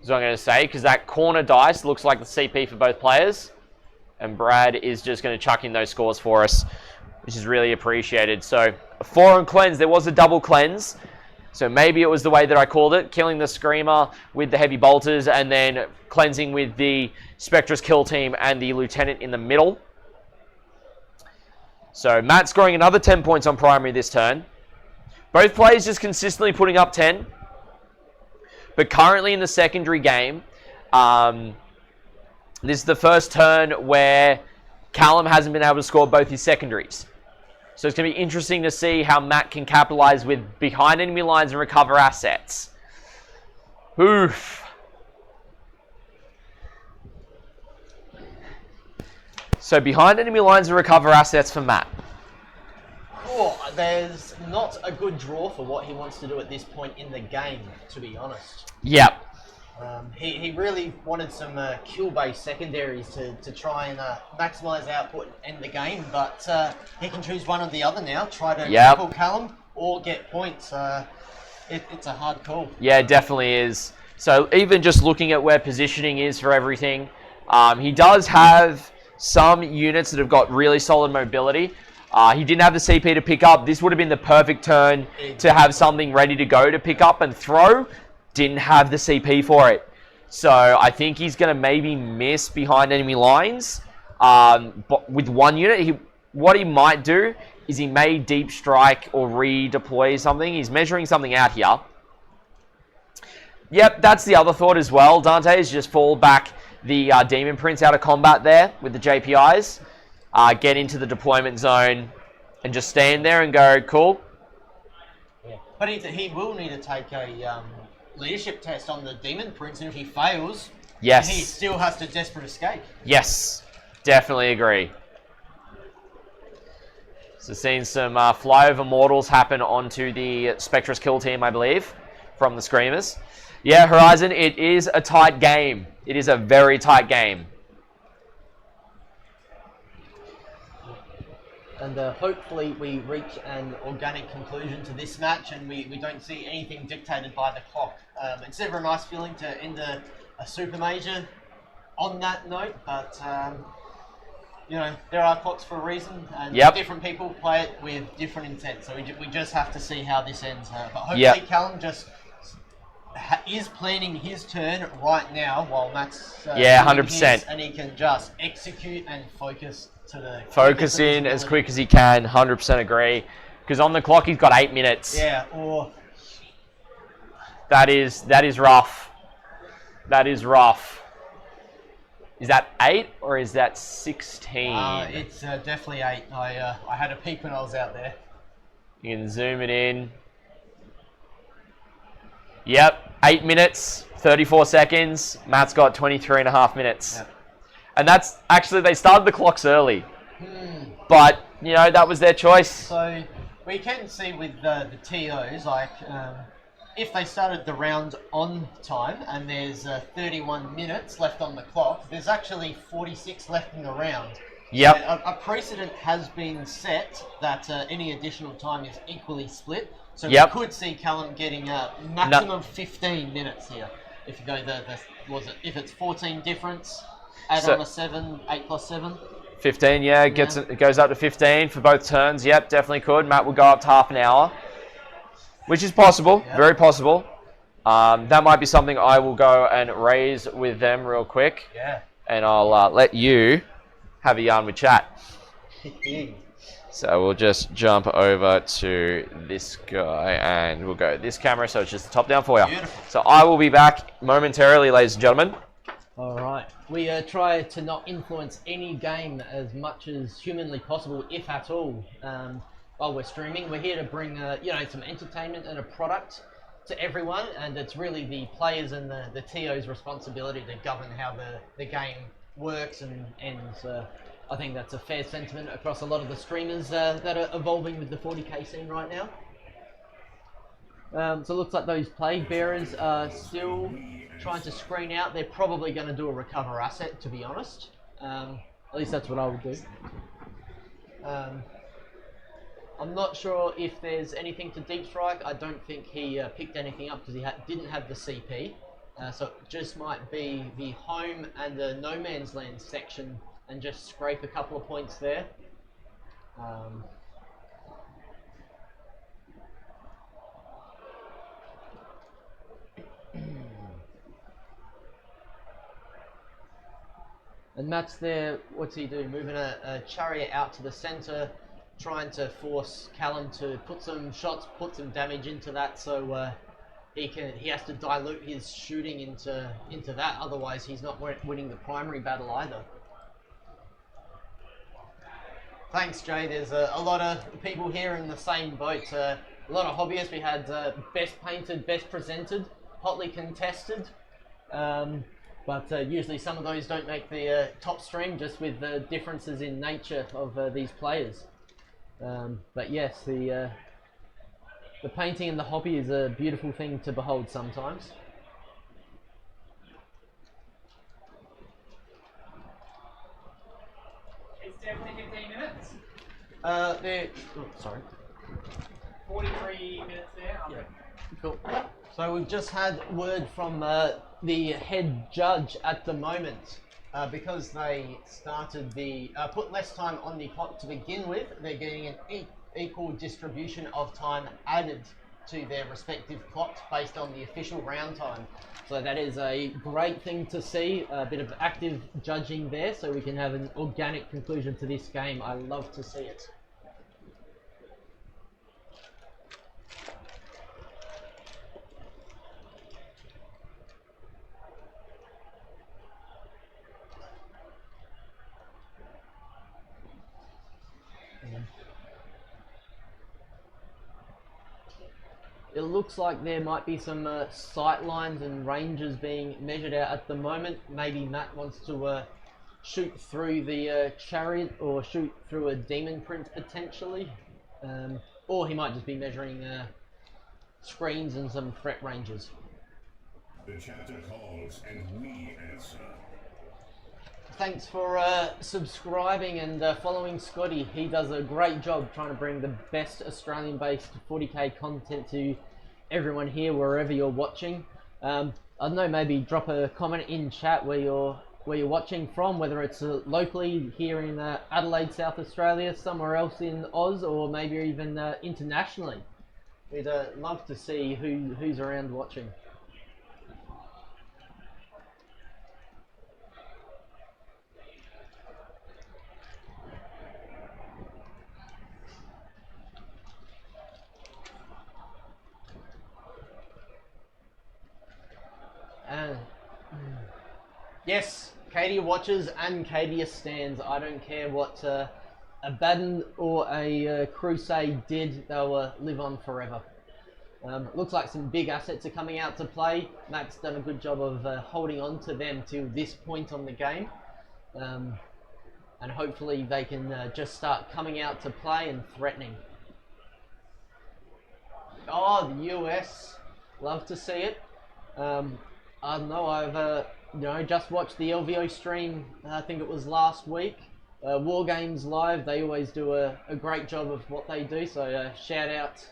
Is what I'm going to say, because that corner dice looks like the CP for both players. And Brad is just going to chuck in those scores for us, which is really appreciated. So, 4 on cleanse. There was a double cleanse. So maybe it was the way that I called it, killing the Screamer with the Heavy Bolters and then cleansing with the Spectrus kill team and the Lieutenant in the middle. So Matt scoring another 10 points on primary this turn. Both players just consistently putting up 10. But currently in the secondary game, this is the first turn where Callum hasn't been able to score both his secondaries. So it's going to be interesting to see how Matt can capitalize with behind enemy lines and recover assets. Oof. So behind enemy lines and recover assets for Matt. Oh, there's not a good draw for what he wants to do at this point in the game, to be honest. Yep. He really wanted some kill-based secondaries to try and maximise output and end the game, but he can choose one or the other now. Try to cripple Callum or get points. It's a hard call. Yeah, it definitely is. So even just looking at where positioning is for everything, he does have some units that have got really solid mobility. He didn't have the CP to pick up. This would have been the perfect turn to have something ready to go to pick up and throw. Didn't have the CP for it. So I think he's going to maybe miss behind enemy lines. But with one unit, what he might do is he may deep strike or redeploy something. He's measuring something out here. Yep, that's the other thought as well. Dante is just fall back the Demon Prince out of combat there with the JPIs. Get into the deployment zone and just stand there and go, cool. Yeah. But he will need to take a leadership test on the Demon Prince, and if he fails, yes, he still has to desperate escape. Yes, definitely agree. So seeing some flyover mortals happen onto the Spectrus kill team, I believe, from the Screamers. Yeah, Horizon, it is a tight game. It is a very tight game. And hopefully we reach an organic conclusion to this match and we don't see anything dictated by the clock. It's never a nice feeling to end a super major on that note, but you know, there are clocks for a reason, and different people play it with different intent, so we just have to see how this ends. But hopefully Callum just is planning his turn right now while Matt's 100%, and he can just execute and focus to the focus in as quick as he can. 100% agree, because on the clock he's got 8 minutes. Yeah, or that is rough. That is rough. Is that 8 or is that 16? It's definitely 8. I had a peek when I was out there. You can zoom it in. Yep, 8 minutes, 34 seconds. Matt's got 23.5 minutes. Yep. And that's actually, they started the clocks early. But, you know, that was their choice. So, we can see with the TOs, like, if they started the round on time and there's 31 minutes left on the clock, there's actually 46 left in the round. Yep. So a precedent has been set that any additional time is equally split. So we could see Callum getting a maximum 15 minutes here. If you go if it's 14 difference, add on a 7, 8 plus 7. 15, it goes up to 15 for both turns. Yep, definitely could. Matt will go up to half an hour, which is possible, very possible. That might be something I will go and raise with them real quick. Yeah. And I'll let you have a yarn with chat. So we'll just jump over to this guy and we'll go this camera, so it's just the top down for you. Beautiful. So I will be back momentarily, ladies and gentlemen. All right. We try to not influence any game as much as humanly possible, if at all. While we're streaming, we're here to bring you know, some entertainment and a product to everyone, and it's really the players and the TO's responsibility to govern how the game works and ends. I think that's a fair sentiment across a lot of the streamers that are evolving with the 40k scene right now. So it looks like those Plague Bearers are still trying to screen out. They're probably going to do a recover asset, to be honest. At least that's what I would do. I'm not sure if there's anything to deep strike. I don't think he picked anything up because he didn't have the CP. So it just might be the home and the no man's land section and just scrape a couple of points there. And Matt's there, what's he doing? Moving a chariot out to the centre, trying to force Callum to put some shots, put some damage into that, so he has to dilute his shooting into that. Otherwise, he's not winning the primary battle either. Thanks, Jay. There's a lot of people here in the same boat. A lot of hobbyists. We had best painted, best presented, hotly contested. But usually some of those don't make the top stream, just with the differences in nature of these players. But yes, the The painting and the hobby is a beautiful thing to behold sometimes. It's definitely 15 minutes. Sorry. 43 minutes there. Yeah. Cool. So we've just had word from the head judge at the moment. Because they started put less time on the clock to begin with, they're getting an equal distribution of time added to their respective clocks based on the official round time. So that is a great thing to see, a bit of active judging there, so we can have an organic conclusion to this game. I love to see it. It looks like there might be some sight lines and ranges being measured out at the moment. Maybe Matt wants to shoot through the chariot or shoot through a demon print potentially. Or he might just be measuring screens and some threat ranges. The chapter calls and we answer. Thanks for subscribing and following Scotty. He does a great job trying to bring the best Australian-based 40k content to everyone here, wherever you're watching. I don't know, maybe drop a comment in chat where you're watching from, whether it's locally here in Adelaide, South Australia, somewhere else in Oz, or maybe even internationally. We'd love to see who's around watching. Yes, Cadia watches and Cadia stands. I don't care what Abaddon or a Crusade did, they'll live on forever. Looks like some big assets are coming out to play. Matt's done a good job of holding on to them to this point on the game. And hopefully they can just start coming out to play and threatening. Oh, the US. Love to see it. I don't know, I've just watched the LVO stream, I think it was last week. War Games Live, they always do a great job of what they do, so shout out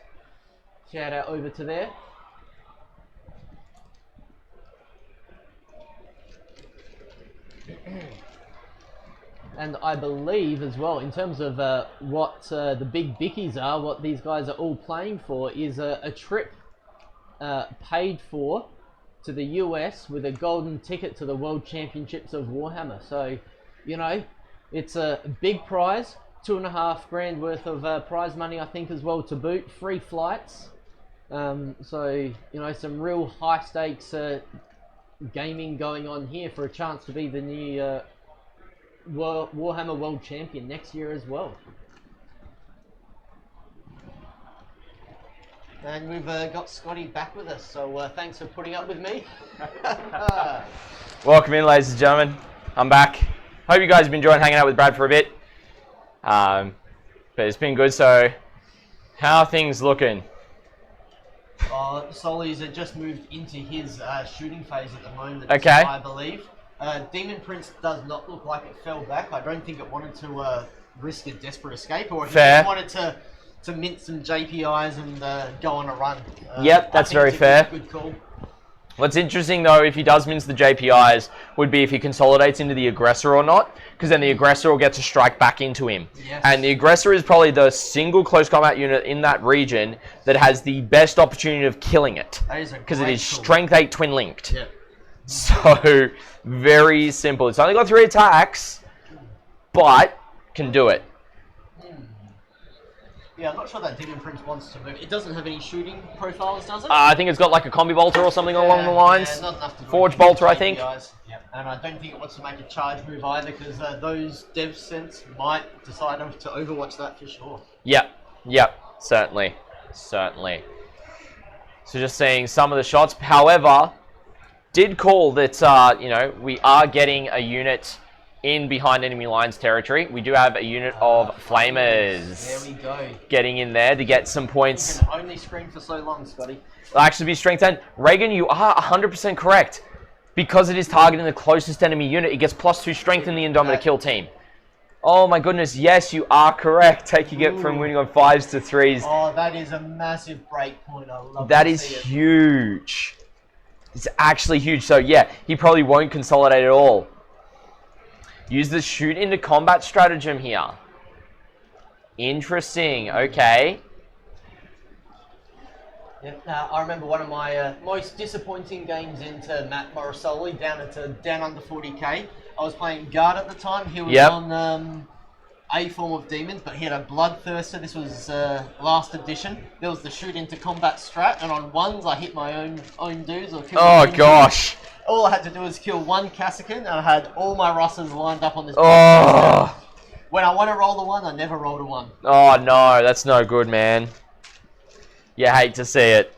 over to there. And I believe as well, in terms of what the big bickies are, what these guys are all playing for is a trip paid for to the US with a golden ticket to the World Championships of Warhammer. So, it's a big prize, $2.5 grand worth of prize money, I think, as well to boot, free flights. So, some real high stakes gaming going on here for a chance to be the new Warhammer World Champion next year as well. And we've got Scotty back with us, so thanks for putting up with me. Welcome in, ladies and gentlemen. I'm back. Hope you guys have been enjoying hanging out with Brad for a bit. But it's been good, so how are things looking? Soli's just moved into his shooting phase at the moment, okay. I believe. Demon Prince does not look like it fell back. I don't think it wanted to risk a desperate escape, or he just wanted to mint some JPIs and go on a run. Yep, that's very fair. Good call. What's interesting though, if he does mince the JPIs, would be if he consolidates into the aggressor or not, because then the aggressor will get to strike back into him. Yes. And the aggressor is probably the single close combat unit in that region that has the best opportunity of killing it. That is a because it is tool. Strength 8 twin linked. Yep. So, very simple. It's only got 3 attacks, but can do it. Yeah, I'm not sure that Demon Prince wants to move. It doesn't have any shooting profiles, does it? I think it's got like a combi bolter or something along the lines. Yeah, not enough to Forge bolter, I think. Yep. And I don't think it wants to make a charge move either, because those dev sense might decide to overwatch that for sure. Yep, certainly. So just seeing some of the shots. However, did call that we are getting a unit in behind enemy lines territory. We do have a unit of Flamers. There we go. Getting in there to get some You points. can only scream for so long, Scotty. It'll actually be strength 10. Reagan, you are 100% correct. Because it is targeting the closest enemy unit, it gets +2 strength in the Indomitor kill team. Oh my goodness, yes, you are correct. Taking it from winning on 5s to 3s. Oh, that is a massive break point. I love That to is see it. huge. It's actually huge. So yeah, he probably won't consolidate at all. Use the shoot into combat stratagem here. Interesting. Okay. Yeah, I remember one of my most disappointing games into Matt Morosoli down under 40k. I was playing guard at the time. He was on a form of demons, but he had a bloodthirster. This was last edition. There was the shoot into combat strat, and on ones I hit my own dudes or killed my Oh own dudes. gosh. All I had to do was kill one Cassican, and I had all my Russers lined up on this. Oh. When I want to roll the one, I never rolled a one. Oh no, that's no good, man. You hate to see it.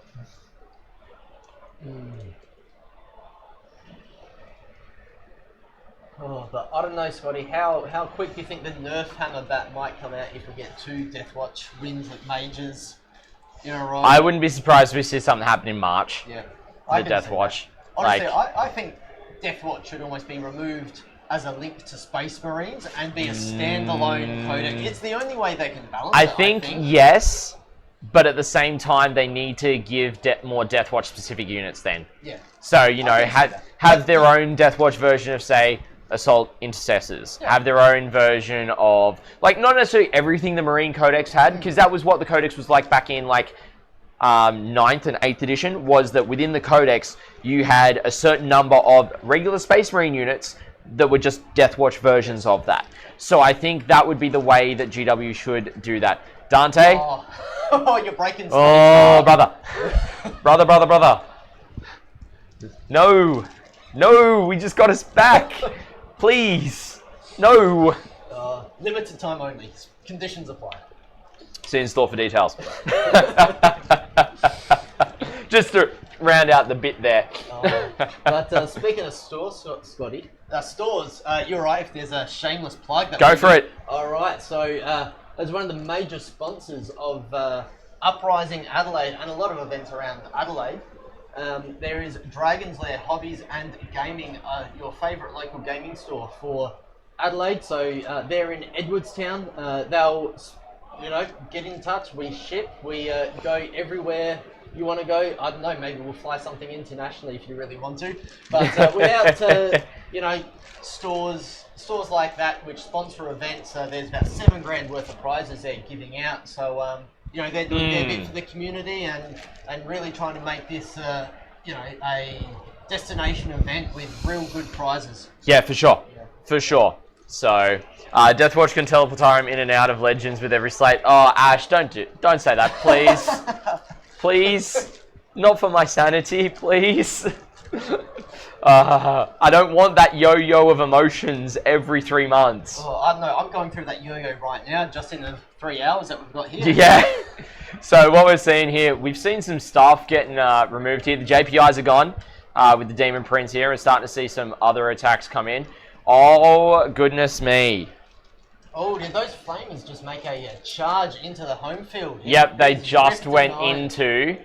Oh, but I don't know, Scotty. How quick do you think the Nerf Hammer bat might come out if we get 2 Deathwatch wins at majors in a row? I wouldn't be surprised if we see something happen in March. Yeah. The I can see Deathwatch. that. Honestly, Like, I think Deathwatch should almost be removed as a link to Space Marines and be a standalone codex. It's the only way they can balance I it, think yes, but at the same time they need to give more Deathwatch specific units then. Yeah. So, you know, can see that. have their own Deathwatch version of, say, Assault Intercessors. Yeah. Have their own version of, like, not necessarily everything the Marine Codex had, because that was what the Codex was like back in, like, 9th and 8th edition, was that within the Codex, you had a certain number of regular Space Marine units that were just Deathwatch versions of that. So I think that would be the way that GW should do that. Dante? Oh, you're breaking Oh, brother. brother. No. No, we just got us back. Please. No. Limited time only. Conditions apply. See in store for details. Just to round out the bit there. But speaking of stores, Scotty, stores, you're right if there's a shameless plug. That Go for it. Alright, so as one of the major sponsors of Uprising Adelaide and a lot of events around Adelaide, there is Dragon's Lair Hobbies and Gaming, your favourite local gaming store for Adelaide. So they're in Edwardstown. They'll, get in touch. We ship. We go everywhere you want to go. I don't know. Maybe we'll fly something internationally if you really want to. But without stores like that which sponsor events, there's about $7,000 worth of prizes they're giving out. So they're doing their bit for the community and really trying to make this a destination event with real good prizes. Yeah, for sure. For sure. So, Deathwatch can teleport him in and out of Legends with every slate. Oh, Ash, don't say that, please. Please. Not for my sanity, please. I don't want that yo-yo of emotions every 3 months. Oh, I don't know. I'm going through that yo-yo right now, just in the 3 hours that we've got here. Yeah. So what we're seeing here, we've seen some stuff getting removed here. The JPIs are gone with the Demon Prince here, and starting to see some other attacks come in. Oh, goodness me. Oh, did those Flamers just make a charge into the home field? Yep, they just went into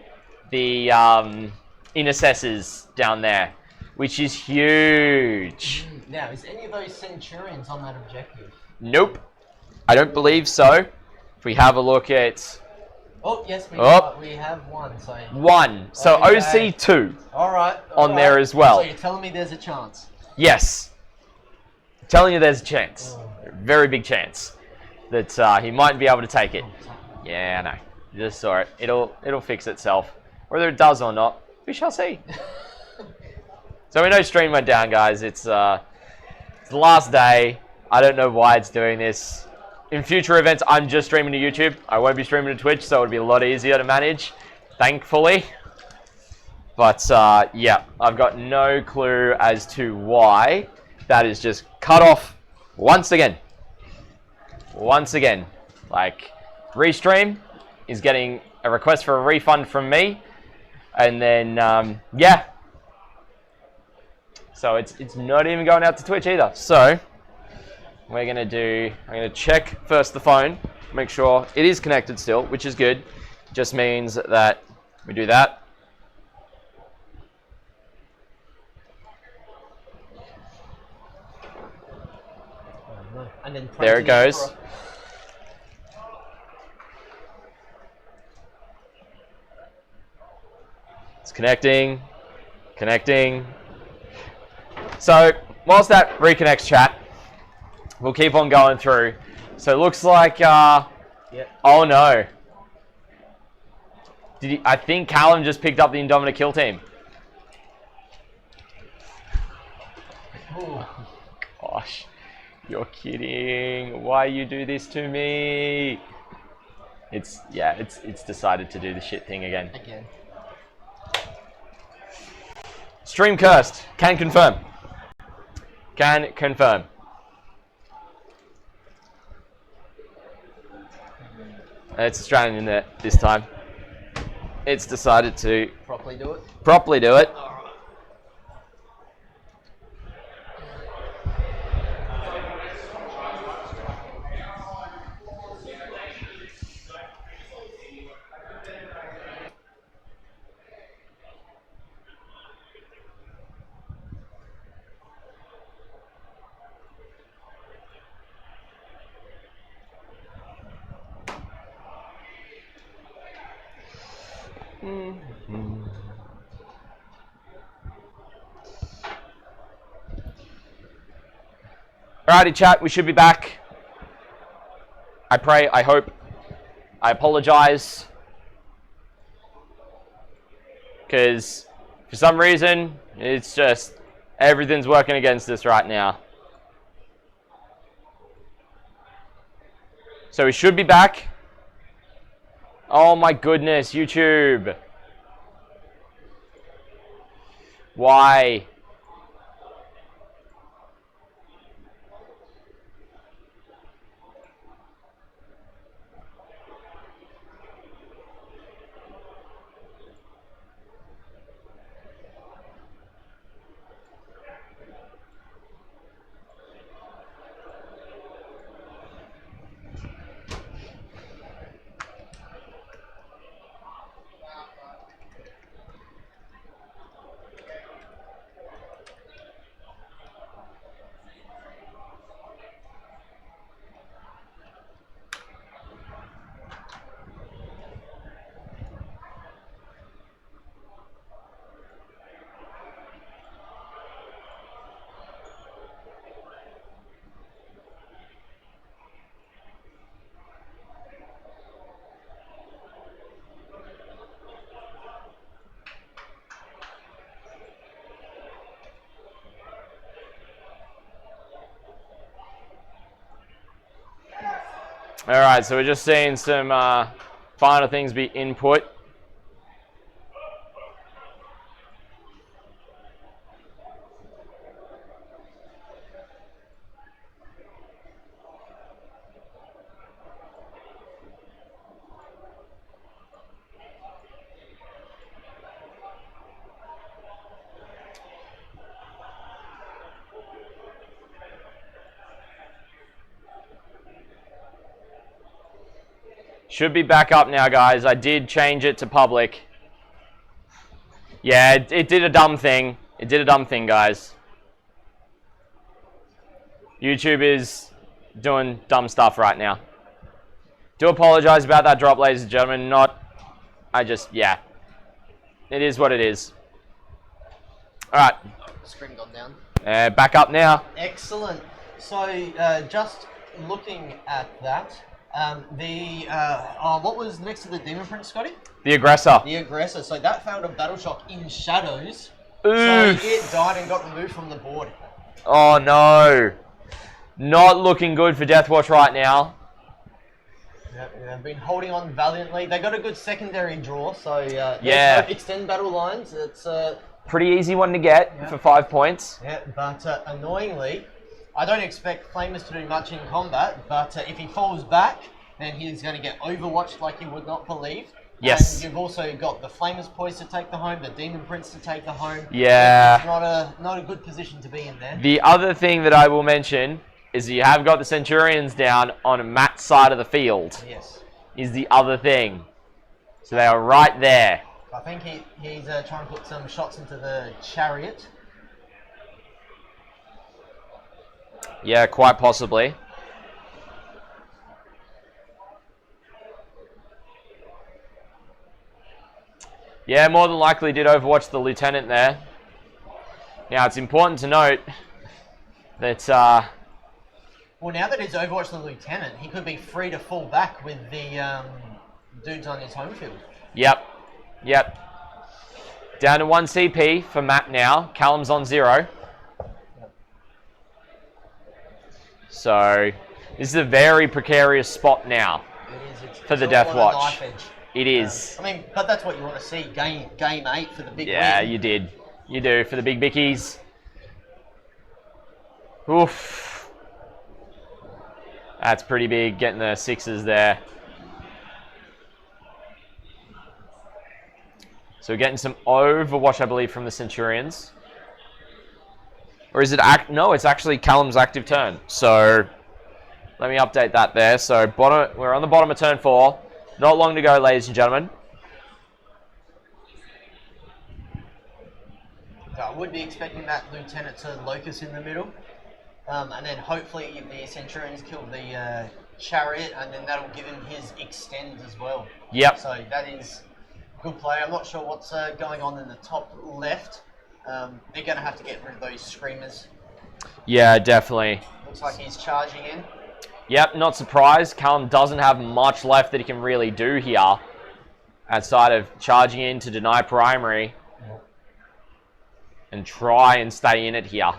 the intercessors down there, which is huge. Now, is any of those Centurions on that objective? Nope. I don't believe so. If we have a look at... Oh, yes, we have one. So one. So okay. OC2 all on there as well. So you're telling me there's a chance? Yes. I'm telling you there's a chance. A very big chance that he might be able to take it. Yeah, I know. Just saw it. It'll fix itself. Whether it does or not, we shall see. So we know stream went down, guys. It's the last day. I don't know why it's doing this. In future events, I'm just streaming to YouTube. I won't be streaming to Twitch, so it'll be a lot easier to manage, thankfully. But yeah, I've got no clue as to why that is just cut off once again. Once again. Like, Restream is getting a request for a refund from me. And then, yeah. So it's not even going out to Twitch either. So, we're going to do, I'm going to check first the phone, make sure it is connected still, which is good. Just means that we do that. And then There it goes. It's connecting, connecting. So whilst that reconnects, chat, we'll keep on going through. So it looks like, oh no. I think Callum just picked up the Indominate kill team. Ooh. Gosh, you're kidding. Why you do this to me? It's decided to do the shit thing again. Stream cursed. Can confirm. Can confirm. It's Australian internet this time. It's decided to Properly do it. Properly do it. Alrighty, chat, we should be back. I pray, I hope. I apologize. Because for some reason, it's just everything's working against us right now. So we should be back. Oh my goodness, YouTube. Why? Alright, so we're just seeing some final things be input. Should be back up now, guys. I did change it to public. Yeah, it did a dumb thing. It did a dumb thing, guys. YouTube is doing dumb stuff right now. Do apologize about that drop, ladies and gentlemen. Yeah. It is what it is. Alright. Screen gone down. Back up now. Excellent. So, just looking at that, what was next to the Demon Prince, Scotty? The Aggressor. The Aggressor. So that found a Battle Shock in shadows. Oof. So it died and got removed from the board. Oh no. Not looking good for Deathwatch right now. Yep, they've been holding on valiantly. They got a good secondary draw, so yeah. No extend battle lines. It's pretty easy one to get for 5 points. Yeah, but annoyingly, I don't expect Flamers to do much in combat, but if he falls back, then he's going to get overwatched like you would not believe. Yes. And you've also got the Flamers Poise to take the home, the Demon Prince to take the home. Yeah. It's not a good position to be in there. The other thing that I will mention is you have got the Centurions down on Matt's side of the field. Yes. Is the other thing. So they are right there. I think he's trying to put some shots into the chariot. Yeah, quite possibly. Yeah, more than likely did overwatch the lieutenant there. Now, it's important to note that... Well, now that he's overwatched the lieutenant, he could be free to fall back with the dudes on his home field. Yep. Down to 1 CP for Matt now. Callum's on 0. So, this is a very precarious spot now for the Deathwatch. It is. I mean, but that's what you want to see. Game 8 for the big Yeah, win. you did. You do for the big bickies. Oof. That's pretty big, getting the 6s there. So we're getting some overwatch, I believe, from the Centurions. Or is it... No, it's actually Callum's active turn. So let me update that there. So we're on the bottom of turn 4. Not long to go, ladies and gentlemen. So I would be expecting that lieutenant to locus in the middle. And then hopefully the Centurions kill the chariot, and then that'll give him his extend as well. Yep. So that is good play. I'm not sure what's going on in the top left. They're going to have to get rid of those screamers. Yeah, definitely. Looks like he's charging in. Yep, not surprised. Callum doesn't have much left that he can really do here, outside of charging in to deny primary and try and stay in it here.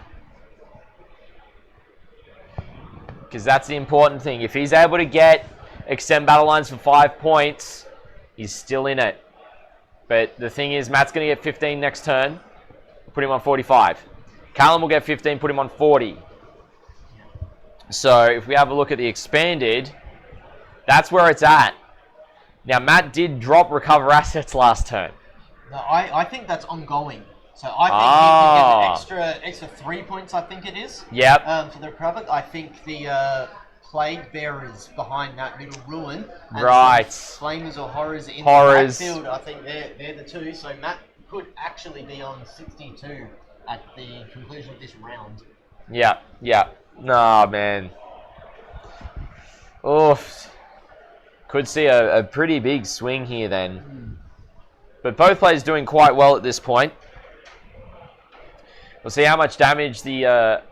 Because that's the important thing. If he's able to extend battle lines for 5 points, he's still in it. But the thing is, Matt's going to get 15 next turn. Put him on 45. Callum will get 15, put him on 40. So if we have a look at the expanded, that's where it's at. Now, Matt did drop recover assets last turn. No, I think that's ongoing. So I think he can get an extra 3 points, I think it is. Yep. For the recover. I think the plague bearers behind that middle ruin. And right. Flamers or horrors in the backfield, I think they're the two. So Matt could actually be on 62 at the conclusion of this round. Yeah. Nah, man. Oof. Could see a pretty big swing here then. But both players doing quite well at this point. We'll see how much damage the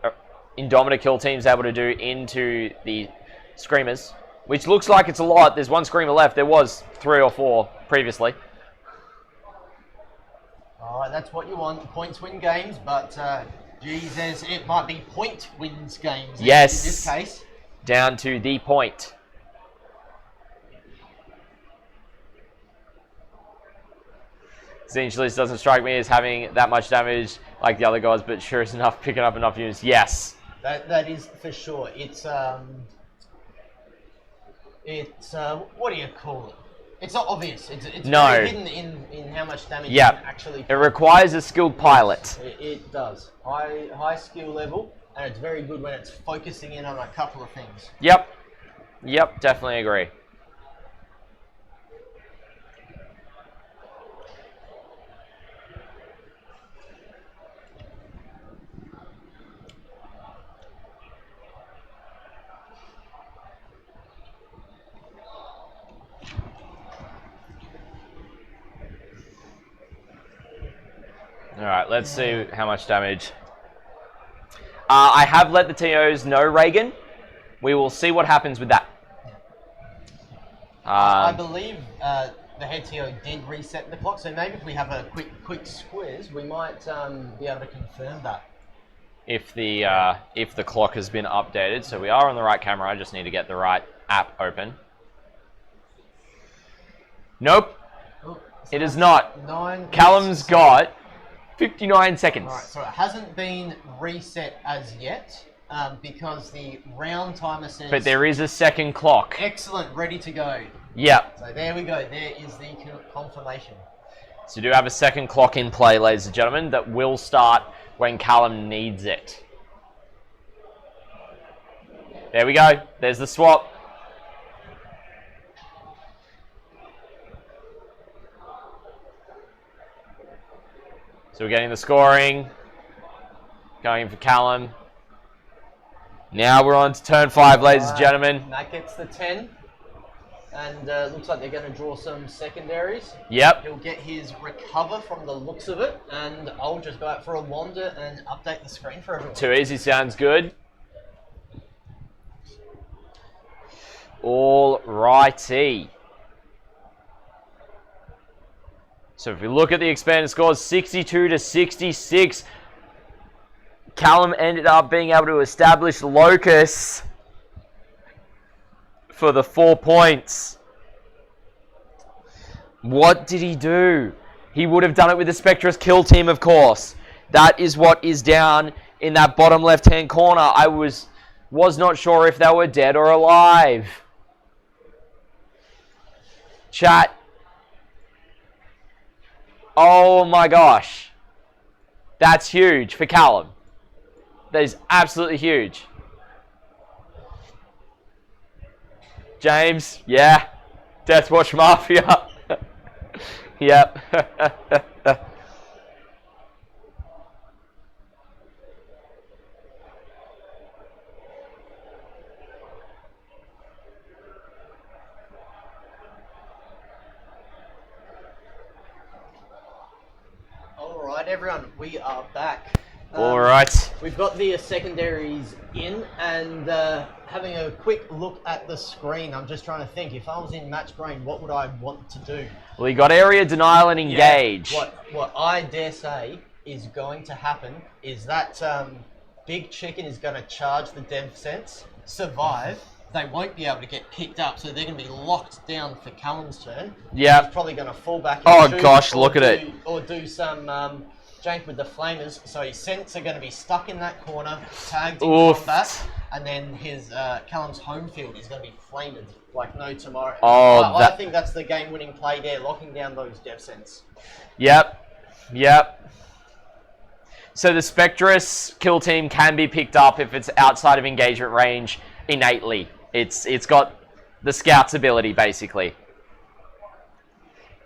Indomitor kill team's able to do into the Screamers. Which looks like it's a lot. There's 1 Screamer left. There was 3 or 4 previously. Alright, that's what you want. Points win games, but Jesus, it might be point wins games yes. In this case. Down to the point. Essentially, this doesn't strike me as having that much damage like the other guys, but sure as enough, picking up enough units. Yes. That is for sure. It's what do you call it? It's not obvious. It's very hidden in how much damage you can actually. It requires a skilled pilot. It does. High skill level, and it's very good when it's focusing in on a couple of things. Yep, definitely agree. Alright, let's see how much damage. I have let the TOs know, Reagan. We will see what happens with that. I believe the head TO did reset the clock, so maybe if we have a quick squiz, we might be able to confirm that. If the clock has been updated, so we are on the right camera, I just need to get the right app open. Nope, it is not. Callum's got 59 seconds. Alright, so it hasn't been reset as yet, because the round timer says... But there is a second clock. Excellent, ready to go. Yep. So there we go, there is the confirmation. So we do have a second clock in play, ladies and gentlemen, that will start when Callum needs it. There we go. There's the swap. So we're getting the scoring. Going for Callum. Now we're on to turn 5, ladies and gentlemen. Matt gets the 10. And looks like they're going to draw some secondaries. Yep. He'll get his recover from the looks of it. And I'll just go out for a wander and update the screen for everyone. Too easy sounds good. All righty. So if we look at the expanded scores, 62 to 66. Callum ended up being able to establish Locus for the 4 points. What did he do? He would have done it with the Spectrus kill team, of course. That is what is down in that bottom left-hand corner. I was not sure if they were dead or alive. Chat. Oh my gosh. That's huge for Callum. That is absolutely huge. James, yeah. Deathwatch Mafia. Yep. All right, everyone, we are back. All right. We've got the secondaries in, and having a quick look at the screen, I'm just trying to think, if I was in match brain, what would I want to do? Well, you got area denial and engage. Yeah, what I dare say is going to happen is that Big Chicken is going to charge the dev sense, survive. They won't be able to get picked up, so they're going to be locked down for Callum's turn. Yeah. He's probably going to fall back. Oh and shoot, gosh, or look at it. Or do some jank with the flamers. So his scents are going to be stuck in that corner, tagged in combat, and then his Callum's home field is going to be flamed like no tomorrow. Oh, I think that's the game-winning play there, locking down those dev scents. Yep. So the Spectrus kill team can be picked up if it's outside of engagement range innately. It's got the scout's ability, basically.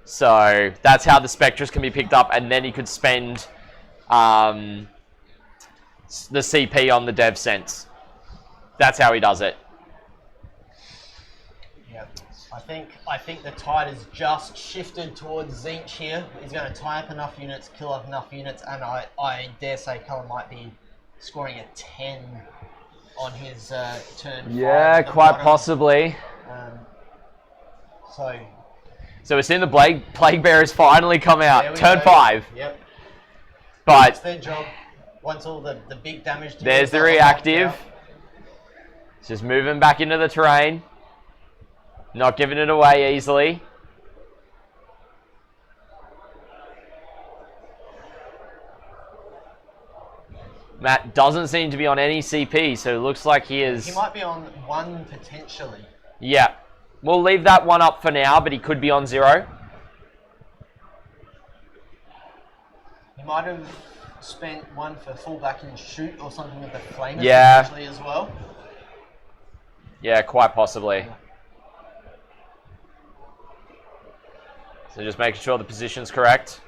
So that's how the Spectrus can be picked up, and then he could spend the CP on the dev sense. That's how he does it. Yeah, I think the tide has just shifted towards Zinch here. He's going to tie up enough units, kill up enough units, and I dare say Callum might be scoring a 10 on his turn. Yeah, quite possibly. So we're seeing the Plague Bearers finally come out. Turn 5. Yep. But that's their job. Once all the big damage. There's the reactive. It's just moving back into the terrain. Not giving it away easily. Matt doesn't seem to be on any CP, so it looks like he is... He might be on 1 potentially. Yeah. We'll leave that 1 up for now, but he could be on 0. He might have spent 1 for fullback and shoot or something with the flamers potentially as well. Yeah, quite possibly. So just making sure the position's correct.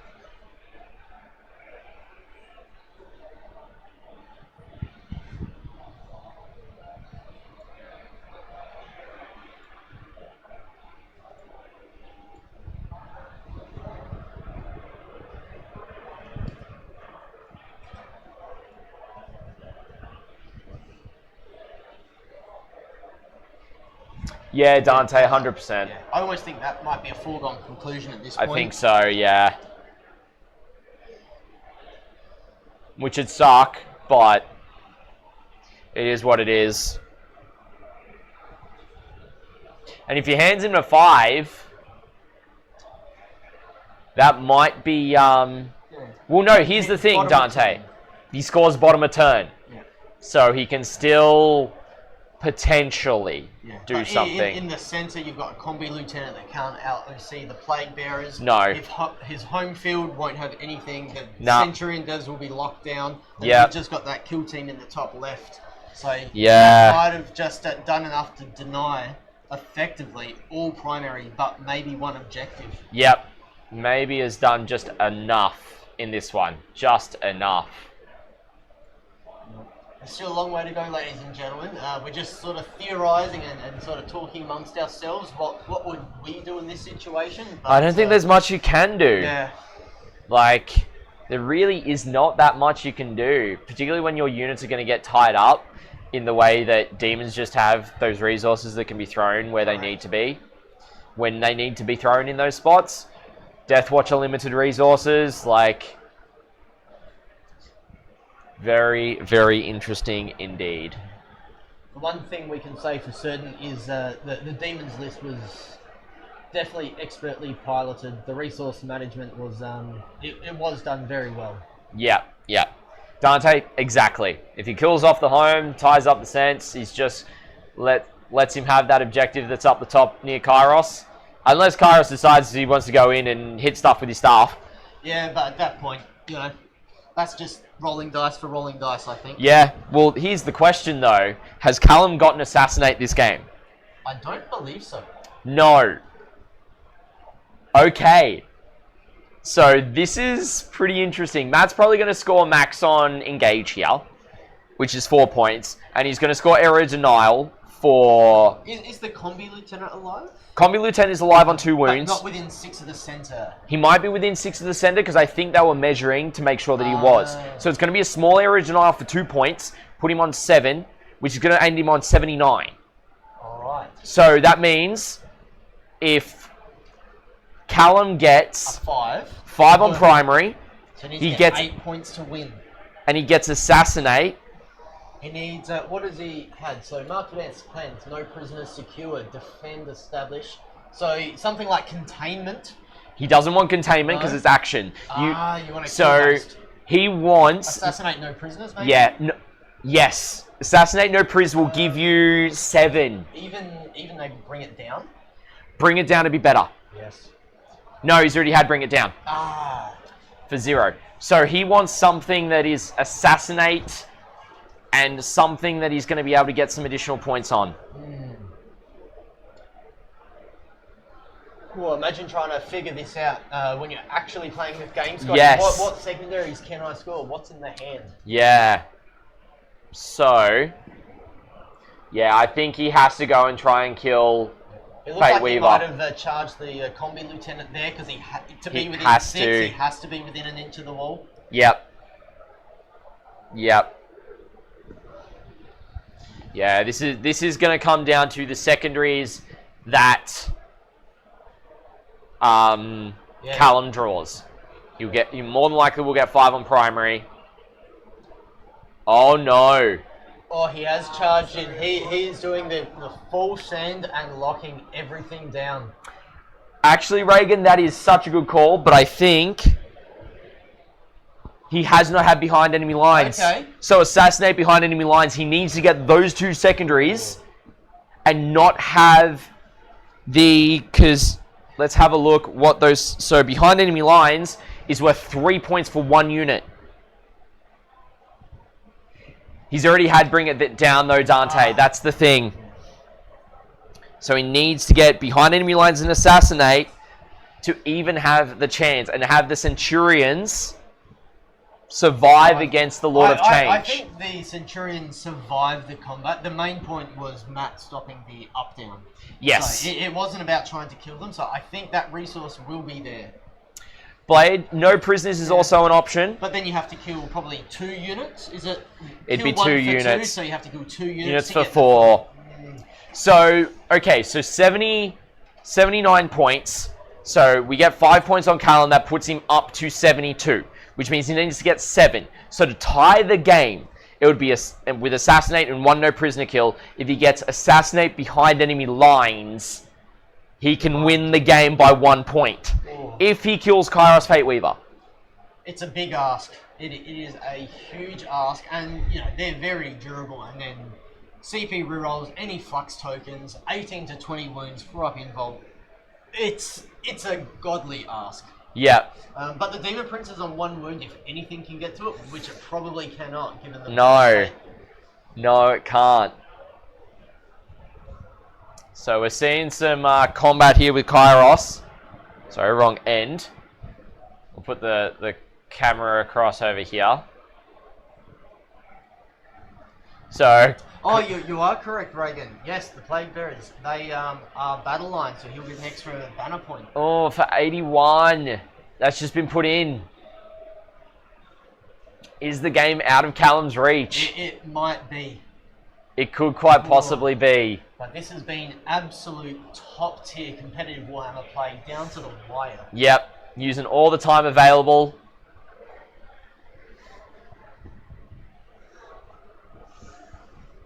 Yeah, Dante, 100%. Yeah. I almost think that might be a foregone conclusion at this point. I think so, yeah. Which would suck, but it is what it is. And if he hands him a 5, that might be... Well, no, here's the thing, Dante. He scores bottom of turn. Yeah. So he can still... potentially do something. In the centre, you've got a combi lieutenant that can't out-OC the Plague Bearers. No. If his home field won't have anything, the Centurion does will be locked down. And Yeah. you've just got that kill team in the top left. So Yeah. he might have just done enough to deny effectively all primary, but maybe one objective. Yep. Maybe has done just enough in this one. Just enough. There's still a long way to go, ladies and gentlemen. We're just sort of theorising and sort of talking amongst ourselves. What would we do in this situation? But, I don't think there's much you can do. Yeah. Like, there really is not that much you can do, particularly when your units are going to get tied up in the way that demons just have those resources that can be thrown where they need to be. When they need to be thrown in those spots. Deathwatch are limited resources, like... Very, very interesting indeed. The one thing we can say for certain is the demons list was definitely expertly piloted. The resource management was it was done very well. Yeah, yeah. Dante, exactly. If he kills off the home, ties up the sense, he's just lets him have that objective that's up the top near Kairos. Unless Kairos decides he wants to go in and hit stuff with his staff. Yeah, but at that point, you know, that's just rolling dice for rolling dice, I think. Yeah, well, here's the question, though. Has Callum gotten Assassinate this game? I don't believe so. No. Okay. So, this is pretty interesting. Matt's probably going to score max on Engage here, which is 4 points. And he's going to score Error Denial for... Is the Combi Lieutenant alive? Combi Lieutenant is alive on 2 wounds. But not within 6 of the centre. He might be within 6 of the centre because I think they were measuring to make sure that he was. So it's going to be a small Error Denial for 2 points, put him on 7, which is going to end him on 79. Alright. So that means if Callum gets A 5. 5 on primary, So he he needs to get gets 8 points to win. and he gets Assassinate. He needs, what has he had? So, marked advanced plans, no prisoners secured, defend, establish. So, something like containment. He doesn't want containment because No. it's action. You want to So kill host. he wants... Assassinate no prisoners, maybe? Yeah. No, yes. Assassinate no pris will give you 7. Even they bring it down? Bring it down to be better. Yes. No, he's already had bring it down for 0. So he wants something that is Assassinate and something that he's going to be able to get some additional points on. Well, imagine trying to figure this out when you're actually playing this game, Scotty. Yes. What secondaries can I score? What's in the hand? Yeah. So, yeah, I think he has to go and try and kill It looks like Weaver. he might have charged the Combi Lieutenant there because to be within has 6, to. he has to be within an inch of the wall. Yep. Yep. Yeah, this is going to come down to the secondaries that Callum draws. You more than likely will get 5 on primary. Oh no. Oh, he has charged in. He is doing the full send and locking everything down. Actually, Reagan, that is such a good call, but I think he has not had behind enemy lines. Okay. So assassinate behind enemy lines. He needs to get those 2 secondaries and not have because let's have a look what those... So behind enemy lines is worth 3 points for 1 unit. He's already had bring it down though, Dante. That's the thing. So he needs to get behind enemy lines and assassinate to even have the chance and have the Centurions survive against the Lord of Change. I think the Centurions survived the combat. The main point was Matt stopping the up-down. Yes. So it wasn't about trying to kill them, so I think that resource will be there. Blade, no prisoners is also an option. But then you have to kill probably 2 units. Is it? It'd kill be 2 one for units. 2, so you have to kill 2 units. Units to for get 4. So, okay, so 79 points. So we get 5 points on Callum. That puts him up to 72, which means he needs to get 7. So to tie the game, it would be with Assassinate and 1 no prisoner kill. If he gets Assassinate behind enemy lines, he can win the game by 1 point. If he kills Kairos Fate Weaver. It's a big ask. It is a huge ask, and you know they're very durable. And then CP rerolls, any flux tokens, 18 to 20 wounds for up involved. It's a godly ask. Yeah. But the Demon Prince is on 1 wound if anything can get to it, which it probably cannot, given the... No. No, it can't. So we're seeing some combat here with Kairos. Sorry, wrong end. We'll put the camera across over here. So... Oh, you are correct, Reagan. Yes, the Plague Bearers, they are battle line, so he'll get an extra banner point. Oh, for 81. That's just been put in. Is the game out of Callum's reach? It might be. It could quite possibly be. But this has been absolute top-tier competitive Warhammer play down to the wire. Yep, using all the time available.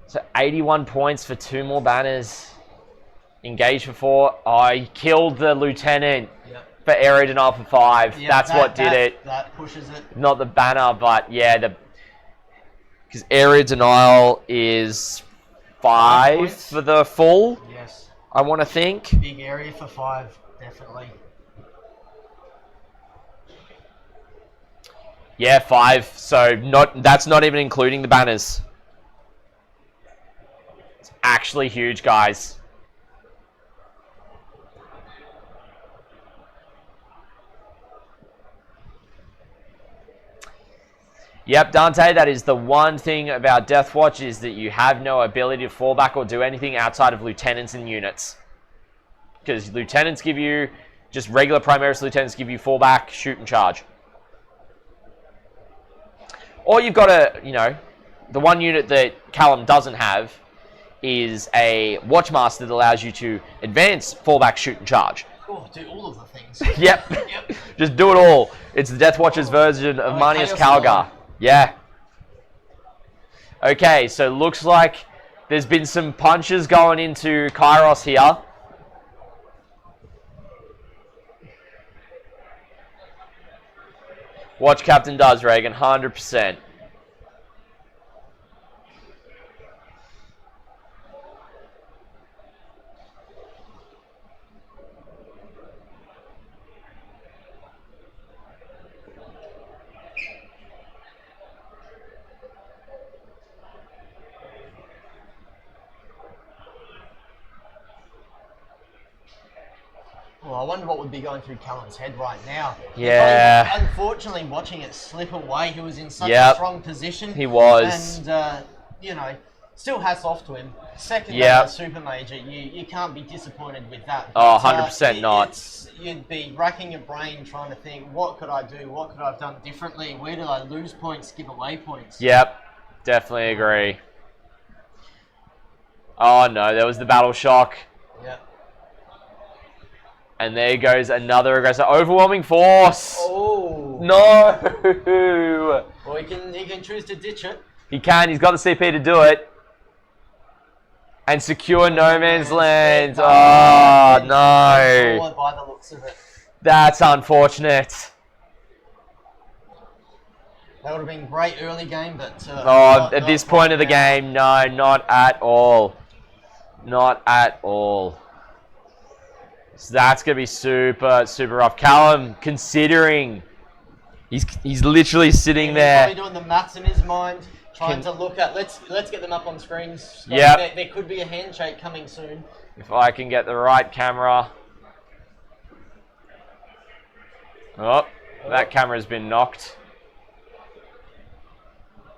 So 81 points for 2 more banners. Engaged for 4. Oh, he killed the lieutenant for area denial for 5. Yep, That's what did it. That pushes it. Not the banner, but yeah, because area denial is 5 for the full. Yes. I want to think. Big area for 5, definitely. Yeah, 5. So that's not even including the banners. It's actually huge, guys. Yep, Dante, that is the one thing about Deathwatch, is that you have no ability to fall back or do anything outside of lieutenants and units. Because lieutenants give you, just regular Primaris lieutenants give you fallback, shoot and charge. Or you've got a, the one unit that Callum doesn't have is a Watchmaster that allows you to advance, fallback, shoot and charge. Oh, do all of the things. Yep. Just do it all. It's the Deathwatch's version of Manius Calgar. Yeah. Okay, so looks like there's been some punches going into Kairos here. Watch Captain does, Reagan, 100%. Well, I wonder what would be going through Callum's head right now. Yeah. Unfortunately, watching it slip away, he was in such a strong position. He was. And, still hats off to him. Second Super Major, you can't be disappointed with that. Oh, 100% not. You'd be racking your brain trying to think, what could I do? What could I have done differently? Where did I lose points, give away points? Yep, definitely agree. Oh no, there was the battle shock. Yep. And there goes another aggressor. Overwhelming force! Oh! No! Well, he can choose to ditch it. He can, he's got the CP to do it. And secure no man's land. Oh, no. By the looks of it. That's unfortunate. That would have been a great early game, but... at this point of the game, no, not at all. Not at all. So that's going to be super, super rough. Callum, considering... He's literally sitting there. He's probably doing the maths in his mind, trying to look at... Let's get them up on screens. Yep. There could be a handshake coming soon. If I can get the right camera. Oh, that camera's been knocked.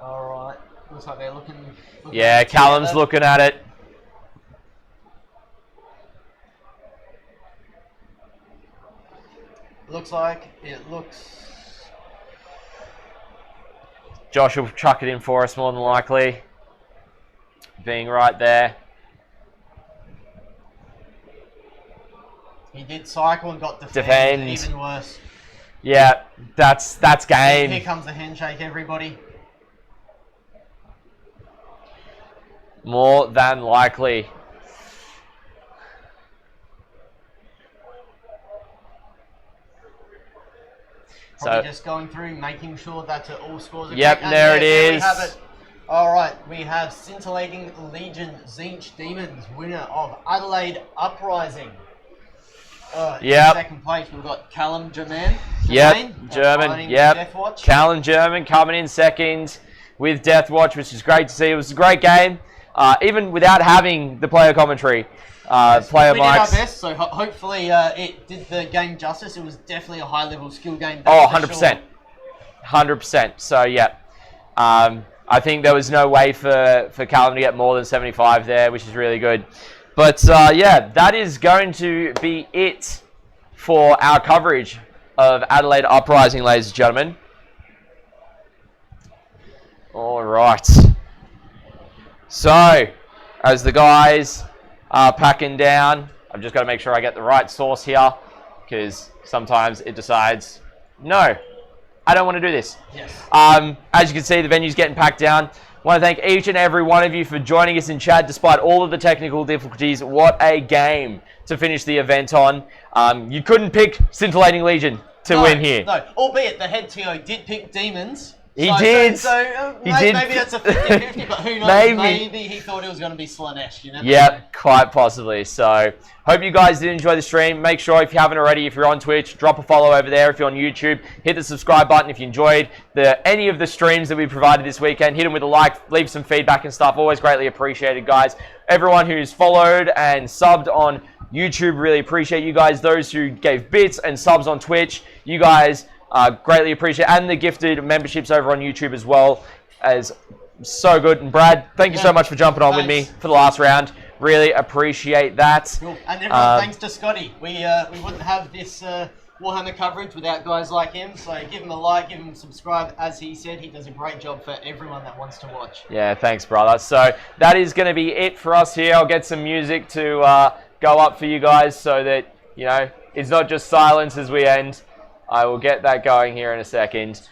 Alright. Looks like they're looking yeah, Callum's together. Looking at it. Looks... Josh will chuck it in for us more than likely. Being right there. He did cycle and got defend. Even worse. Yeah, that's game. Here comes the handshake, everybody. More than likely. Probably just going through, making sure that all scores are yep, correct. there it is. We have it. Alright, we have Scintilating Legion Scintilating Demons, winner of Adelaide Uprising. Yep. Second place, we've got Callum German. Yep, German. Yep. Deathwatch. Callum German coming in second. with Deathwatch, which is great to see. It was a great game, even without having the player commentary. Player we did our mics. best, so hopefully it did the game justice. It was definitely a high-level skill game. Oh, that's for 100%. sure. 100%. So, yeah. I think there was no way for Callum to get more than 75 there, which is really good. But, yeah, that is going to be it for our coverage of Adelaide Uprising, ladies and gentlemen. All right. So, as the guys are packing down, I've just got to make sure I get the right source here, because sometimes it decides, no, I don't want to do this. Yes. As you can see, the venue's getting packed down. I want to thank each and every one of you for joining us in chat despite all of the technical difficulties. What a game to finish the event on. You couldn't pick Scintillating Legion to win here. No, albeit the head TO did pick Demons. He did. Maybe that's a 50-50, but who knows? Maybe he thought it was going to be Slanesh. You never know. Yep, quite possibly. So, hope you guys did enjoy the stream. Make sure, if you haven't already, if you're on Twitch, drop a follow over there. If you're on YouTube, hit the subscribe button. If you enjoyed any of the streams that we provided this weekend, hit them with a like, leave some feedback and stuff. Always greatly appreciated, guys. Everyone who's followed and subbed on YouTube, really appreciate you guys. Those who gave bits and subs on Twitch, you guys greatly appreciate, and the gifted memberships over on YouTube as well, as so good. And Brad, thank you so much for jumping on with me for the last round. Really appreciate that. Cool. And everyone, thanks to Scotty. We wouldn't have this Warhammer coverage without guys like him. So give him a like, give him a subscribe. As he said, he does a great job for everyone that wants to watch. Yeah, thanks, brother. So that is going to be it for us here. I'll get some music to go up for you guys so that, you know, it's not just silence as we end. I will get that going here in a second.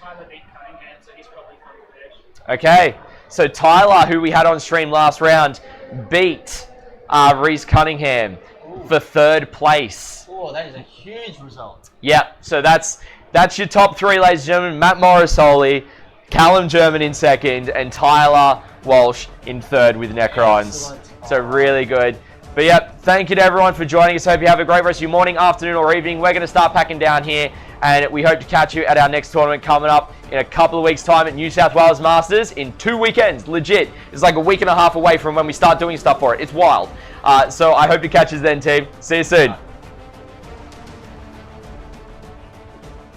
Okay, so Tyler, who we had on stream last round, beat Reese Cunningham for 3rd place. Oh, that is a huge result. Yeah, so that's your top 3, ladies and gentlemen. Matt Morosoli, Callum German in 2nd, and Tyler Walsh in 3rd with Necrons. Excellent. So really good. But yeah, thank you to everyone for joining us. Hope you have a great rest of your morning, afternoon, or evening. We're going to start packing down here, and we hope to catch you at our next tournament coming up in a couple of weeks' time at New South Wales Masters in 2 weekends. Legit. It's like a week and a half away from when we start doing stuff for it. It's wild. So I hope to catch you then, team. See you soon.